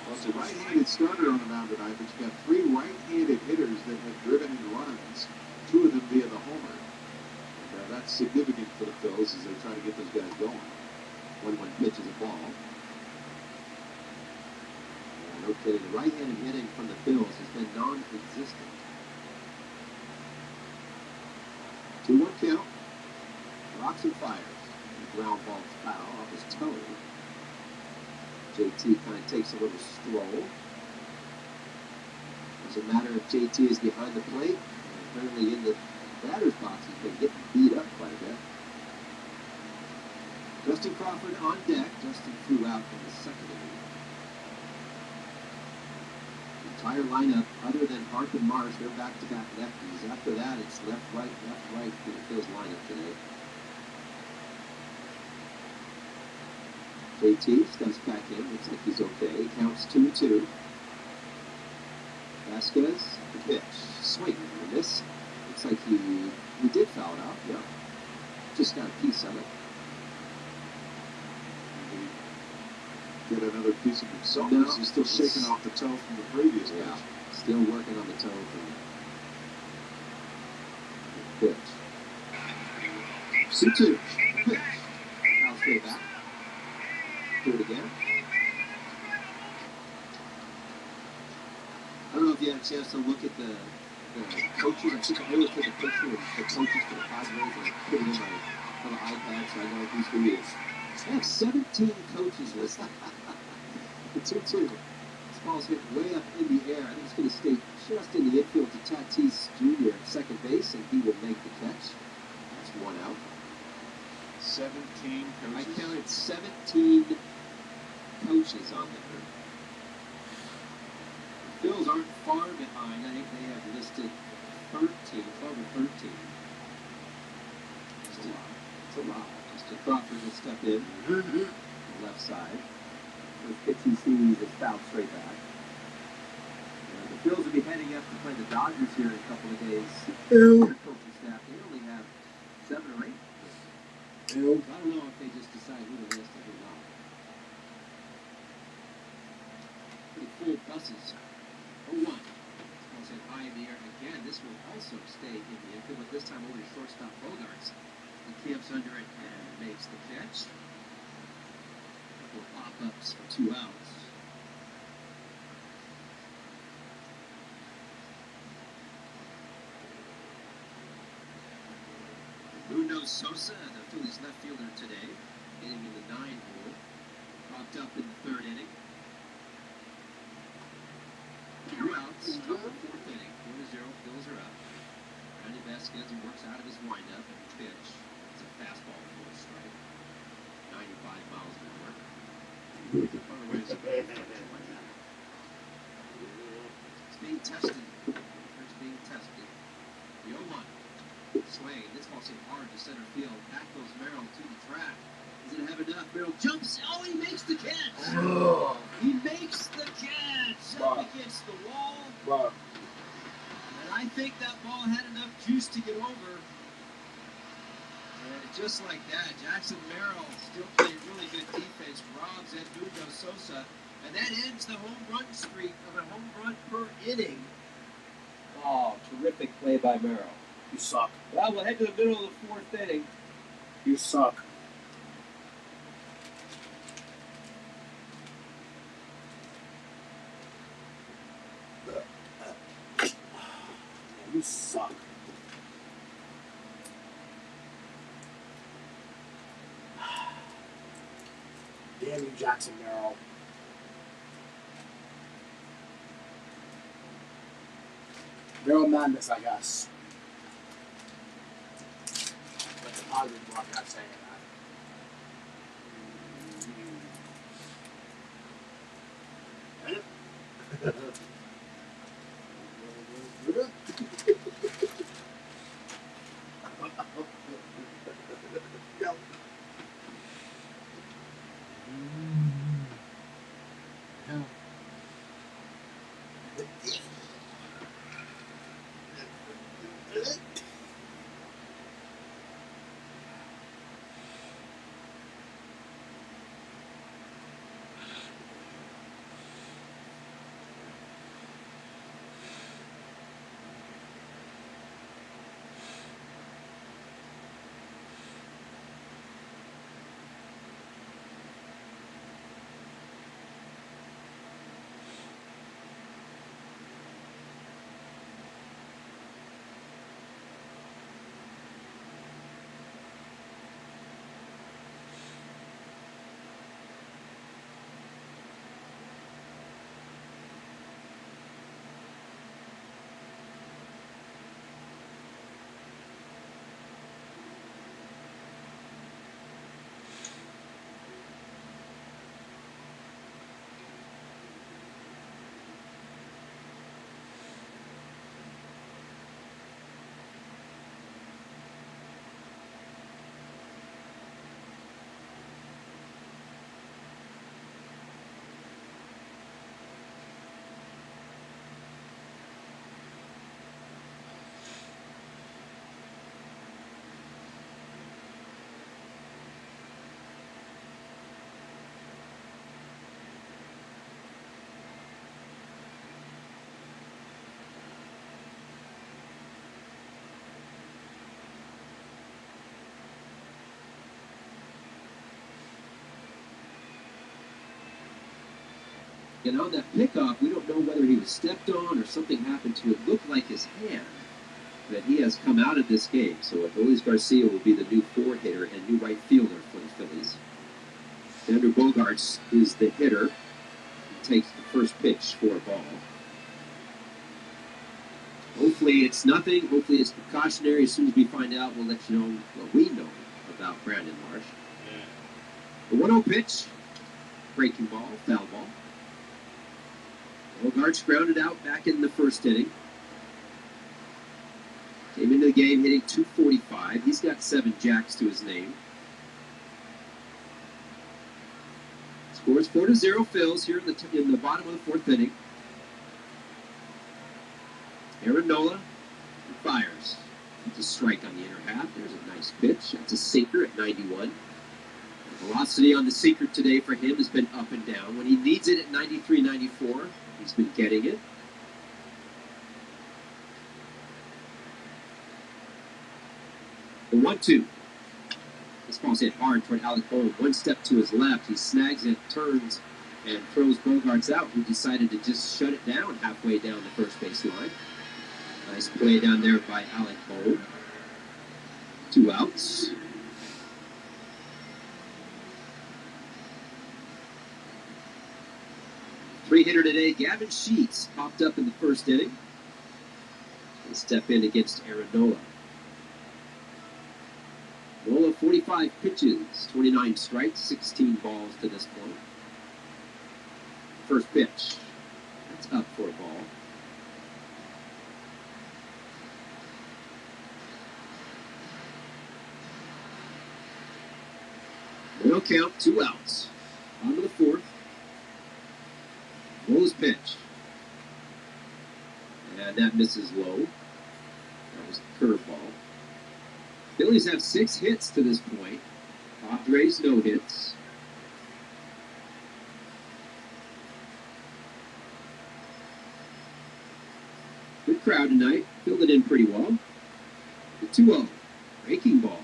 Well, it's a right-handed starter on the mound tonight, but you got three right-handed hitters that have driven in runs, two of them via the homer. And that's significant for the Phils as they try to get those guys going. 1-1 pitch is a ball. No kidding, the right-handed hitting from the Phils has been non-existent. 2-1 count. Rocks and fires. The ground ball foul off his toe. JT kind of takes a little stroll. Doesn't matter if JT is behind the plate. Apparently in the batter's box, he's been getting beat up quite a bit. Justin Crawford on deck. Justin threw out in the second inning. Entire lineup, other than Harp and Marsh, they're back-to-back lefties. After that, it's left-right for the Phil's lineup today. JT steps back in, looks like he's okay. Counts 2-2. Vasquez, the pitch, swing and a miss. Looks like he did foul it out, yeah. Just got a piece of it. Get another piece of himself. No, he's still shaking off the toe from the previous pitch. Still working on the toe from the pitch. 2-2. Pitch. Now straight back. Do it again. I don't know if you had a chance to look at the coaches. I think I always take a picture of the coaches for the Padres and put it in my little iPad so I know who's who is. I have 17 coaches listed. The 2-2. This ball's hit way up in the air. I think it's going to stay just in the infield to Tatis Jr. at second base, and he will make the catch. That's one out. 17 coaches? I counted 17 coaches on there. The Phils aren't far behind. I think they have listed 13, 12 or 13. It's a lot. Mr. Crawford will step in on the left side. First pitch he sees is fouled straight back. The Phils will be heading up to play the Dodgers here in a couple of days. Their coaching staff, they only have 7 or 8. I don't know if they just decide who to list and who not. Pretty full buses. 0-1. Ball's hit high in the air again. This will also stay in the infield, but this time over to shortstop Bogarts. He camps under it and makes the catch. Couple of pop-ups for 2 outs. Mundo Sosa, the Phillies left fielder today, hitting in the 9-hole. Popped up in the 3rd inning. 2 outs, top of the 4th inning. 4-0, Phillies are up. Randy Vasquez works out of his windup and pitch. It's a fastball for a strike. 95 miles an hour. It's being tested. It's being tested. The 0-1. Swing. This ball's hit hard to center field. Back goes Merrill to the track. Does it have enough? Merrill jumps. Oh, he makes the catch. He makes the catch up against the wall. And I think that ball had enough juice to get over. And just like that, Jackson Merrill still playing really good defense, robs Edmundo Sosa, and that ends the home run streak of a home run per inning. Oh, terrific play by Merrill. You suck. Well, we'll head to the middle of the fourth inning. You suck. You suck. Damn you, Jackson Merrill. Merrill Madness, I guess. That's a positive broadcast saying that. And on that pickoff, we don't know whether he was stepped on or something happened to it. Looked like his hand. But he has come out of this game. So Adolis Garcia will be the new 4-hitter and new right fielder for the Phillies. Andrew Bogaerts is the hitter. He takes the first pitch for a ball. Hopefully it's nothing. Hopefully it's precautionary. As soon as we find out, we'll let you know what we know about Brandon Marsh. The 1-0 pitch. Breaking ball, foul ball. Bogaerts grounded out back in the first inning. Came into the game hitting .245. He's got 7 jacks to his name. Scores 4-0 Phils here in the bottom of the fourth inning. Aaron Nola fires. It's a strike on the inner half. There's a nice pitch. That's a sinker at 91. The velocity on the sinker today for him has been up and down. When he needs it at 93, 94, he's been getting it. The 1-2. This ball's hit hard toward Alec Bohm. One step to his left. He snags it, turns, and throws Bogaerts out, who decided to just shut it down halfway down the first base line. Nice play down there by Alec Bohm. 2 outs. Three-hitter today, Gavin Sheets, popped up in the first inning. He'll step in against Aaron Nola. Nola, 45 pitches, 29 strikes, 16 balls to this point. First pitch. That's up for a ball. No count, 2 outs. On to the fourth. Nola's pitch. And that misses low. That was the curveball. Phillies have 6 hits to this point. Padres, no hits. Good crowd tonight. Filled it in pretty well. The 2-0. Breaking ball.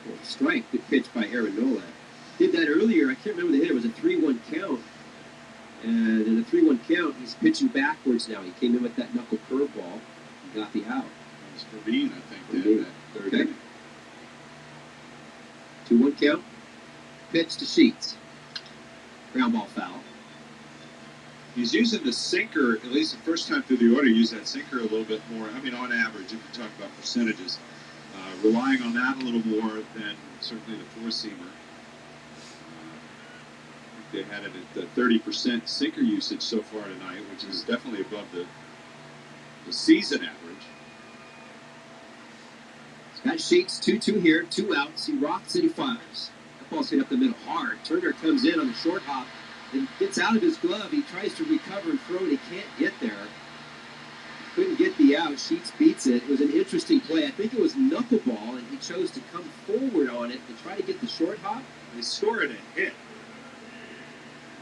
Well, strike. Good pitch by Aaron Nola. Did that earlier. I can't remember the hit. It was a 3-1 count. And in a 3-1 count, he's pitching backwards now. He came in with that knuckle curveball and got the out. That was Vereen, I think, that third Okay. inning. 2-1 count. Pitch to Sheets. Ground ball foul. He's using the sinker, at least the first time through the order, use that sinker a little bit more. I mean, on average, if you talk about percentages, relying on that a little more than certainly the four-seamer. I think they had it at 30% sinker usage so far tonight, which is definitely above the season average. He's got Sheets, 2-2 here, 2 outs. He rocks and he fires. That ball's hit up the middle hard. Turner comes in on the short hop and gets out of his glove. He tries to recover and throw, and he can't get there. Couldn't get the out. Sheets beats it. It was an interesting play. I think it was knuckleball, and he chose to come forward on it and try to get the short hop. They scored a hit.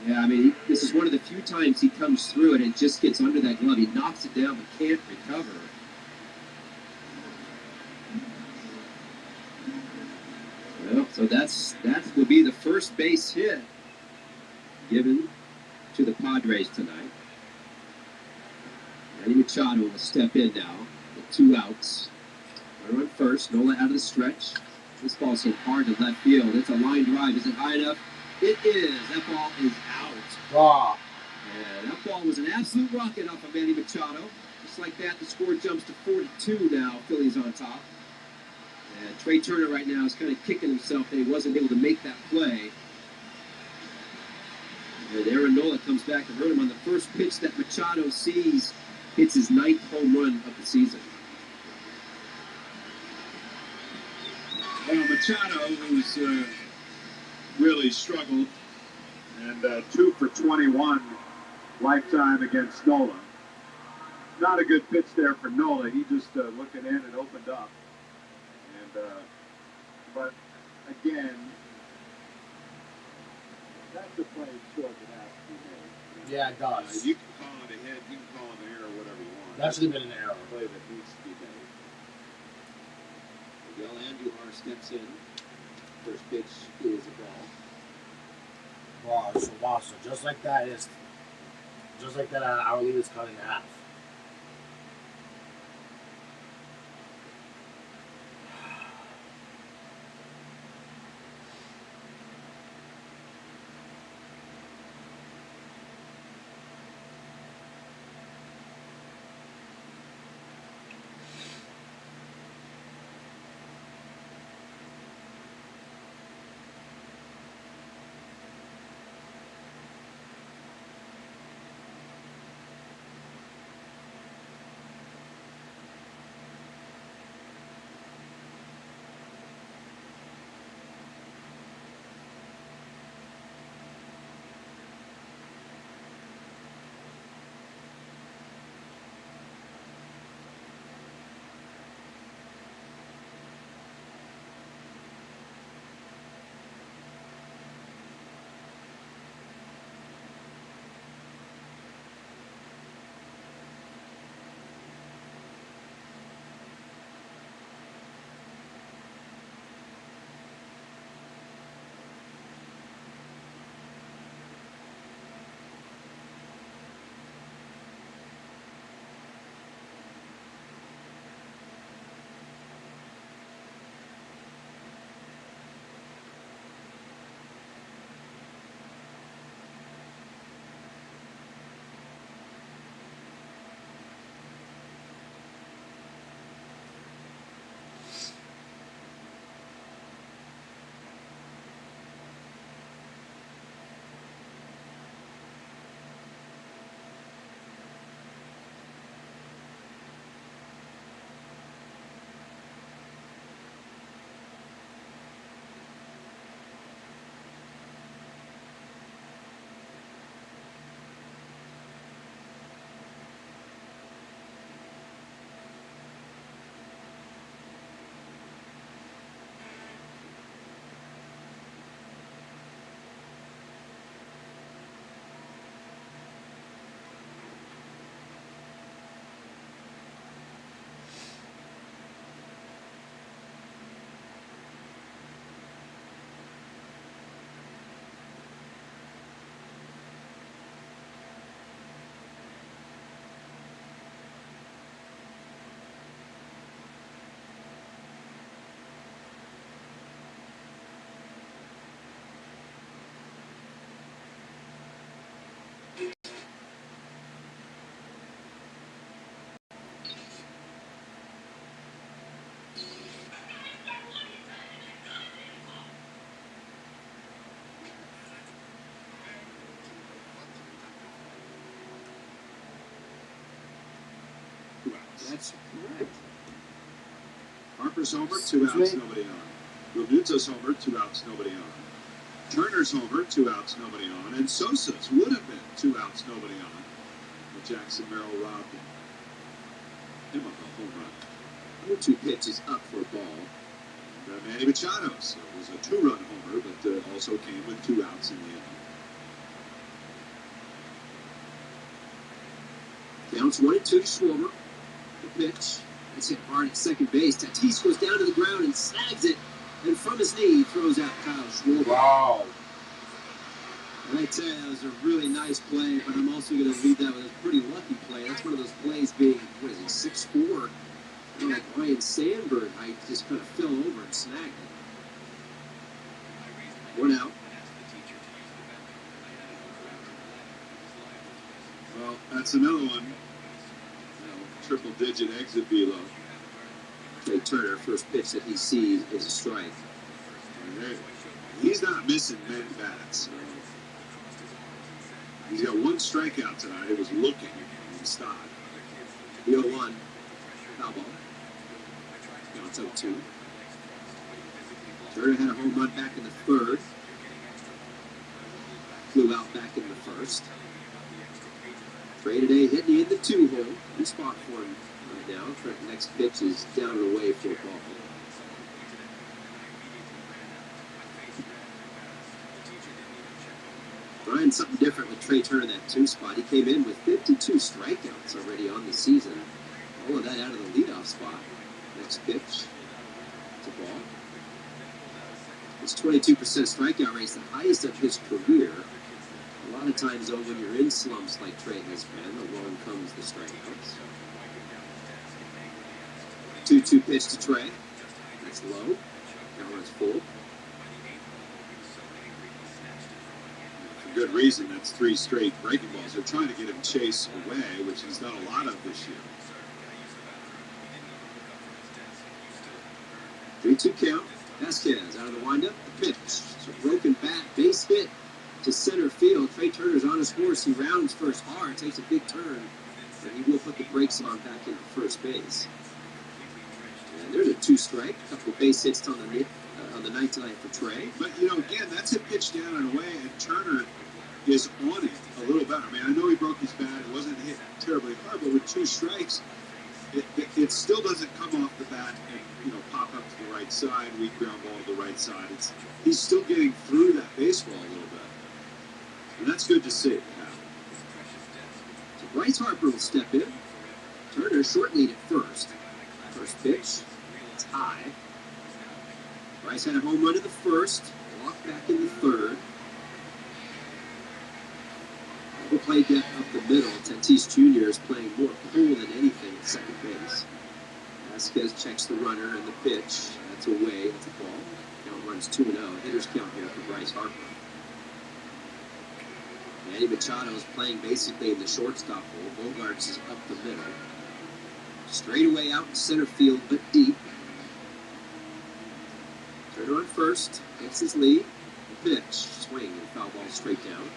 Yeah, I mean, this is one of the few times he comes through it and it just gets under that glove. He knocks it down but can't recover. Well, so that will be the first base hit given to the Padres tonight. Manny Machado will step in now with 2 outs. Runner on first, Nola out of the stretch. This ball's hit hard to left field. It's a line drive. Is it high enough? It is. That ball is out. Wow. And that ball was an absolute rocket off of Manny Machado. Just like that, the score jumps to 42 now. Phillies on top. And Trey Turner right now is kind of kicking himself that he wasn't able to make that play. And Aaron Nola comes back to hurt him on the first pitch that Machado sees. Hits his 9th home run of the season. Well, Machado, who's really struggled, and 2 for 21 lifetime against Nola. Not a good pitch there for Nola. He just looking in and opened up. And but again, that's a play short that has to be made. Yeah, it does. You can call it a hit, you can call it an error, whatever you want. That should have been an error. A play that needs to be made. Miguel Andujar steps in. First pitch is a ball. Wow, so just like that, our lead is cut in half. That's correct. Harper's homer, 2 outs, nobody on. Realmuto's homer, 2 outs, nobody on. Turner's homer, 2 outs, nobody on. And Sosa's would have been 2 outs, nobody on. But Jackson Merrill robbed him of a home run. The 2 pitches up for a ball. Manny Machado's was a 2-run homer, but also came with 2 outs in the end. Counts 1-2 to Schwarber. The pitch. It's hit hard at second base. Tatis goes down to the ground and snags it. And from his knee, he throws out Kyle Schwarber. Wow. And I tell you, that was a really nice play, but I'm also going to leave that with a pretty lucky play. That's one of those plays being, 6'4", like Ryan Sandberg height, just kind of fell over and snagged it. 1 out. Well, that's another one. Triple-digit exit velo. Trey Turner, first pitch that he sees is a strike. He's not missing many bats. He's got 1 strikeout tonight. It was looking and stopped. 3-0-1. Foul ball. Counts 0-2. Turner had a home run back in the 3rd. Flew out back in the 1st. Trey today hitting in the 2-hole. Good spot for him right now. The next pitch is down and away for a ball. Trying something different with Trey Turner in that 2 spot. He came in with 52 strikeouts already on the season. All of that out of the leadoff spot. Next pitch. It's a ball. It's 22% strikeout rate, the highest of his career. A lot of times, though, when you're in slumps like Trey has been, along comes the strikeouts. 2-2 pitch to Trey. That's low. Now runs full. For good reason, that's 3 straight breaking balls. They're trying to get him chased away, which he's done a lot of this year. 3-2 count. Vasquez out of the windup. The pitch. It's a broken bat. Base hit to center field. Trey Turner's on his horse. He rounds first hard. Takes a big turn. And he will put the brakes on back into first base. And there's a 2 strike. A couple of base hits on the night tonight for Trey. But, again, that's a pitch down and away, and Turner is on it a little better. I mean, I know he broke his bat. It wasn't hit terribly hard, but with 2 strikes, it still doesn't come off the bat and, pop up to the right side, weak ground ball to the right side. He's still getting through that baseball a little bit. And that's good to see. So Bryce Harper will step in. Turner short lead at first. First pitch. It's high. Bryce had a home run in the 1st. Walked back in the 3rd. Double play depth up the middle. Tatis Jr. is playing more pull than anything at second base. Vasquez checks the runner and the pitch. That's away. That's a ball. Count runs 2-0. Hitters count here for Bryce Harper. Manny Machado is playing basically in the shortstop hole. Bogarts is up the middle. Straight away out in center field, but deep. Turner on first. Gets his lead. The pitch. Swing and foul ball straight down.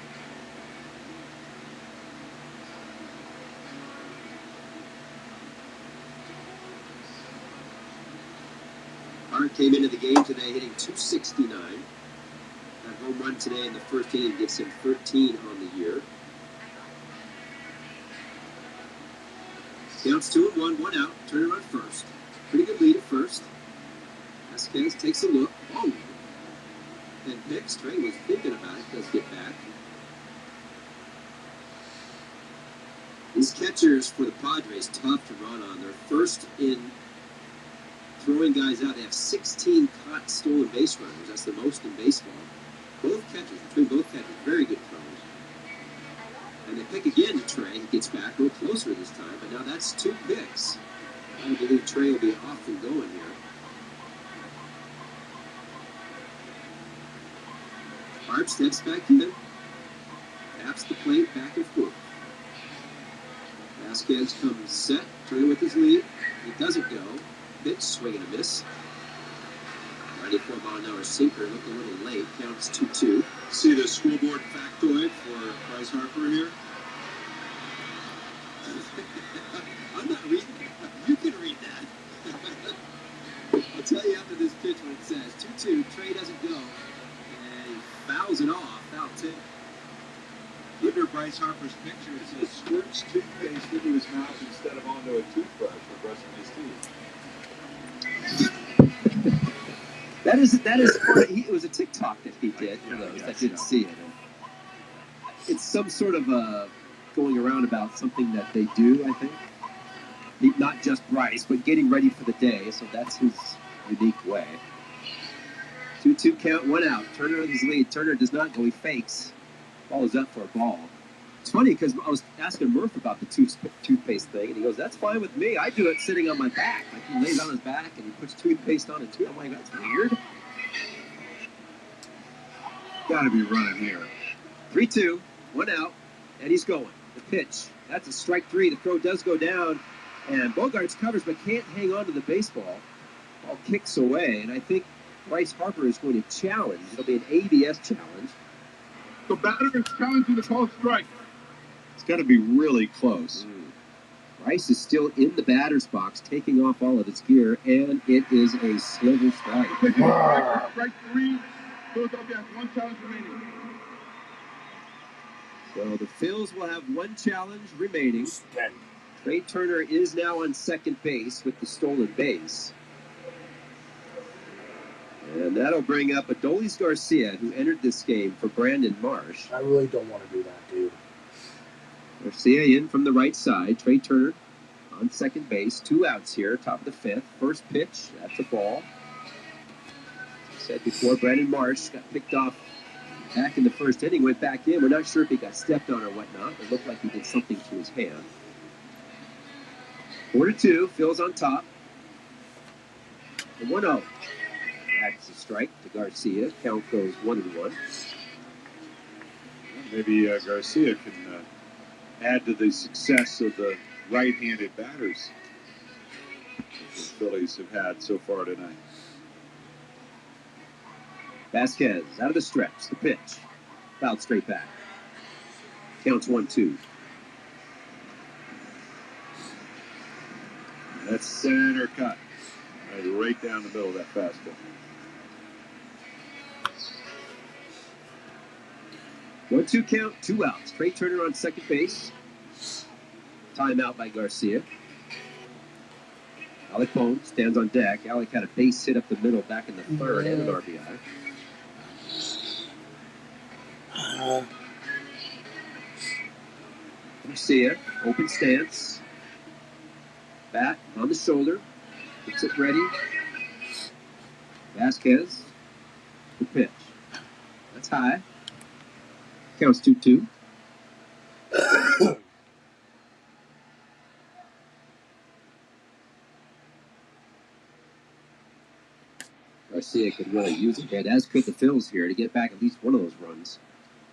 Hart came into the game today hitting .269. That home run today in the 1st inning gives him 13 on the year. Counts 2-1, 1 out. Turner on first. Pretty good lead at first. Vasquez takes a look. Oh! And picks. Trey was thinking about it. Does get back. These catchers for the Padres, tough to run on. They're first in throwing guys out. They have 16 caught stolen base runners. That's the most in baseball. Between both catchers, very good throws. And they pick again to Trey. He gets back a little closer this time, but now that's 2 picks. I believe Trey will be off and going here. Hart steps back in, taps the plate back and forth. Vasquez comes set, Trey with his lead. He doesn't go. Pitch, swing and a miss. 94-mile-an-hour sinker, looked a little late. Counts 2-2. See the scoreboard factoid for Bryce Harper here? I'm not reading. pitch when it says 2-2. Trey doesn't go. And he fouls it off. Foul tip. Under Bryce Harper's picture, it says squirts toothpaste into his mouth instead of onto a toothbrush for brushing his teeth. That is funny. It was a TikTok that he did for those that didn't see it. It's some sort of going around about something that they do, I think. Not just Bryce, but getting ready for the day. So that's his unique way. 2-2 count, 1 out. Turner with his lead. Turner does not go. He fakes. Ball is up for a ball. It's funny because I was asking Murph about the toothpaste thing, and he goes, "That's fine with me. I do it sitting on my back." Like he lays on his back and he puts toothpaste on it too. I'm like, that's weird. Got to be running here. 3-2, 1 out, and he's going. The pitch. That's a strike 3. The throw does go down, and Bogarts covers but can't hang on to the baseball. Ball kicks away, and I think Bryce Harper is going to challenge. It'll be an ABS challenge. The batter is challenging the call strike. It's got to be really close. Bryce is still in the batter's box, taking off all of his gear, and it is a sliver strike. Strike 3. Philadelphia has 1 challenge remaining. So the Phils will have 1 challenge remaining. Trey Turner is now on second base with the stolen base. And that'll bring up Adolis Garcia, who entered this game for Brandon Marsh. I really don't want to do that, dude. Garcia in from the right side. Trey Turner on second base. 2 outs here, top of the 5th. First pitch, that's a ball. As I said before, Brandon Marsh got picked off back in the first inning, went back in. We're not sure if he got stepped on or whatnot. It looked like he did something to his hand. 4-2, Phil's on top. The 1-0. That's a strike to Garcia. Count goes 1-1. Maybe Garcia can add to the success of the right-handed batters the Phillies have had so far tonight. Vasquez out of the stretch. The pitch. Fouled straight back. Counts 1-2. That's center cut. Right down the middle of that fastball. 1-2 count, 2 outs. Trey Turner on second base. Timeout by Garcia. Alec Bohm stands on deck. Alec had a base hit up the middle back in the third and an RBI. Garcia, open stance. Bat on the shoulder. Gets it ready. Vasquez. The pitch. That's high. Counts 2-2. Garcia could really use a hit, as could the Phils here, to get back at least one of those runs.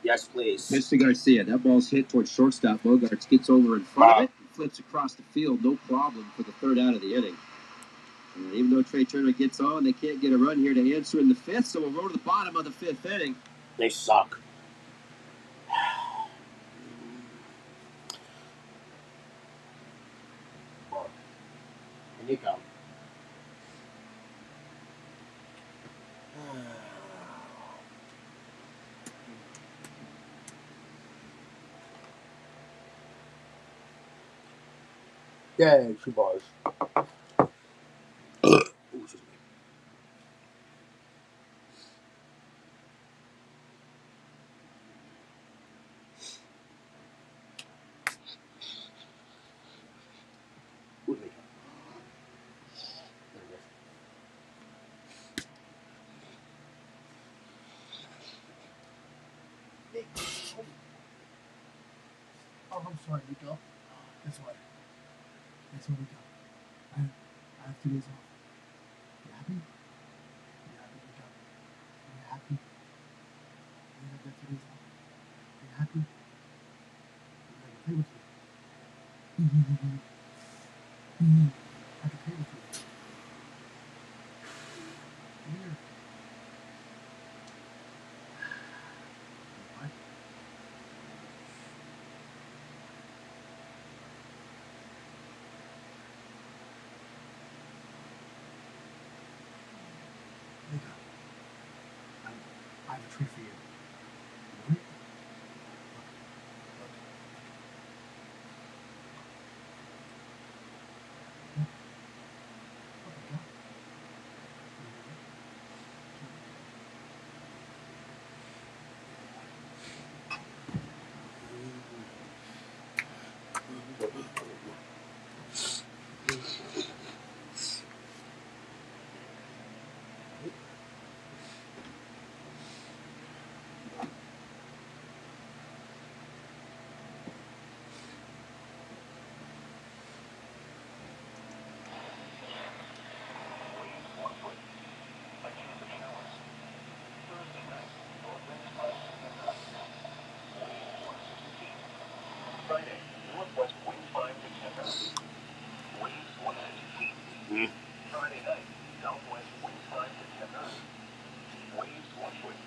Yes, please. Pitch to Garcia. That ball's hit towards shortstop. Bogarts gets over in front of it and flips across the field. No problem for the 3rd out of the inning. And even though Trey Turner gets on, they can't get a run here to answer in the 5th, so we'll roll to the bottom of the 5th inning. They suck. And you come. Yay, 2 bars. Ooh, excuse me. Excuse me. Oh, I'm sorry, Nico. Guess what? Guess where we go? I have 2 days off. You happy? You happy, Nico? Are you happy? You have that 2 days off. Are you happy? I can play with you. I can play with you. Come here. What? There you go. I have a treat for you. You want it? Friday, northwest wind 5 to 10 knots. Waves 150 feet. Friday night, southwest wind 5 to 10 knots. Waves 1 foot.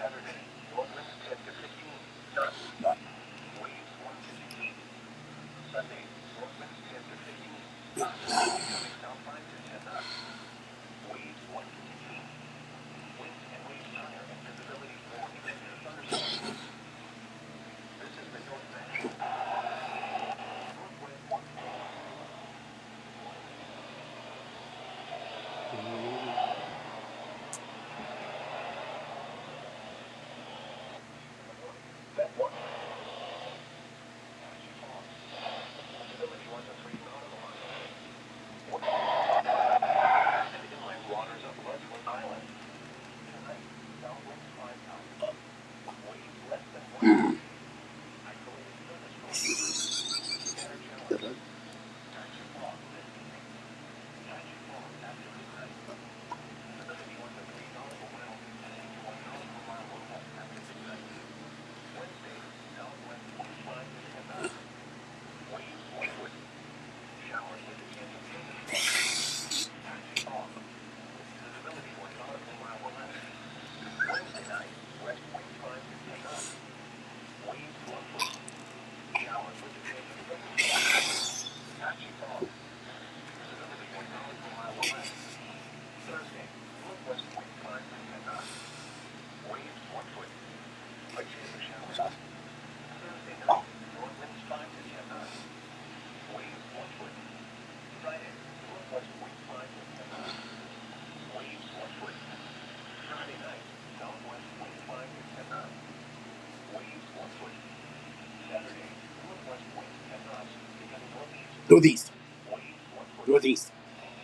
Saturday, north winds 10 to 15 knots. Waves 150 feet. Sunday, north winds 10 to 15 knots. Becoming south 5 to 10 knots. Waves 150 feet. Winds and waves higher and visibility for extended thunderstorms. This is the North National. Northwest 1 foot. That 1 visibility 1 to 3 nautical miles. And inland waters of Westwood Island. Tonight, south winds 5 knots. Waves less than 1. Isolated thunderstorms. Scattered showers. Patchy fog this evening. Patchy fog after midnight. Visibility 1 to 3 nautical miles extending to 1 nautical mile or less after midnight. Wednesday, southwest wind 5 to 10 knots. Waves 1 foot. Showers with a chance of thunderstorms. Patchy fog. Visibility 1 nautical mile or less. Wednesday night, west wind 5 to 10 knots. Waves 1 foot. Showers with a chance of thunderstorms. Patchy fog. Visibility 1 nautical mile or less. Thursday, northwest wind 5 to 10 knots. Waves 1 foot. A chance of showers. Thursday night, north winds 5 to 10 knots. Waves 1 foot. Friday, northwest wind 5 to 10 knots. Waves 1 foot. Friday night, southwest wind 5 to 10 knots. Waves 1 foot. Saturday, northwest wind 10 knots. Becoming northeast. Northeast. Waves 1 foot. Northeast.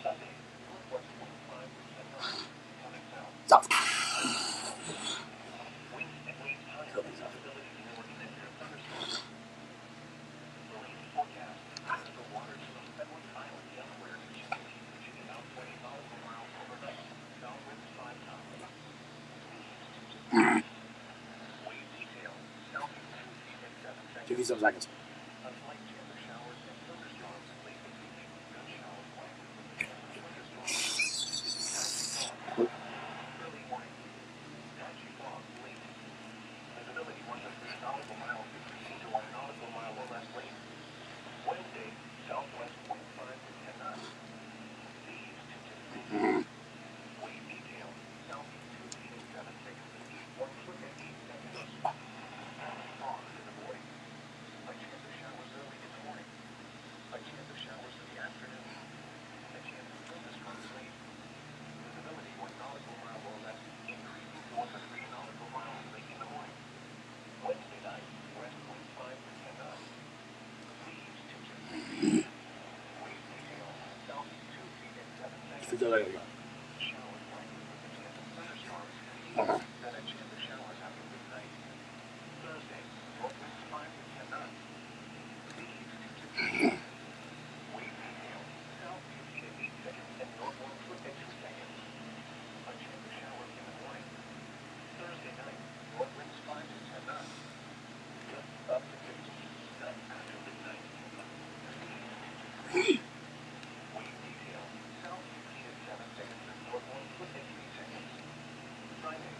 Sunday, northwest wind 5 to 10 knots. Coming south. South. 12 foot. Winds and waves higher and visibility for extended thunderstorms. Marine forecast. Coastal waters from Edward Island, Delaware to Chesapeake, Virginia, about 20 nautical miles overnight. South winds 5 knots. Wave detail. Southeast 2 feet and 7 seconds. 2 feet 7 seconds. A slight chance of showers and thunderstorms late this evening. Good showers likely with a chance of thunderstorms. Patchy fog. Early morning. Patchy fog late. Visibility 1 to 3 nautical miles, 15 to 1 nautical mile or less late. Wednesday, southwest wind 5 to 10 knots. Seas 2 to 3. Wave detail. Southeast 2 feet and 7 seconds. And east 1 foot and 8 seconds. Patchy fog in the morning. A chance of showers early in the morning. A chance of showers in the afternoon. A chance of thunderstorms late. Visibility 1 nautical mile or less, increasing to 1 to 3 nautical miles late in the morning. Wednesday night, west wind 5 to 10 knots. Seas 2 to 3 feet. Wave detail, southeast 2 feet and 7 seconds. Showers likely with a chance of thunderstorms in the evening, then a chance of showers after midnight. Thursday, north winds 5 to 10 knots. Seas 2 to 3 feet. Wave detail, south 2 feet and 8 seconds and north 1 foot and 2 seconds. A chance of showers in the morning. Thursday night, north winds 5 to 10 knots. Gusts up to 15 knots after midnight. Wave detail, south 2 feet and 7 seconds and north 1 foot and 3 seconds. Friday,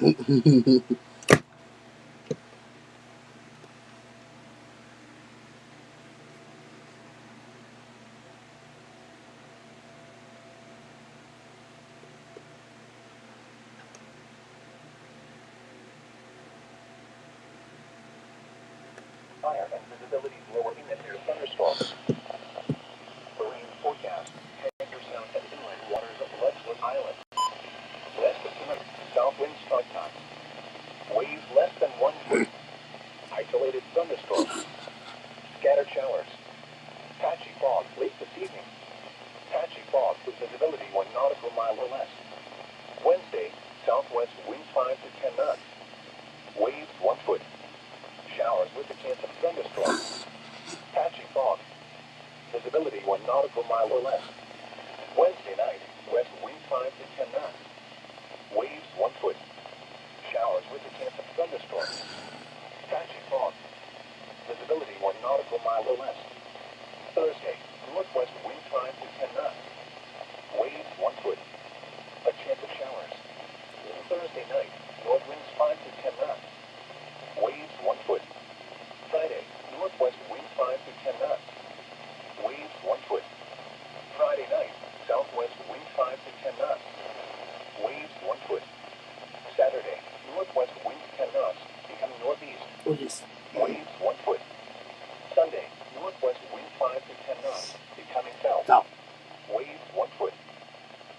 Fire and visibility lowering and near thunderstorms. Marine forecast. Tanker Sound and inland waters of Westwood Island. West of tonight, south wind strike times. Waves less than 1 foot. Isolated thunderstorms. Scattered showers. Patchy fog late this evening. Patchy fog with visibility 1 nautical mile or less. Wednesday, southwest winds 5 to 10 knots. Waves 1 foot. Showers with a chance of thunderstorms. Patchy fog. Visibility 1 nautical mile or less. Wednesday night, west winds 5 to 10 knots. Waves 1 foot. Showers with a chance of thunderstorms. Patchy fog. Visibility 1 nautical mile or less. Thursday, northwest winds 5 to 10 knots. Waves 1 foot. A chance of showers. Thursday night, north winds 5 to 10 knots. Waves 1 foot. Friday, northwest winds 5 to 10 knots. Waves 1 foot. Friday night, southwest winds 5 to 10 knots. Waves 1 foot. Saturday, northwest winds 10 knots, becoming northeast. Waves 1 foot. Sunday, northwest winds 5 to 10 knots, becoming south. Waves 1 foot.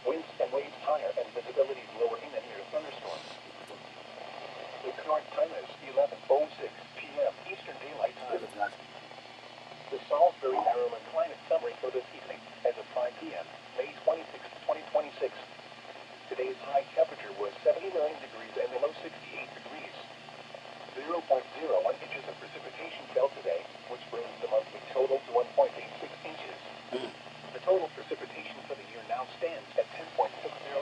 Winds and waves higher and visibility lower in and near thunderstorms. The current time is 11:06 p.m. Eastern Daylight Time. The Salisbury, Maryland climate summary for this evening as of 5 p.m., May 26, 2026. Today's high temperature was 79 degrees and the low 68 degrees. 0.01 inches of precipitation fell today, which brings the monthly total to 1.86 inches. The total precipitation for the year now stands at 10.60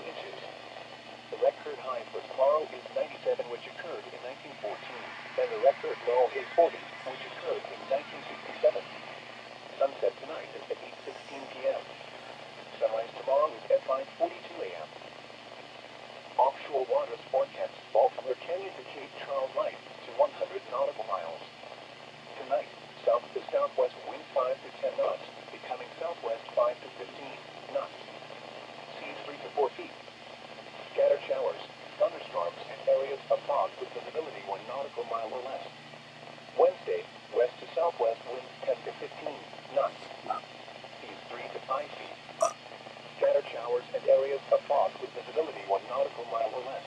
inches. The record high for tomorrow is 97, which occurred in 1914, and the record low is 40, which occurred in 1967. Sunset tonight is at 8:16 p.m. Sunrise tomorrow is at 5:42 a.m. Offshore waters forecast Baltimore Canyon to Cape Charles Light to 100 nautical miles. Tonight, south to southwest wind 5 to 10 knots, becoming southwest 5 to 15 knots. Seas 3 to 4 feet. Scattered showers, thunderstorms, and areas of fog with visibility 1 nautical mile or less. Wednesday, west to southwest winds 10 to 15 knots. Seas 3 to 5 feet. Scattered showers and areas of fog with visibility 1 nautical mile or less.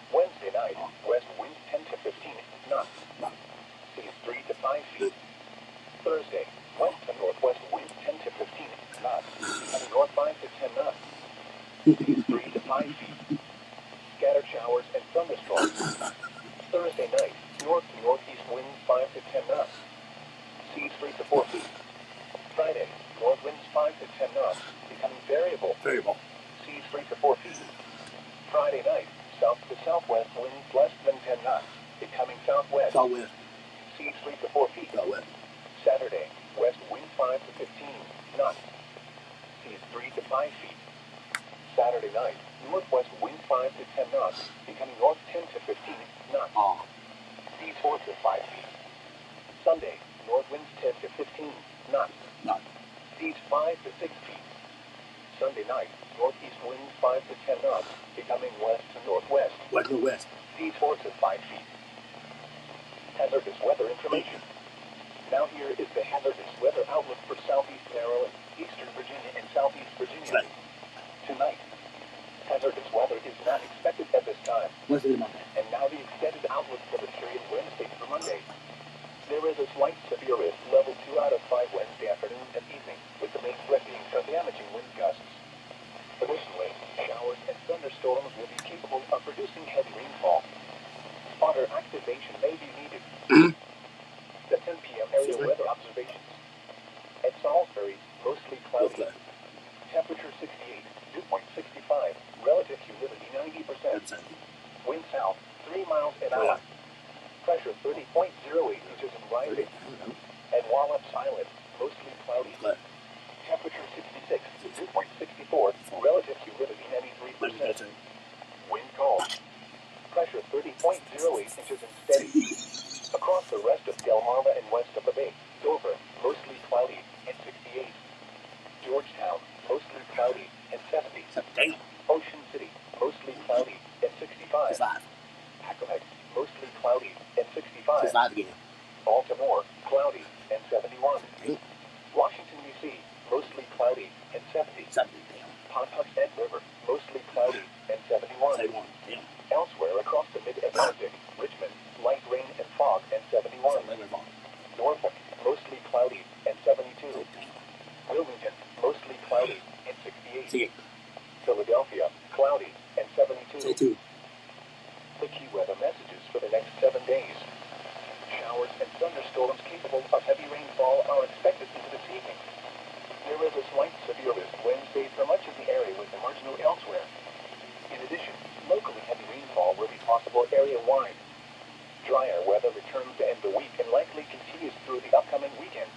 Wednesday night, west winds 10 to 15 knots. Seas 3 to 5 feet. Thursday, west to northwest winds 10 to 15 knots. Becoming north 5 to 10 knots. Seas 3 to 5 feet. Scattered showers and thunderstorms. Thursday night, north to northeast winds 5 to 10 knots. Seas 3 to 4 feet. Friday, north winds 5 to 10 knots, becoming variable. Seas 3 to 4 feet. Friday night, south to southwest winds less than 10 knots, becoming southwest. Seas 3 to 4 feet. Saturday, west wind 5 to 15 knots. Seas 3 to 5 feet. Saturday night, northwest wind 5 to 10 knots, becoming north 10 to 15 knots. Seas 4 to 5 feet. Sunday, north winds 10 to 15 knots. Seas 5 to 6 feet. Sunday night, northeast winds 5 to 10 knots, becoming west to northwest. Seas 4 to 5 feet. Hazardous weather information. Now here is the hazardous weather outlook for southeast Maryland, eastern Virginia, and southeast Virginia. Tonight, hazardous weather is not expected at this time. And now the extended outlook for the period Wednesday through Monday. There is a slight severe risk, level 2 out of 5 Wednesday afternoon and evening, with the main threat being from damaging wind gusts. Additionally, showers and thunderstorms will be capable of producing heavy rainfall. Spotter activation may be needed. The 10 p.m. area weather observations. At Salisbury, mostly cloudy. Temperature 68, dew point 65, relative humidity 90%. Wind south 3 miles an hour. Pressure 30.08 inches and rising. At Wallops Island, mostly cloudy. Temperature 66, dew point 64, relative humidity 93%. Wind calm. Pressure pressure 30.08 inches and steady. Across the rest of Delmarva and west of the bay, Dover, mostly cloudy and 68. Georgetown, mostly cloudy and 70. Damn. Ocean City, mostly cloudy and 65. She's live. Accomack, mostly cloudy and 65. She's live again. Baltimore, cloudy and 71. Damn. Washington, D.C., mostly cloudy and 70. 70. Damn. Pontotoc River, mostly cloudy and 71. 71. Damn. Elsewhere across the mid-Atlantic, Richmond, light rain and fog and 71. Norfolk, mostly cloudy and 72. Wilmington, mostly cloudy and 68. See it. Philadelphia, cloudy and 72. Say 2. The key weather messages for the next 7 days. Showers and thunderstorms capable of heavy rainfall are expected into this evening. There is a slight severe risk Wednesday for much of the area with the marginal elsewhere. In addition, locally heavy rainfall will be possible area-wide. Drier weather returns to end the week and likely continues through the upcoming weekend.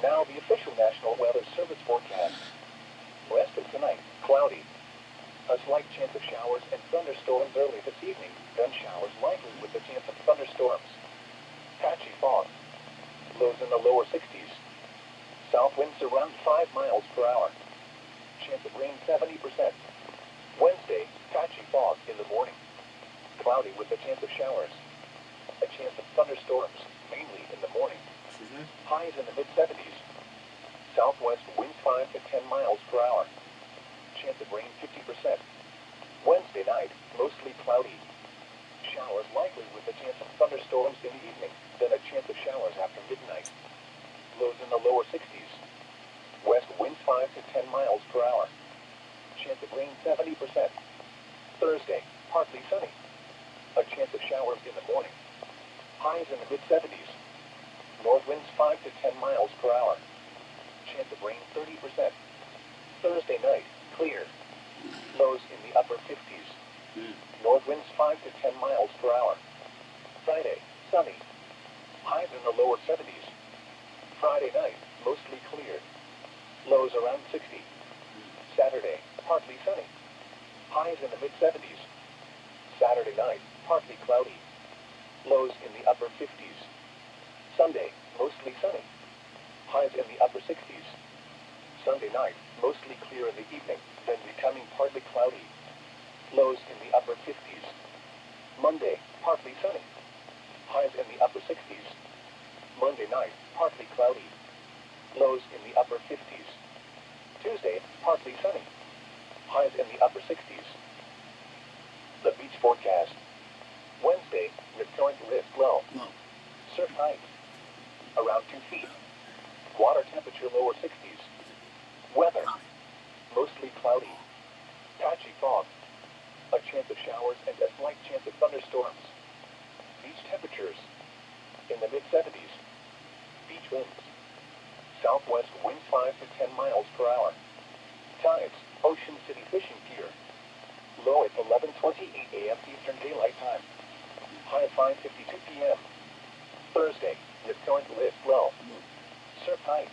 Now the official National Weather Service forecast. West of tonight, cloudy. A slight chance of showers and thunderstorms early this evening, then showers likely with a chance of thunderstorms. Patchy fog. Lows in the lower 60s. South winds around 5 miles per hour. Chance of rain 70%. Wednesday, patchy fog in the morning. Cloudy with a chance of showers. A chance of thunderstorms, mainly in the morning. Highs in the mid-70s. Southwest winds 5 to 10 miles per hour. Chance of rain 50%. Wednesday night, mostly cloudy. Showers likely with a chance of thunderstorms in the evening, then a chance of showers after midnight. Lows in the lower 60s. West winds 5 to 10 miles per hour. Chance of rain 70%. Thursday, partly sunny. A chance of showers in the morning. Highs in the mid-70s. North winds 5 to 10 miles per hour. Chance of rain 30%. Thursday night, clear. Lows in the upper 50s. North winds 5 to 10 miles per hour. Friday, sunny. Highs in the lower 70s. Friday night, mostly clear. Lows around 60. Saturday, partly sunny. Highs in the mid-70s. Saturday night, partly cloudy. Lows in the upper 50s. Sunday, mostly sunny. Highs in the upper 60s. Sunday night, mostly clear in the evening, then becoming partly cloudy. Lows in the upper 50s. Monday, partly sunny. Highs in the upper 60s. Monday night, partly cloudy. Lows in the upper 50s. Tuesday, partly sunny. Highs in the upper 60s. The beach forecast. Wednesday, recurrent risk low. Surf height, around 2 feet. Water temperature lower 60s. Weather, mostly cloudy. Patchy fog. A chance of showers and a slight chance of thunderstorms. Beach temperatures, in the mid-70s. Beach winds. Southwest winds 5 to 10 miles per hour. Tides, Ocean City Fishing Pier. Low at 11:28 a.m. Eastern Daylight Time. High at 5:52 p.m. Thursday, recurrent risk low. Surf height,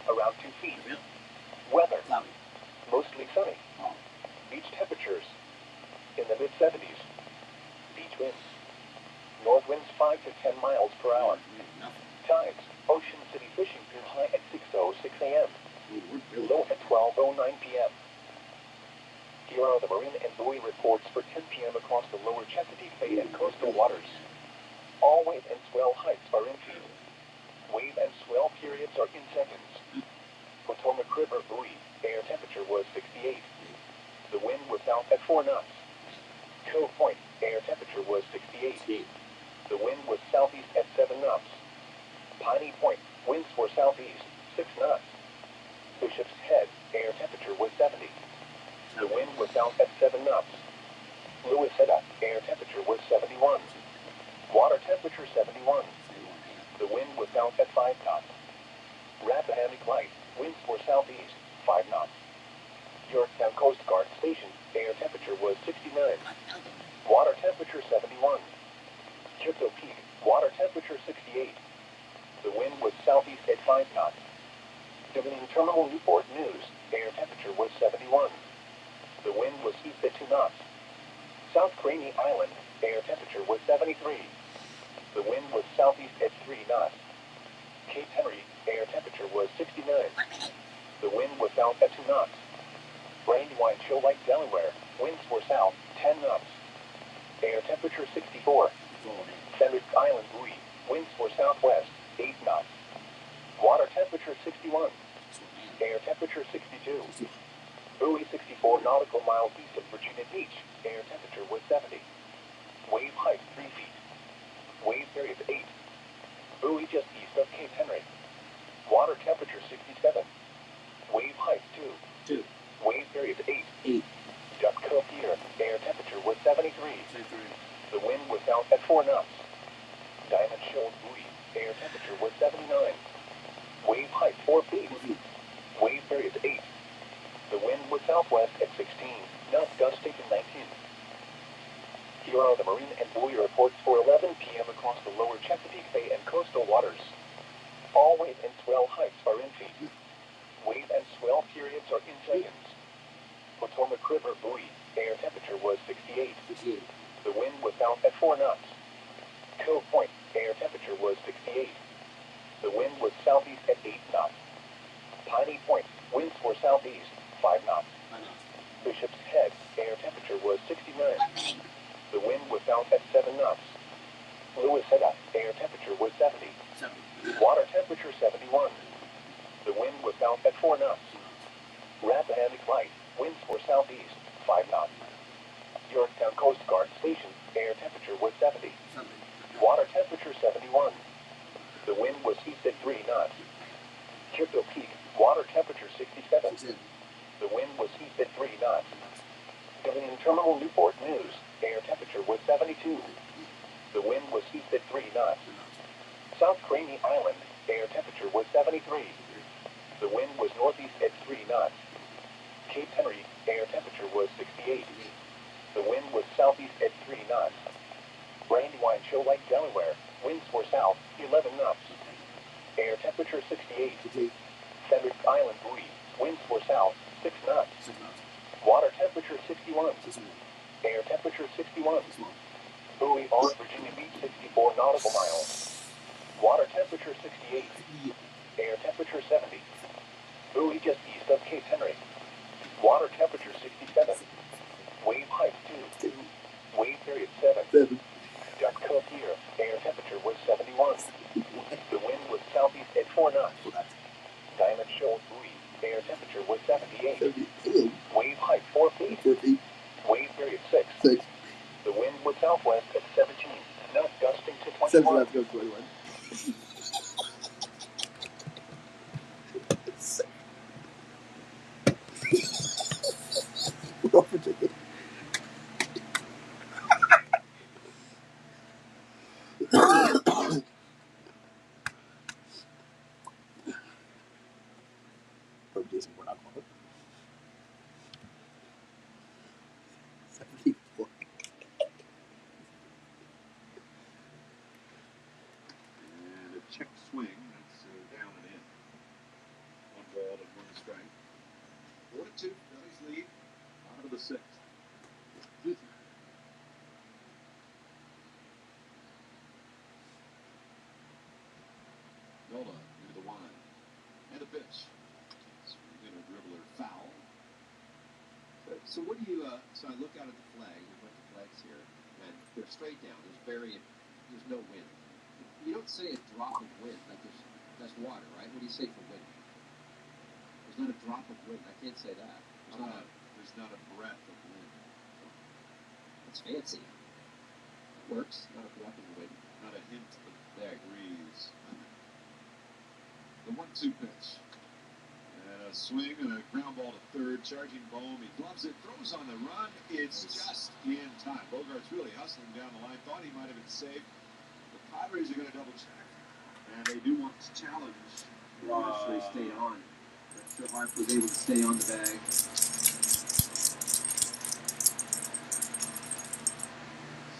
around 2 feet. Weather, mostly sunny. Beach temperatures, in the mid-70s. Beach winds. North winds 5 to 10 miles per hour. Tides, Ocean City Fishing Pier high at 6:06 a.m. Low at 12:09 p.m. Here are the marine and buoy reports for 10 p.m. across the lower Chesapeake Bay and coastal waters. All wave and swell heights are in feet. Wave and swell periods are in seconds. Potomac River buoy, air temperature was 68. The wind was south at 4 knots. Cove Point, air temperature was 68. The wind was southeast at 7 knots. Piney Point, winds were southeast, 6 knots. Bishop's Head, air temperature was 70. The wind was south at 7 knots. Louisetta, air temperature was 71. Water temperature 71. The wind was south at 5 knots. Rappahannock Light, winds were southeast, 5 knots. Yorktown Coast Guard Station, air temperature was 69. Water temperature 71. Chippewa Peak, water temperature 68. The wind was southeast at 5 knots. Dominion Terminal Newport News, air temperature was 71. The wind was east at 2 knots. South Craney Island, air temperature was 73. The wind was southeast at 3 knots. Cape Henry, air temperature was 69. The wind was south at 2 knots. Brandywine Shoal Lake, Delaware, winds were south, 10 knots. Air temperature 64. Fenwick Island buoy, winds were southwest, 8 knots. Water temperature 61. Air temperature 62. Buoy 64 nautical miles east of Virginia Beach, air temperature was 70. Wave height 3 feet. Wave period 8. Buoy just east of Cape Henry. Water temperature 67. Wave height 2. Wave period 8. Duck Cove Pier, air temperature was 73. The wind was south at 4 knots. Diamond Shoal buoy, air temperature was 79. Wave height 4 feet. Wave period 8. The wind was southwest at 16, knots gusting to 19. Here are the marine and buoy reports for 11 p.m. across the lower Chesapeake Bay and coastal waters. All wave and swell heights are in feet. Wave and swell periods are in seconds. Potomac River buoy, air temperature was 68. The wind was south at 4 knots. Cove Point, air temperature was 68. The wind was southeast at 8 knots. Piney Point, winds were southeast, 5 knots. Bishop's Head, air temperature was 69. The wind was south at 7 knots. Lewis Head, air temperature was 70. Water temperature 71. The wind was south at 4 knots. Rappahannock Light, winds were southeast, 5 knots. Yorktown Coast Guard Station, air temperature was 70. Water temperature 71. The wind was east at 3 knots. Churchill Peak, water temperature 67. The wind was east at 3 knots. Dominion Terminal Newport News, air temperature was 72. The wind was east at 3 knots. South Craney Island, air temperature was 73. The wind was northeast at 3 knots. Cape Henry, air temperature was 68. The wind was southeast at 3 knots. Brandywine Shoal Lake, Delaware, winds were south, 11 knots. Air temperature 68. Fenwick Island buoy, winds were south, 6 knots. Water temperature 61. Air temperature 61. Buoy on Virginia Beach 64 nautical miles. Water temperature 68. Air temperature 70. Buoy just east of Cape Henry. Water temperature 67. Wave height 2. Wave period 7. Duck Cove Pier, air temperature was 71. The wind was southeast at 4 knots. Diamond Shoal buoy, air temperature was 78. Wave height 4 feet. Wave period 6. The wind was southwest at 17, knots gusting to 21. And a check swing. That's down and in. 1 ball and 1 strike. 4-2. Phillies lead. Out of the 6th. Nola near the line. And a pitch. Swing and a dribbler foul. So what do you, so I look out at the flag, we put the flags here, and they're straight down, there's no wind. You don't say a drop of wind, like that's water, right? What do you say for wind? There's not a drop of wind, I can't say that. There's not a breath of wind. That's fancy. It works, not a breath of wind. Not a hint of there. breeze. The 1-2 pitch. And a swing and a ground ball to third. Charging Bohm. He gloves it, throws on the run. It's just in time. Bogart's really hustling down the line. Thought he might have been safe. The Padres are going to double check. And they do want to challenge. They actually stayed on. Not sure Harp was able to stay on the bag.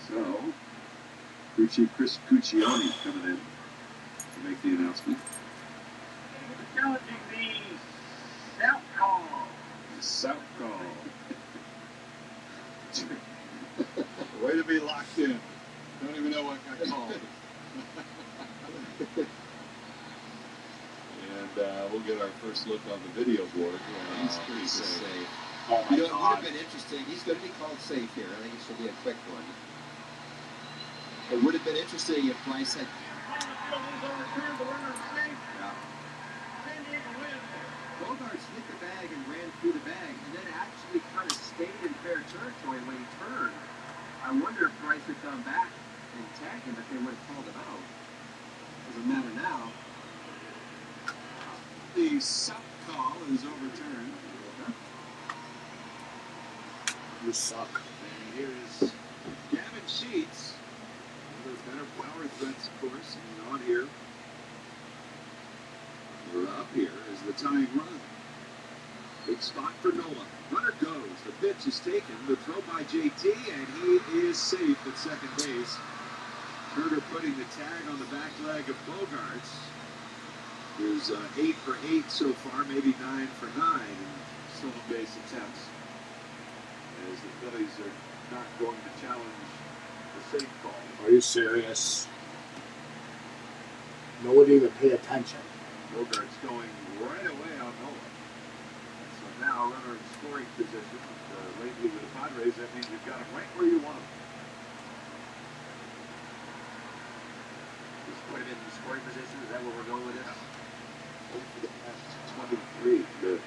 So, Chris Cuccione coming in to make the announcement. Challenging the South Call. The South Call. Way to be locked in. Don't even know what got called. And we'll get our first look on the video board. Yeah, he's pretty safe. Oh my God. It would have been interesting. He's going to be called safe here. I think it should be a quick one. It would have been interesting if Bryce had. Yeah. Bogarts hit the bag and ran through the bag, and then actually kind of stayed in fair territory when he turned. I wonder if Bryce had gone back and tagged him if they would have called him out. Doesn't matter now. The suck call is overturned. You suck. And here's Gavin Sheets. One of the better power threats, of course, and on here. We're up here is the tying run. Big spot for Nola. Runner goes. The pitch is taken. The throw by JT, and he is safe at second base. Turner putting the tag on the back leg of Bogarts. There's 8 for 8 so far, maybe 9 for 9 in stolen base attempts. As the Phillies are not going to challenge the safe call. Are you serious? No one even pay attention. Bogart's going right away on Nola. So now runner in scoring position. Lately with the Padres, that means you've got him right where you want him. He's put him in the scoring position. Is that where we're going with this? For the past 23. Good.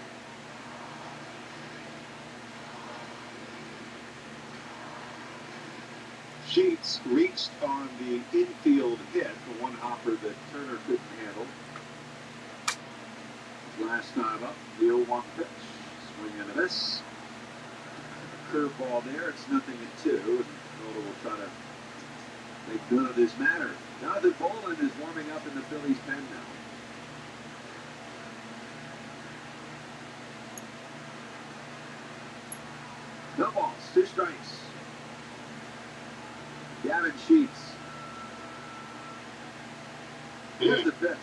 Sheets reached on the infield hit, the one hopper that Turner couldn't handle. Last time up, the 0-1 pitch. Swing and a miss. Curveball there, it's 0-2, and Nola will try to make none of this matter. Jonathan Boland is warming up in the Phillies pen now. No balls, 2 strikes. Gavin Sheets. Here's the pitch.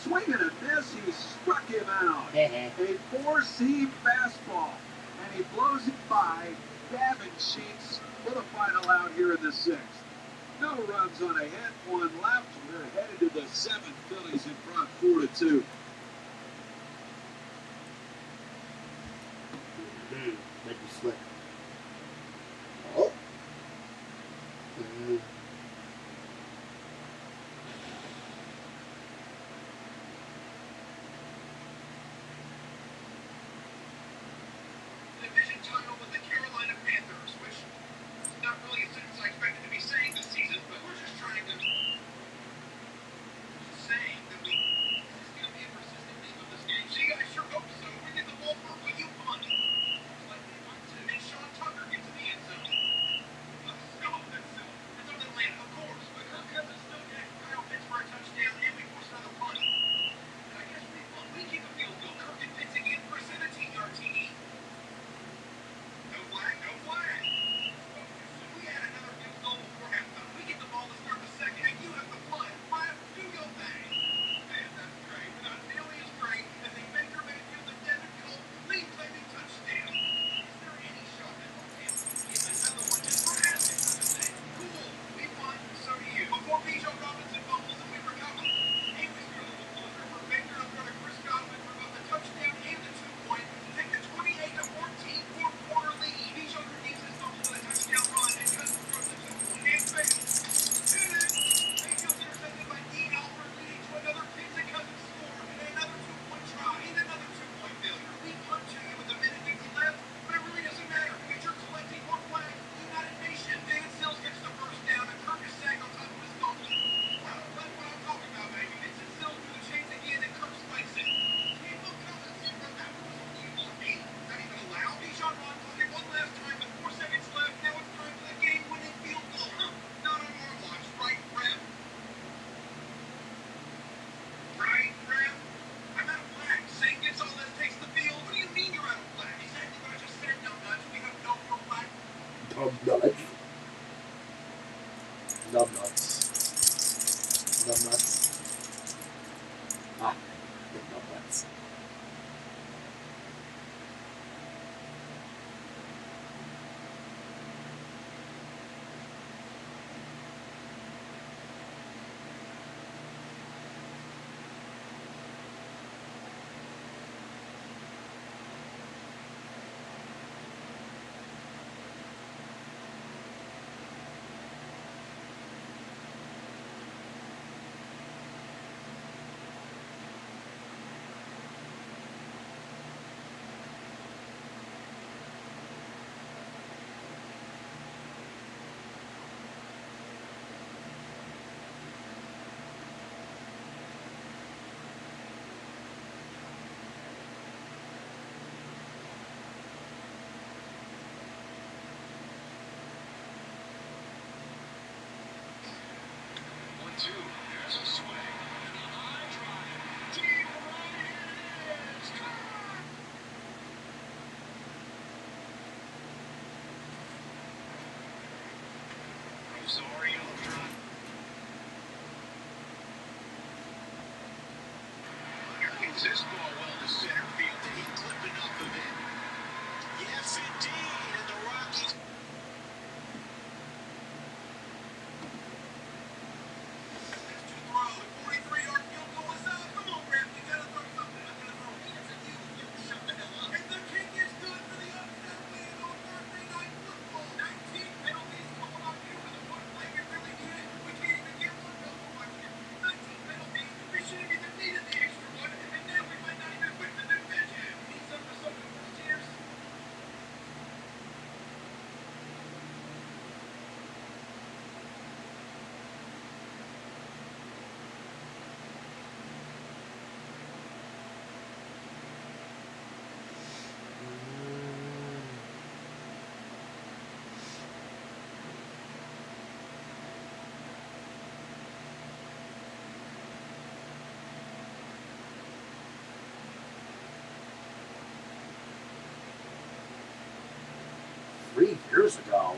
Swing and a miss, he struck him out. A 4-seam fastball, and he blows it by. Gavin Sheets for the final out here in the 6th. No runs on a hit, 1 left. We're headed to the 7th. Phillies in front, 4-2. Make you slick. Oh. Division title with the Carolina Panthers, which is not really a sentence I expected to be saying this season, but we're just trying to saying that we it's going to be a persistent theme of this game. So you guys sure hope so. We get the ball for what you want. Like they want to. And show this ball well to center field. Did he clip enough of it? Yes, indeed. And the Rockies. To throw. The 43-yard field goal is up. Come on, Brad. You gotta throw something. I'm gonna throw. Hands at you. You shut the hell up. And the kick is good for the upset win on Thursday Night Football. 19 penalties called on you with a one play. You really need it. We can't even get one goal to watch it. 19 penalties. We shouldn't have even needed the extra one. And now we might not even win the division. Need some for some first years. Three years ago.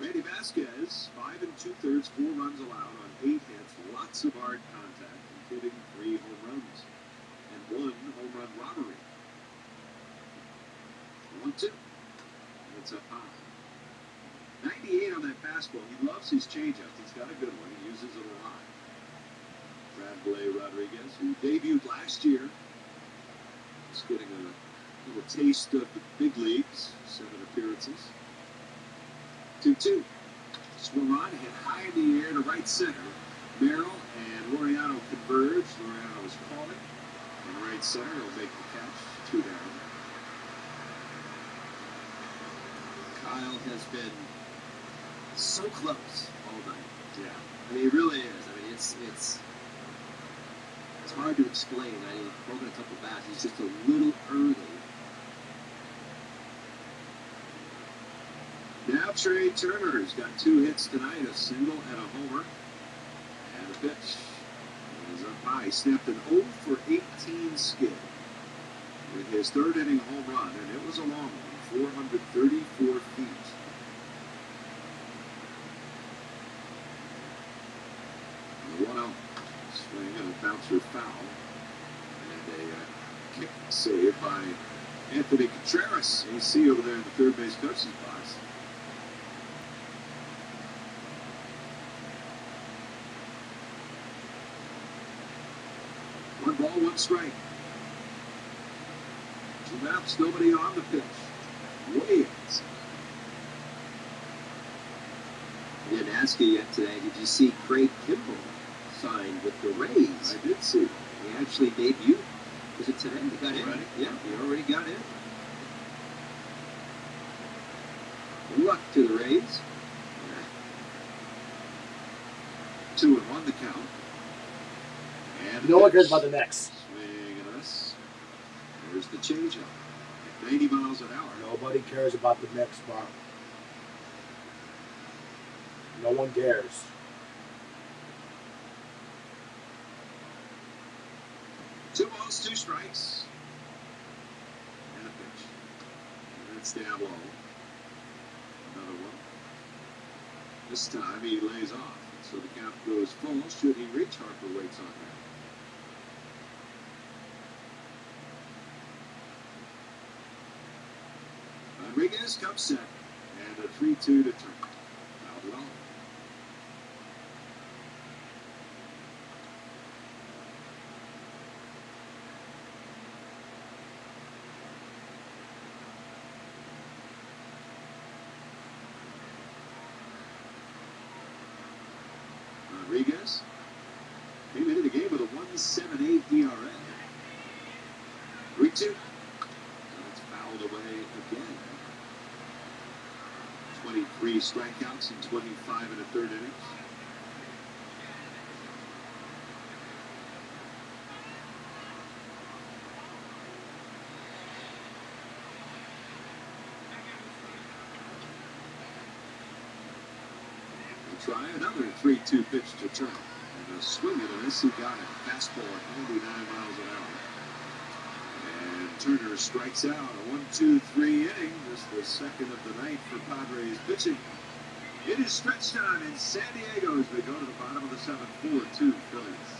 Randy Vasquez, 5 2/3, 4 runs allowed on 8 hits, lots of hard contact, including 3 home runs and 1 home run robbery. 1-2. It's up high. 98 on that fastball. He loves his changeup. He's got a good one. He uses it a lot. Bradley Rodriguez, who debuted last year, is getting a little taste of the big leagues. 7 appearances. 2-2. Swung on, hit high in the air to right center. Merrill and Laureano converge. Laureano is calling. And right center will make the catch. 2 down. Kyle has been so close all night. Yeah. I mean, it really is. I mean, it's hard to explain. I mean, broken a couple bats. He's just a little early. Now Trey Turner's got 2 hits tonight, a single and a homer. And a pitch. Is up high. He snapped an 0 for 18 skid with his 3rd inning home run, and it was a long one, 434 feet. The 1-0 swing and a bouncer foul. And a kick save by Anthony Contreras, AC over there in the third base coach's box. One ball, 1 strike. 2 outs, nobody on the pitch. Way outside. I didn't ask you yet today, did you see Craig Kimbrell signed with the Rays? I did see. He actually debuted. Was it today. He got in. Yeah, he already got in. Luck to the Rays. 2-1 the count. And no one cares about the Knicks. Swing and a miss. There's the changeup. 90 miles an hour. Nobody cares about the Knicks, bro. No one cares. Two balls, two strikes. And a pitch. And that's down low. Another one. This time he lays off. So the count goes full. Should he reach, Harper waits on that. Rodriguez comes set. And a 3-2 to turn. Fouled it off. Rodriguez came into the game with a 1.78 ERA. 3-2. That's fouled away again. 23 strikeouts in 25 and a third innings. We'll try another 3-2 pitch to turn. And a swing and a miss. He got it. Fastball at 99 miles an hour. And Turner strikes out. A 1-2-3 inning. Just the second of the night for Padres pitching. It is stretch time in San Diego as they go to the bottom of the seventh. 4-2 Phillies.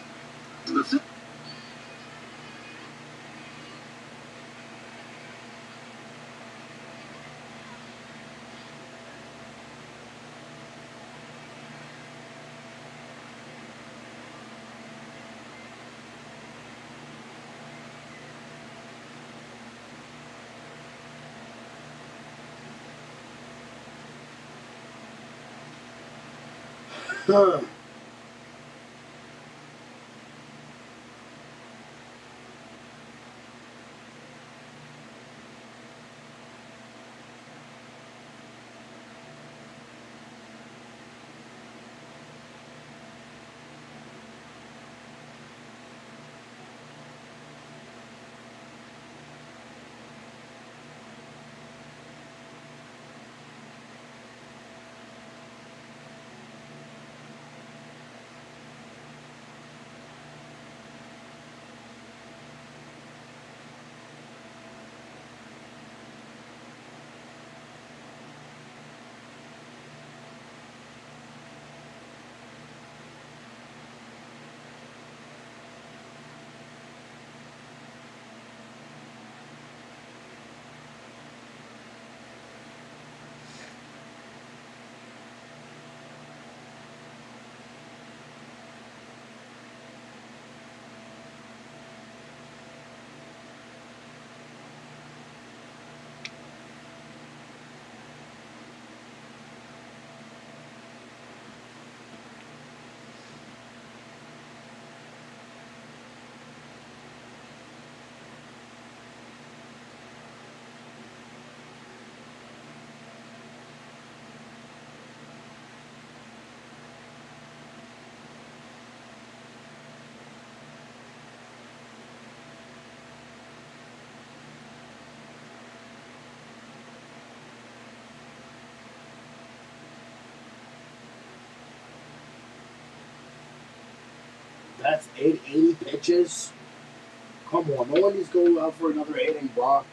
That's 880 pitches. Come on, no one needs to go out for another inning, bro.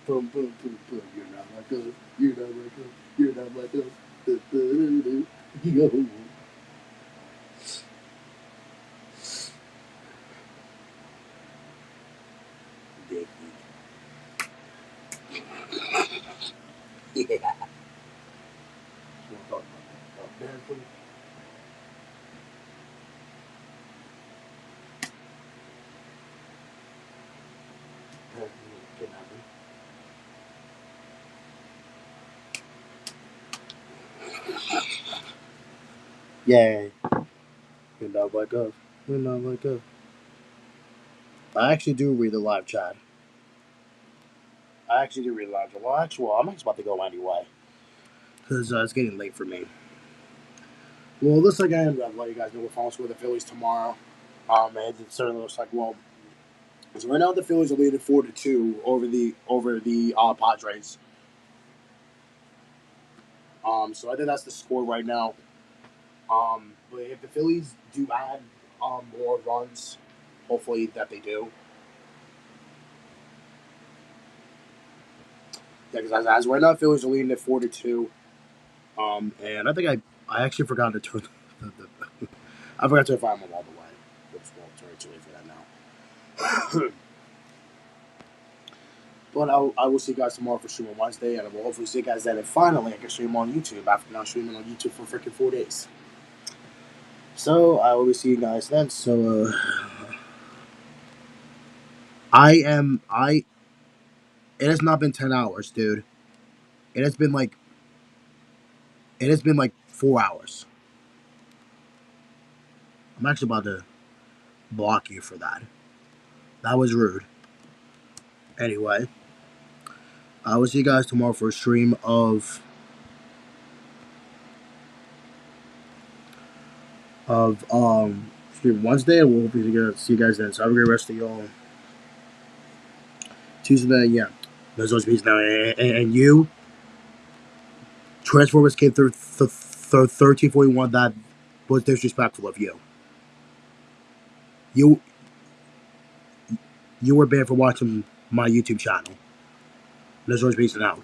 Boom, boom, boom, boom. You're not my girl. You're not my girl. You're not my girl. Yo. Yeah. Yeah. You're not my girl. You're not my girl. I actually do read the live chat. I actually do read the live chat. Well, I'm just about to go anyway. Because it's getting late for me. Well, this again, I'll let you guys know we're following with the Phillies tomorrow. And it certainly looks like, well, so right now the Phillies are leading 4-2 over the Padres. So I think that's the score right now. But if the Phillies do add more runs, hopefully that they do. Yeah, because as right now, the Phillies are leading at 4-2. And I think I actually forgot to turn I forgot to turn Fireman all the way. Oops, well, turn too late for that now. But I will see you guys tomorrow for Stream on Wednesday, and I will hopefully see you guys then. And finally, I can stream on YouTube after not streaming on YouTube for freaking 4 days. So I will see you guys then. So I. It has not been 10 hours, dude. It has been like 4 hours. I'm actually about to block you for that. That was rude. Anyway, I will see you guys tomorrow for a stream of stream Wednesday, and we'll hopefully see you guys then. So have a great rest of y'all. Tuesday, yeah. There's those pieces now, and you Transformers came through 1341. That was disrespectful of you. You were banned for watching my YouTube channel. There's always pieces out.